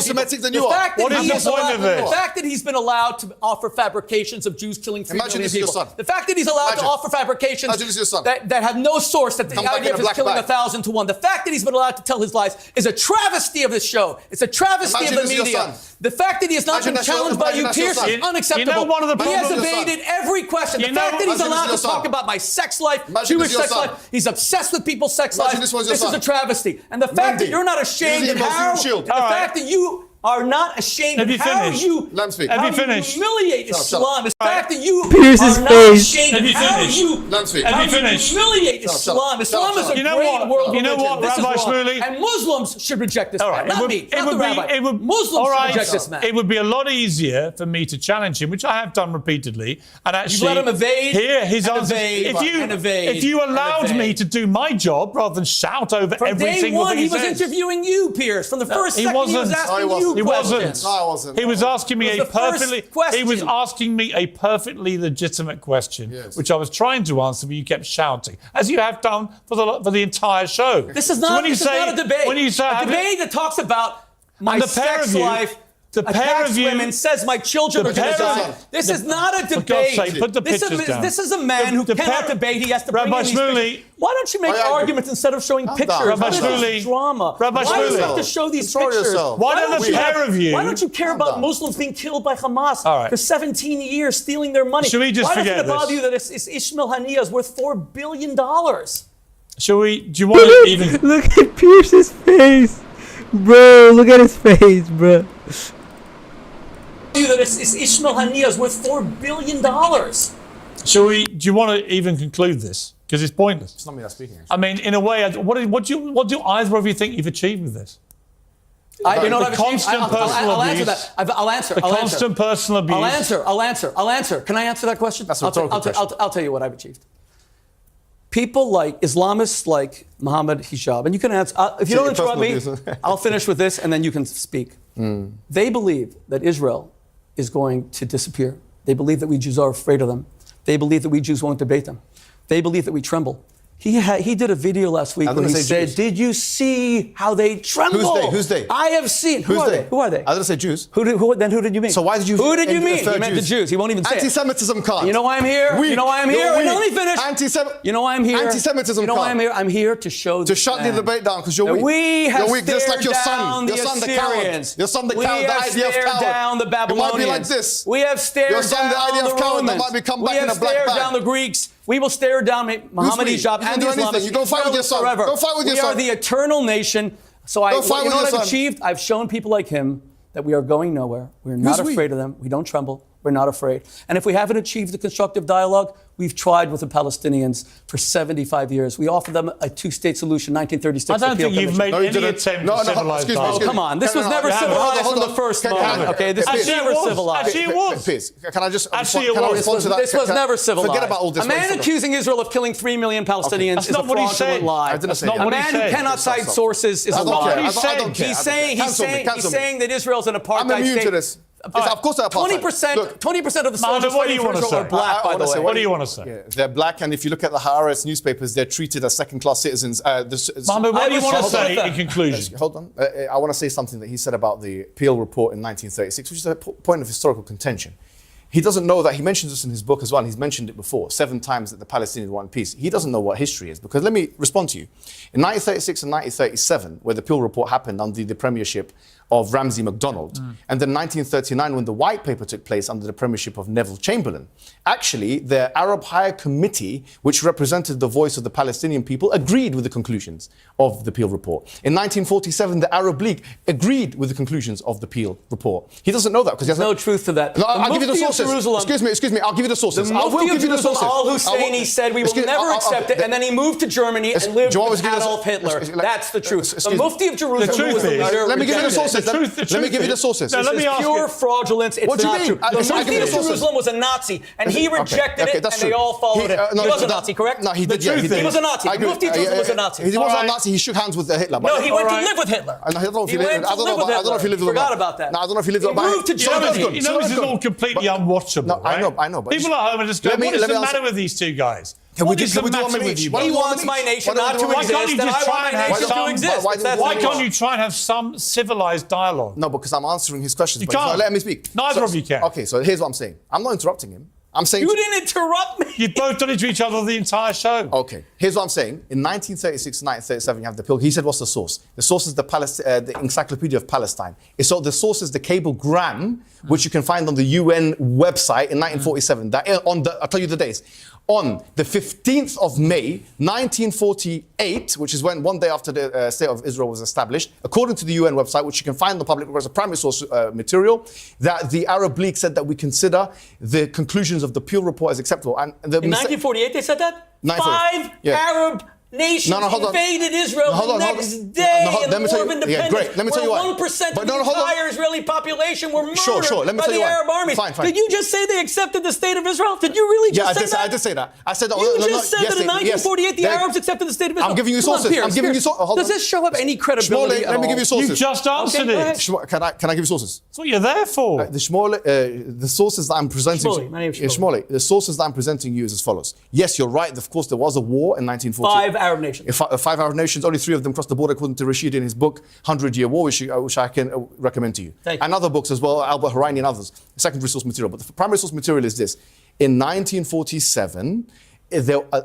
Semitic than you are. What is the point of this? The fact that he's been allowed to offer fabrications of Jews killing 3 million people. The fact that he's allowed to offer fabrications that have no source, that the idea of his killing 1,000 to 1. The fact that he's been allowed to tell his lies is a travesty of this show. It's a travesty of the media. The fact that he has not been challenged by you, Piers, is unacceptable. You know one of the he has problems- evaded every question. The fact that he's allowed to talk about my sex life, Jewish sex life, he's obsessed with people's sex life. This is a travesty. And the fact that you're not ashamed of how, the fact that you are not ashamed of how you humiliate Islam. The fact that you are not ashamed of how you humiliate Islam. Islam is a great world religion. You know what, Rabbi Shmuley? And Muslims should reject this man, not me, not the rabbi. Muslims should reject this man. It would be a lot easier for me to challenge him, which I have done repeatedly. And actually, you let him evade. Hear his and answers. evade. If you allowed me to do my job rather than shout over every single thing he was interviewing you, Piers. From the first second, he was asking you questions. No, I wasn't. He was asking me He was asking me a perfectly legitimate question, which I was trying to answer, but you kept shouting, as you have done for the entire show. This is not, is not a debate. When you say a debate that talks about my sex life, attacks women, says my children are going to die. This is not a debate. For God's sake, put the pictures down. This is a man who cannot debate. He has to bring in these pictures. Why don't you make arguments instead of showing pictures? Rabbi Shmuley, drama. Why do you have to show these pictures? Why don't you care about Muslims being killed by Hamas for 17 years, stealing their money? Should we just forget this? Why doesn't it bother you that Ismail Haniyeh is worth $4 billion? Shall we? Do you want to even look at Pierce's face, bro? Look at his face, bro. That Ismail Haniyeh is worth $4 billion. Shall we? Do you want to even conclude this? Because it's pointless. It's not me that's speaking. I mean, in a way, what do either of you think you've achieved with this? You know what the constant personal abuse. I'll answer that. I'll answer. The constant personal abuse. I'll answer. Can I answer that question? That's a rhetorical question. I'll tell you what I've achieved. People like Islamists like Mohammed Hijab, and you can answer. If you don't interrupt me, I'll finish with this, and then you can speak. They believe that Israel is going to disappear. They believe that we Jews are afraid of them. They believe that we Jews won't debate them. They believe that we tremble. He did a video last week where he said, "Did you see how they tremble?" Who's they? I have seen. Who are they? I didn't say Jews. Who did you mean? So why did you? Who did you mean? He meant the Jews. He won't even say it. Anti-Semitism card. You know why I'm here? You know why I'm here? Wait, let me finish. You know why I'm here? Anti-Semitism You know why card. I'm here? I'm here to show to shut the debate down because you're weak. We have you're weak, just like your son. Your son, the coward. Your son, the coward. The IDF coward. We have stared down the Babylonians. It might be like this. We have stared down the Romans. Your son, the IDF coward, that might be come back in a black bag. We have stared down the Greeks. We will stare down Mohammed Hijab and the Islamists. You go fight with your son. Go fight with your son. We are the eternal nation. So you know what I've achieved? I've shown people like him that we are going nowhere. We're not afraid of them. We don't tremble. We're not afraid. And if we haven't achieved a constructive dialogue, we've tried with the Palestinians for 75 years. We offered them a two-state solution, 1936. I don't think you've made any attempt to civilize dialogue. Oh, come on. This was never civilized from the first moment. Okay, this was never civilized. Actually, it was. Piers, can I just respond to that? This was never civilized. Forget about all this. A man accusing Israel of killing 3 million Palestinians is a fraudulent lie. That's not what he said. A man who cannot cite sources is a lie. He's saying that Israel's an apartheid state. I'm immune to this. Of course they're apartheid. 20% of the soldiers fighting for Israel are black, by the way. What do you want to say? Yeah, they're black, and if you look at the Haaretz newspapers, they're treated as second-class citizens. Mohammed, what do you want to say in conclusion? Hold on. I want to say something that he said about the Peel report in 1936, which is a point of historical contention. He doesn't know that. He mentions this in his book as well. He's mentioned it before, 7 times that the Palestinians want peace. He doesn't know what history is, because let me respond to you. In 1936 and 1937, where the Peel report happened under the premiership of Ramsay MacDonald, and then 1939, when the White Paper took place under the premiership of Neville Chamberlain, actually, the Arab Higher Committee, which represented the voice of the Palestinian people, agreed with the conclusions of the Peel report. In 1947, the Arab League agreed with the conclusions of the Peel report. He doesn't know that because there's no truth to that. No, I'll give you the sources. Excuse me. I'll give you the sources. I will give you the sources. Al-Husseini said we will never accept it, and then he moved to Germany and lived with Adolf Hitler. That's the truth. The Mufti of Jerusalem was the leader. Let me give you the sources. Let me give you the sources. This is pure fraudulence. It's not true. The Mufti of Jerusalem was a Nazi, and he rejected it, and they all followed him. He was a Nazi, correct? No, he did. He was a Nazi. The Mufti of Jerusalem was a Nazi. He wasn't a Nazi. He shook hands with Hitler. No, he went to live with Hitler. I don't know if he lived with Forgot about that. No, I don't know if he lived with He moved to Germany. You know this is all completely unwatchable, No, right? I know. People at home are just going, what is the matter with these two guys? What is the matter with you? He wants my nation not to exist, and I want my nation to exist. Why can't you try and have some civilized dialogue? No, because I'm answering his questions. You can't. Let me speak. Neither of you can. Okay, so here's what I'm saying. I'm not interrupting him. I'm saying... You didn't interrupt me. You've both done it to each other the entire show. Okay, here's what I'm saying. In 1936 to 1937, you have the pill. He said, what's the source? The source is the Encyclopedia of Palestine. So the source is the cablegram, which you can find on the UN website in 1947. I'll tell you the days. On the 15th of May, 1948, which is when one day after the State of Israel was established, according to the UN website, which you can find on the public records, a primary source material, that the Arab League said that we consider the conclusions of the Peel report as acceptable. And in 1948, they said that? 5 Arab nations invaded Israel the next day in the War of Independence. Yeah, great. Let me tell you why. 1% of the entire Israeli population were murdered Let me by tell you the why. Arab armies. Fine. Did you just say they accepted the state of Israel? Did you really just say that? I did say that. I said that. You just said that in 1948 the Arabs accepted the state of Israel. I'm giving you sources. Does this show up any credibility Shmuley, let me give you sources. You just answered it. Can I give you sources? That's what you're there for. The sources that I'm presenting... Shmuley, my name is Shmuley. The sources that I'm presenting you is as follows. Yes, you're right. Of course, there was a war in 1940. 5 Arab nations. 5 Arab nations, only 3 of them crossed the border, according to Rashid in his book, 100-Year War, which I can recommend to you. And other books as well, Albert Horaini and others, secondary source material. But the primary source material is this. In 1947,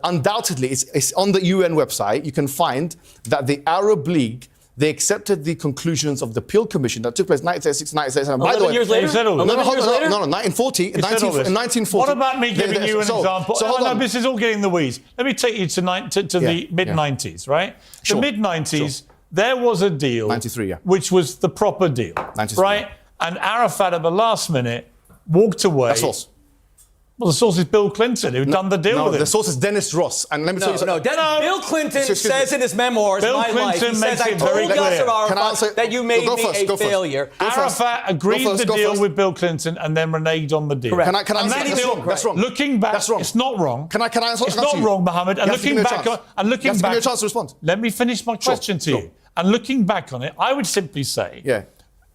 undoubtedly, it's on the UN website, you can find that the Arab League, they accepted the conclusions of the Peel Commission that took place in 1936, 1937. By the way, years later? No, 1940. In 1940. What about me giving you an example? So hold on. This is all getting the weeds. Let me take you to the mid-90s, right? Sure. The mid-90s, there was a deal. 93, which was the proper deal. 93, right? And Arafat at the last minute walked away. That's false. Well, the source is Bill Clinton, who done the deal with him. The source is Dennis Ross. And let me tell you something. Bill Clinton says in his memoirs, Bill My Life, he says, I told Yasser Arafat that you made me a failure. Arafat agreed the deal with Bill Clinton and then reneged on the deal. Correct. Can I answer? That's wrong. Looking back, that's wrong. It's not wrong. Can I answer? It's not wrong, Mohammed. And looking back, you have to give me a chance to respond. Let me finish my question to you. And looking back on it, I would simply say,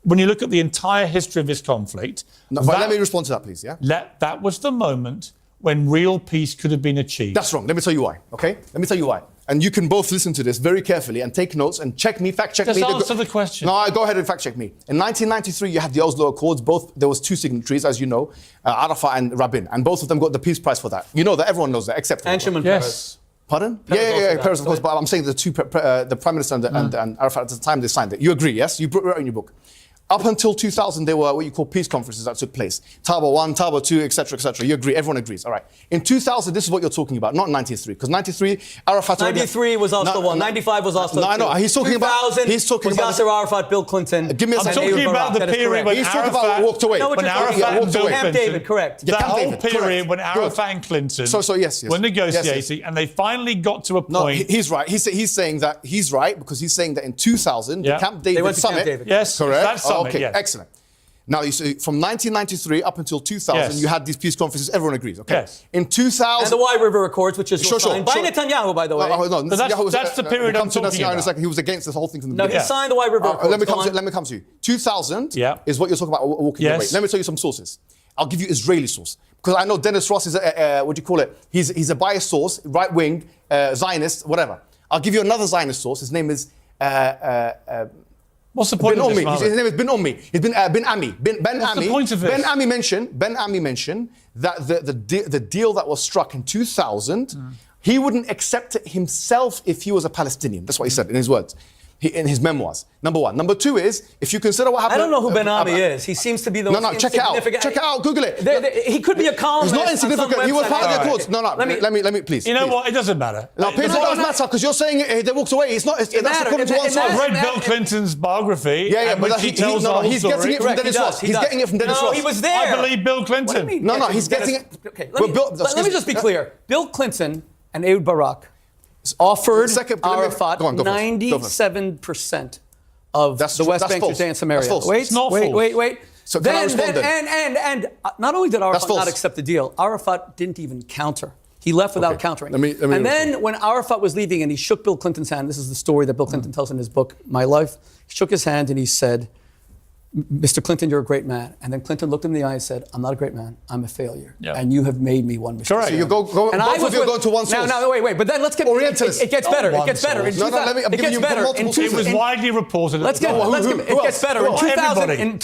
when you look at the entire history of this conflict, let me respond to that, please. That was the moment when real peace could have been achieved. That's wrong. Let me tell you why, okay? Let me tell you why. And you can both listen to this very carefully and take notes and check me, fact check me. Just answer the question. No, go ahead and fact check me. In 1993, you had the Oslo Accords. There was 2 signatories, as you know, Arafat and Rabin. And both of them got the Peace Prize for that. You know that, everyone knows that, except... And Shimon Peres. Pardon? Peres Peres, of course, but I'm saying the Prime Minister and Arafat at the time they signed it. You agree, yes? You wrote in your book. Up until 2000, there were what you call peace conferences that took place. Taba 1, Taba 2, etc., etc. You agree, everyone agrees. All right. In 2000, this is what you're talking about, not 93. Because 93, Arafat... 93 was Oslo 1, 95 was Oslo 2. No, I know. He's talking about... 2000 was Yasser Arafat, Bill Clinton. Give me a second. I'm talking about the period when He's talking about walked away. No, when Arafat and Bill Clinton... Camp David, correct. That whole period when Arafat and Clinton were negotiating and they finally got to a point... No, he's right. He's saying that he's right because he's saying that in 2000, the Camp David summit... Yes, correct. that summit, okay, excellent. Now, you see, from 1993 up until 2000, you had these peace conferences. Everyone agrees, okay? Yes. In 2000... And the Wye River Accords, which is signed by Netanyahu, by the way. That's the period I'm talking about. He was against this whole thing from the beginning. No, he signed the Wye River Accords. Let me come to you. 2000 is what you're talking about walking away. Let me tell you some sources. I'll give you Israeli source. Because I know Dennis Ross is what do you call it? He's a biased source, right-wing, Zionist, whatever. I'll give you another Zionist source. His name is... What's the point of this, His name is Ben Ommi. He's Ben Ami. What's the point of this? Ben Ami mentioned that the deal that was struck in 2000, he wouldn't accept it himself if he was a Palestinian. That's what he said in his words. In his memoirs. Number 1. Number 2 is, if you consider what happened... I don't know who Ben Ami is. He seems to be the most check it out. Check it out. Google it. He could be a columnist. He's not insignificant. He was part of the Accords. No, let me, please. You know what? It doesn't matter. No, it doesn't matter because you're saying they walked away. It's not. That's according to one source. I've read Bill Clinton's biography. But he tells the whole he's story. getting it from Dennis Ross. He's getting it from Dennis Ross. No, he was there. I believe Bill Clinton. What do you mean? No, he's getting it. Okay, let me just be clear. Bill Clinton and Ehud Barak offered Arafat 97% of the West Bank, Judea, and Samaria. Wait. So and not only did Arafat not accept the deal, Arafat didn't even counter. He left without countering. And then when Arafat was leaving and he shook Bill Clinton's hand, this is the story that Bill Clinton tells in his book, My Life, he shook his hand and he said, Mr. Clinton, you're a great man. And then Clinton looked him in the eye and said, I'm not a great man. I'm a failure. Yeah. And you have made me one, Mr. Correct. So you go And both of you go to one source. No, wait. But then let's get Orientalists. It gets better. It gets better. source. I'm giving you multiple sources. It was widely reported. It gets better. In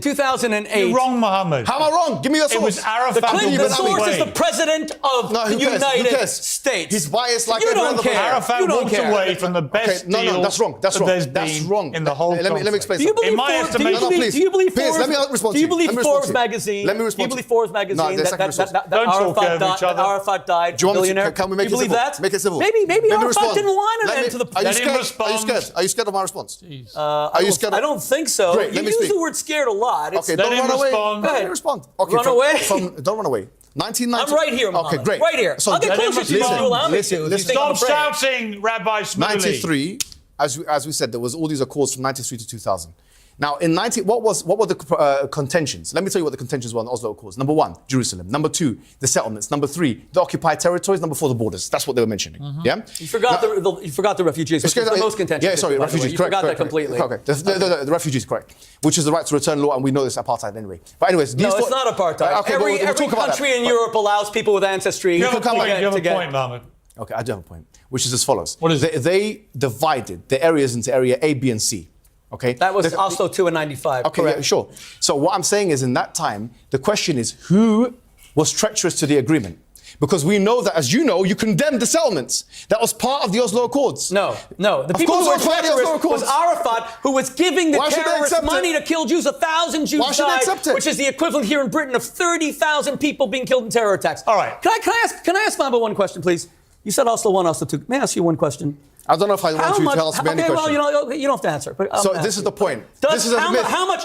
2008. You're wrong, Mohammed. How am I wrong? Give me your source. It was Arafat. The Clinton who source went is away. the president of the who cares? United States. He's biased like You every don't other care. person. Arafat You don't walked care. away from the best No, deal that's wrong. That's that wrong. there's That's been wrong. in the whole Let me explain. Do you believe In my Forbes? estimation- Do you believe Please, Forbes? let me respond Do to you you. believe Let me respond Forbes to you. magazine? Let me respond Do you believe to you. Forbes No, magazine there's that second source. that Don't talk Arafat over died? each other. That Arafat died. Do you want me to- billionaire. can we make you it believe civil? that? Make it civil. Maybe Let me Arafat respond. didn't want an Let me- end to the. Are you Let him scared? respond. Are you scared? Are you scared of my response? Are you scared of- I don't think so. Great, You let me use speak. the word scared a lot. It's- Okay, Let don't him run away. respond. Let Go me ahead. respond. Okay, Run away? Don't run away. 1990. I'm right here, Mohammed. Okay, great. Right here. I'll get let him closer to you if respond. you allow me to. Listen, if you listen. think I'm Stop afraid. shouting, Rabbi Shmuley. 93, as we said, there was all these accords from 93 to 2000. Now, in what were the contentions? Let me tell you what the contentions were on the Oslo Accords. Number 1, Jerusalem. Number 2, the settlements. Number 3, the occupied territories. Number 4, the borders. That's what they were mentioning. Yeah. You forgot the refugees, which is the most contentious. Yeah, sorry, by the way. refugees. You Correct. forgot that correct, completely. Okay, the refugees, correct. Which is the right to return law, and we know this apartheid anyway. But anyways, No, it's not apartheid. Okay, every we'll talk about country that. in Europe allows people with ancestry You have a to point, get- you have to a get- point, Mohammed. Okay, I do have a point, which is as follows. What is it? They divided the areas into area A, B, and C. Okay. That was Oslo 2 and 95. Okay, correct. yeah, sure. So what I'm saying is, in that time, the question is who was treacherous to the agreement? Because we know that, as you know, you condemned the settlements. That was part of the Oslo Accords. No. The Of people course who were it was part of the Oslo treacherous was Accords. Arafat, who was giving the Why should they terrorists accept money it? to kill Jews. 1,000 Jews Why should they died, accept it? which is the equivalent here in Britain of 30,000 people being killed in terror attacks. All right. Can I ask Mamba one question, please? You said Oslo 1, Oslo 2. May I ask you one question? I don't know if I want you to answer me any question. Well, you don't have to answer. But So this is the point. This is a myth. How much?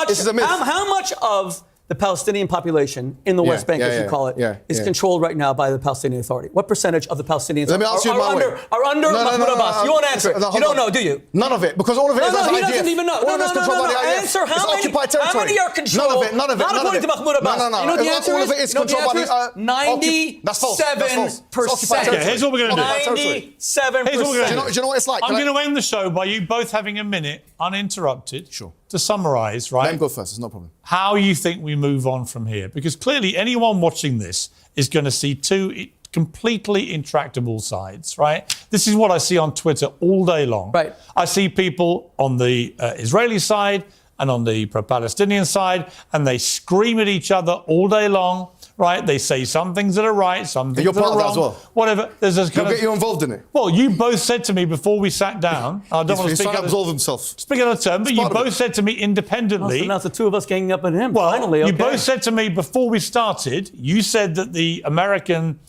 This is a myth. How much of the Palestinian population in the West Bank, as you call it, is controlled right now by the Palestinian Authority? What percentage of the Palestinians Let me ask you my way. are under Mahmoud Abbas? You won't answer it. No, You hold don't on. know, do you? None of it, because all of it is No, as he IDF. doesn't even know. All of it is controlled by the IDF. Answer It's how many? occupied territory. How many are controlled? None of it. Not None of according it. to Mahmoud Abbas. No. You know the answer all is? of it is You know the controlled by answer the. is? That's false. That's false. It's occupied 97%. territory. Okay, here's what we're gonna do. Occupied territory. 97%. Here's what we're gonna Do you know what it's like? I'm going to end the show by you both having a minute, uninterrupted, Sure. to summarise, right? Let him go first. It's no problem. How you think we move on from here. Because clearly anyone watching this is going to see two completely intractable sides, right? This is what I see on Twitter all day long. Right. I see people on the Israeli side and on the pro-Palestinian side, and they scream at each other all day long, right? They say some things that are right, some things You're that part are of that wrong. as well. Whatever. There's this He'll kind of... get you involved in it. Well, you both said to me before we sat down, I don't want to He's speak trying to out absolve of, himself. speak out of turn, but you part of both it. said to me independently... So now it's the two of us ganging up on him. Well, Finally, okay. you both said to me before we started, you said that the American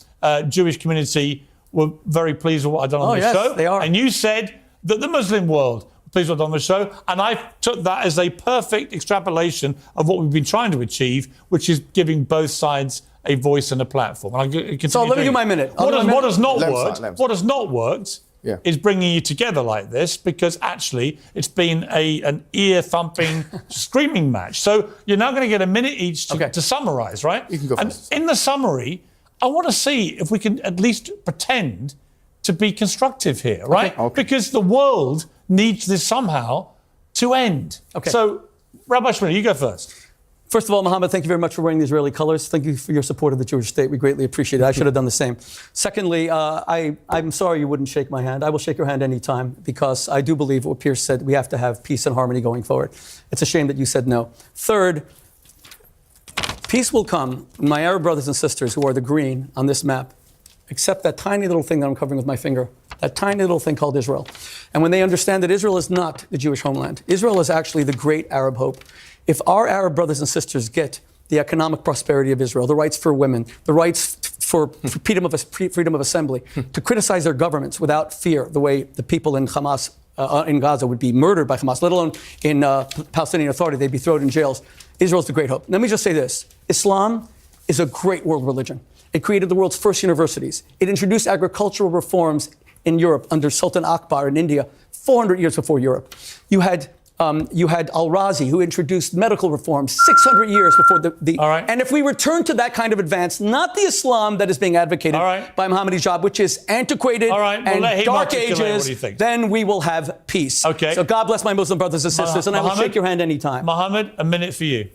Jewish community were very pleased with what I'd done on the yes, show. they are. And you said that the Muslim world were pleased with what I'd done on the show. And I took that as a perfect extrapolation of what we've been trying to achieve, which is giving both sides a voice and a platform. And So let me do my minute. What has not Let him worked? start. What has not worked? Yeah. Is bringing you together like this, because actually it's been an ear-thumping, screaming match. So you're now going to get a minute each to summarise, right? You can go and first. in the summary, I want to see if we can at least pretend to be constructive here, right? Okay. Because the world needs this somehow to end. Okay. So, Rabbi Shmuley, you go first. First of all, Mohammed, thank you very much for wearing the Israeli colors. Thank you for your support of the Jewish state. We greatly appreciate it. I should have done the same. Secondly, I'm sorry you wouldn't shake my hand. I will shake your hand anytime, because I do believe what Piers said. We have to have peace and harmony going forward. It's a shame that you said no. Third, peace will come when my Arab brothers and sisters who are the green on this map accept that tiny little thing that I'm covering with my finger, that tiny little thing called Israel. And when they understand that Israel is not the Jewish homeland, Israel is actually the great Arab hope. If our Arab brothers and sisters get the economic prosperity of Israel, the rights for women, the rights for freedom of assembly, to criticize their governments without fear, the way the people in Hamas, in Gaza would be murdered by Hamas, let alone in Palestinian Authority, they'd be thrown in jails. Israel's the great hope. Let me just say this. Islam is a great world religion. It created the world's first universities. It introduced agricultural reforms in Europe under Sultan Akbar in India 400 years before Europe. You had You had Al-Razi, who introduced medical reform 600 years before the All right. And if we return to that kind of advance, not the Islam that is being advocated by Mohammed Hijab, which is antiquated and dark ages, then we will have peace. Okay. So God bless my Muslim brothers and sisters, and I will shake your hand anytime. Mohammed, a minute for you.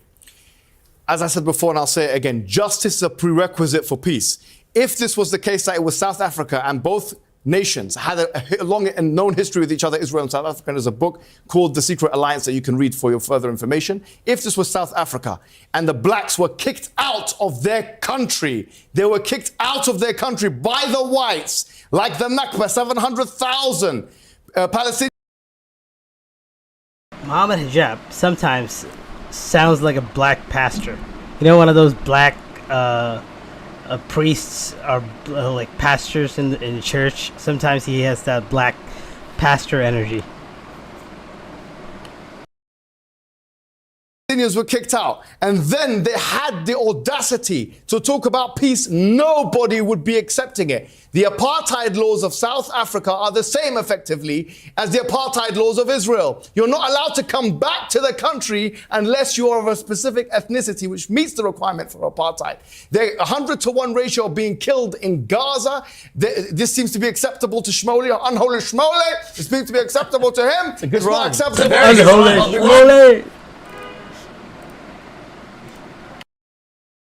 As I said before, and I'll say it again, justice is a prerequisite for peace. If this was the case that it was South Africa and both nations had a long and known history with each other, Israel and South Africa, and there's a book called The Secret Alliance that you can read for your further information. If this was South Africa and the blacks were kicked out of their country, they were kicked out of their country by the whites, like the Nakba, 700,000 Palestinians. Mohammed Hijab sometimes sounds like a black pastor. You know, one of those black priests or like pastors in the church. Sometimes he has that black pastor energy. Palestinians were kicked out, and then they had the audacity to talk about peace. Nobody would be accepting it. The apartheid laws of South Africa are the same effectively as the apartheid laws of Israel. You're not allowed to come back to the country unless you are of a specific ethnicity which meets the requirement for apartheid. The 100-to-1 ratio of being killed in Gaza, this seems to be acceptable to Shmuley, or unholy Shmuley. It seems to be acceptable to him. It's a good It's run. not acceptable. Shmuley.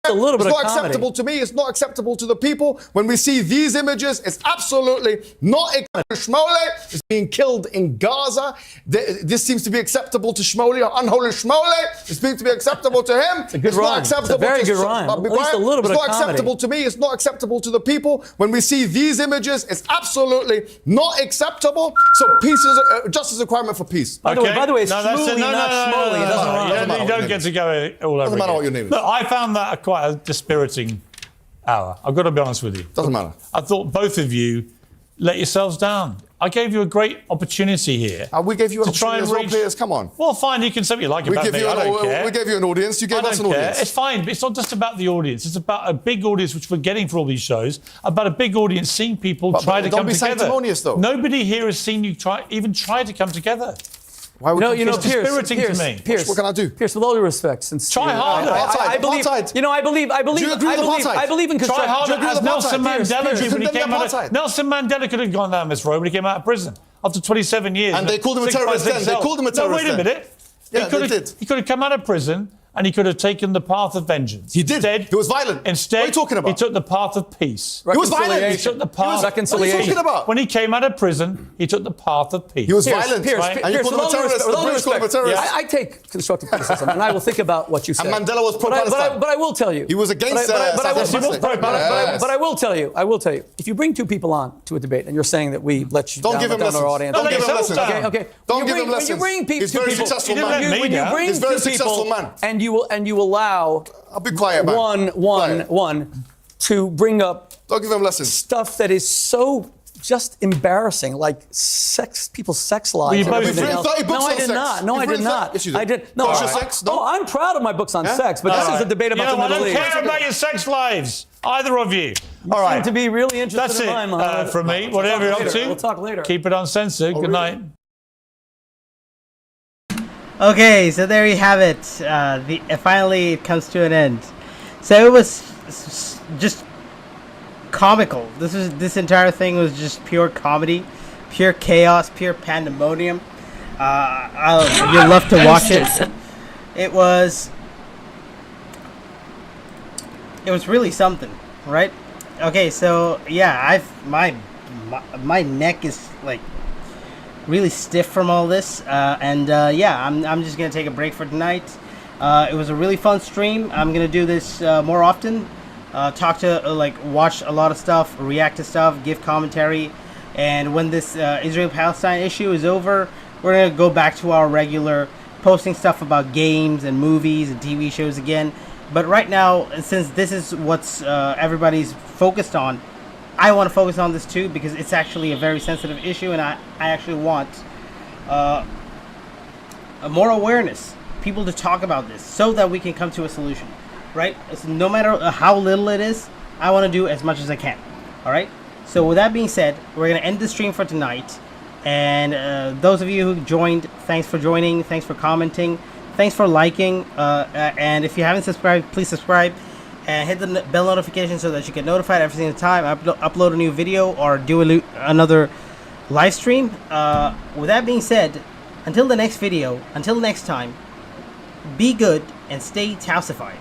A little bit It's of not comedy. acceptable to me. It's not acceptable to the people. When we see these images, it's absolutely not acceptable. Shmuley is being killed in Gaza. This seems to be acceptable to Shmuley, or unholy Shmuley. It seems to be acceptable to him. It's a good Not run. acceptable It's a very to good run. At least a little bit It's of not comedy. acceptable to me. It's not acceptable to the people. When we see these images, it's absolutely not acceptable. So peace is justice is a requirement for peace. By the way, it's No, that's it. Shmuley, not Shmuley. It doesn't rhyme. Doesn't matter You what don't your get to name go all over Doesn't matter again. what your name is. Look, I found that quite a dispiriting hour. I've got to be honest with you. Doesn't matter. I thought both of you let yourselves down. I gave you a great opportunity here. We gave you an to try opportunity and as well, reach. Piers. Come on. Well, fine. You can say what you like about me. I don't care. We gave you an audience. You gave us an care. audience. It's fine, but it's not just about the audience. It's about a big audience, which we're getting for all these shows. About a big audience seeing people try to don't come be together. sanctimonious, though. Nobody here has seen you even try to come together. Why would You know, It's dispiriting to me. Piers, What can I do? Piers, with all due respect, since Try harder. I believe, Apartheid. you know, I believe, Do you agree with apartheid? I believe in Try constructive. harder, agree with as Nelson apartheid? Mandela Piers, did when he condemn came out. apartheid. Nelson Mandela could have gone down this road when he came out of prison after 27 years. And they called him a 6 by terrorist 6 then. They cell. called him a terrorist No, wait a then. minute. Yeah, he could they have, did. He could have come out of prison and he could have taken the path of vengeance. He did. Instead, He was violent. Instead, What are you talking about? he took the path of peace. He was violent. He took the path. Reconciliation. What are you talking about? When he came out of prison, he took the path of peace. He was violent. Piers, right? And you Piers, called him a with all due terrorist. respect- with The all due British called him a respect, terrorist. I take constructive criticism, and I will think about what you said. Mandela was But I pro-Palestine. will tell you. He was against but I will- South Africa. but I will tell you. If you bring two people on to a debate, and you're saying that we let you Don't down, give him let down lessons. our audience. Don't give him yourself lessons. down. Okay. Don't When give you him bring- lessons. When you bring He's two very people, successful He didn't man. let me when you down. bring He's a very two successful people, man. and you allow I'll be quiet, man. one to bring up Don't give him lessons. stuff that is so just embarrassing, like people's sex lives. you and both everything written else. 30 books No, I on did sex. not. No, You've I did written not. Yes, you did. I did. No, Kosher sex? No? I'm proud of my books on Yeah? sex, but this is a debate You about know, the I Middle don't East. care about your sex lives, either of you. All Seem right. to be really interested That's in it mine, Mohammed. from me. Whatever you're up to. We'll talk later. Keep it uncensored. Good night. Okay, so there you have it. Finally, it comes to an end. So it was just comical. This entire thing was just pure comedy, pure chaos, pure pandemonium. You'll love to watch it. It was really something, right? Okay, so yeah, my neck is like really stiff from all this, yeah, I'm just gonna take a break for tonight. It was a really fun stream. I'm gonna do this more often. Talk to watch a lot of stuff, react to stuff, give commentary, and when this Israel-Palestine issue is over, we're gonna go back to our regular posting stuff about games and movies and TV shows again. But right now, since this is what's everybody's focused on, I want to focus on this too because it's actually a very sensitive issue, and I actually want more awareness, people to talk about this so that we can come to a solution, right? So no matter how little it is, I want to do as much as I can, all right? So with that being said, we're going to end the stream for tonight, and those of you who joined Thanks for joining. Thanks for commenting. Thanks for liking. And if you haven't subscribed, please subscribe and hit the bell notification so that you get notified every single time I upload a new video or do another live stream. With that being said, until the next video, until next time, be good and stay Tausified.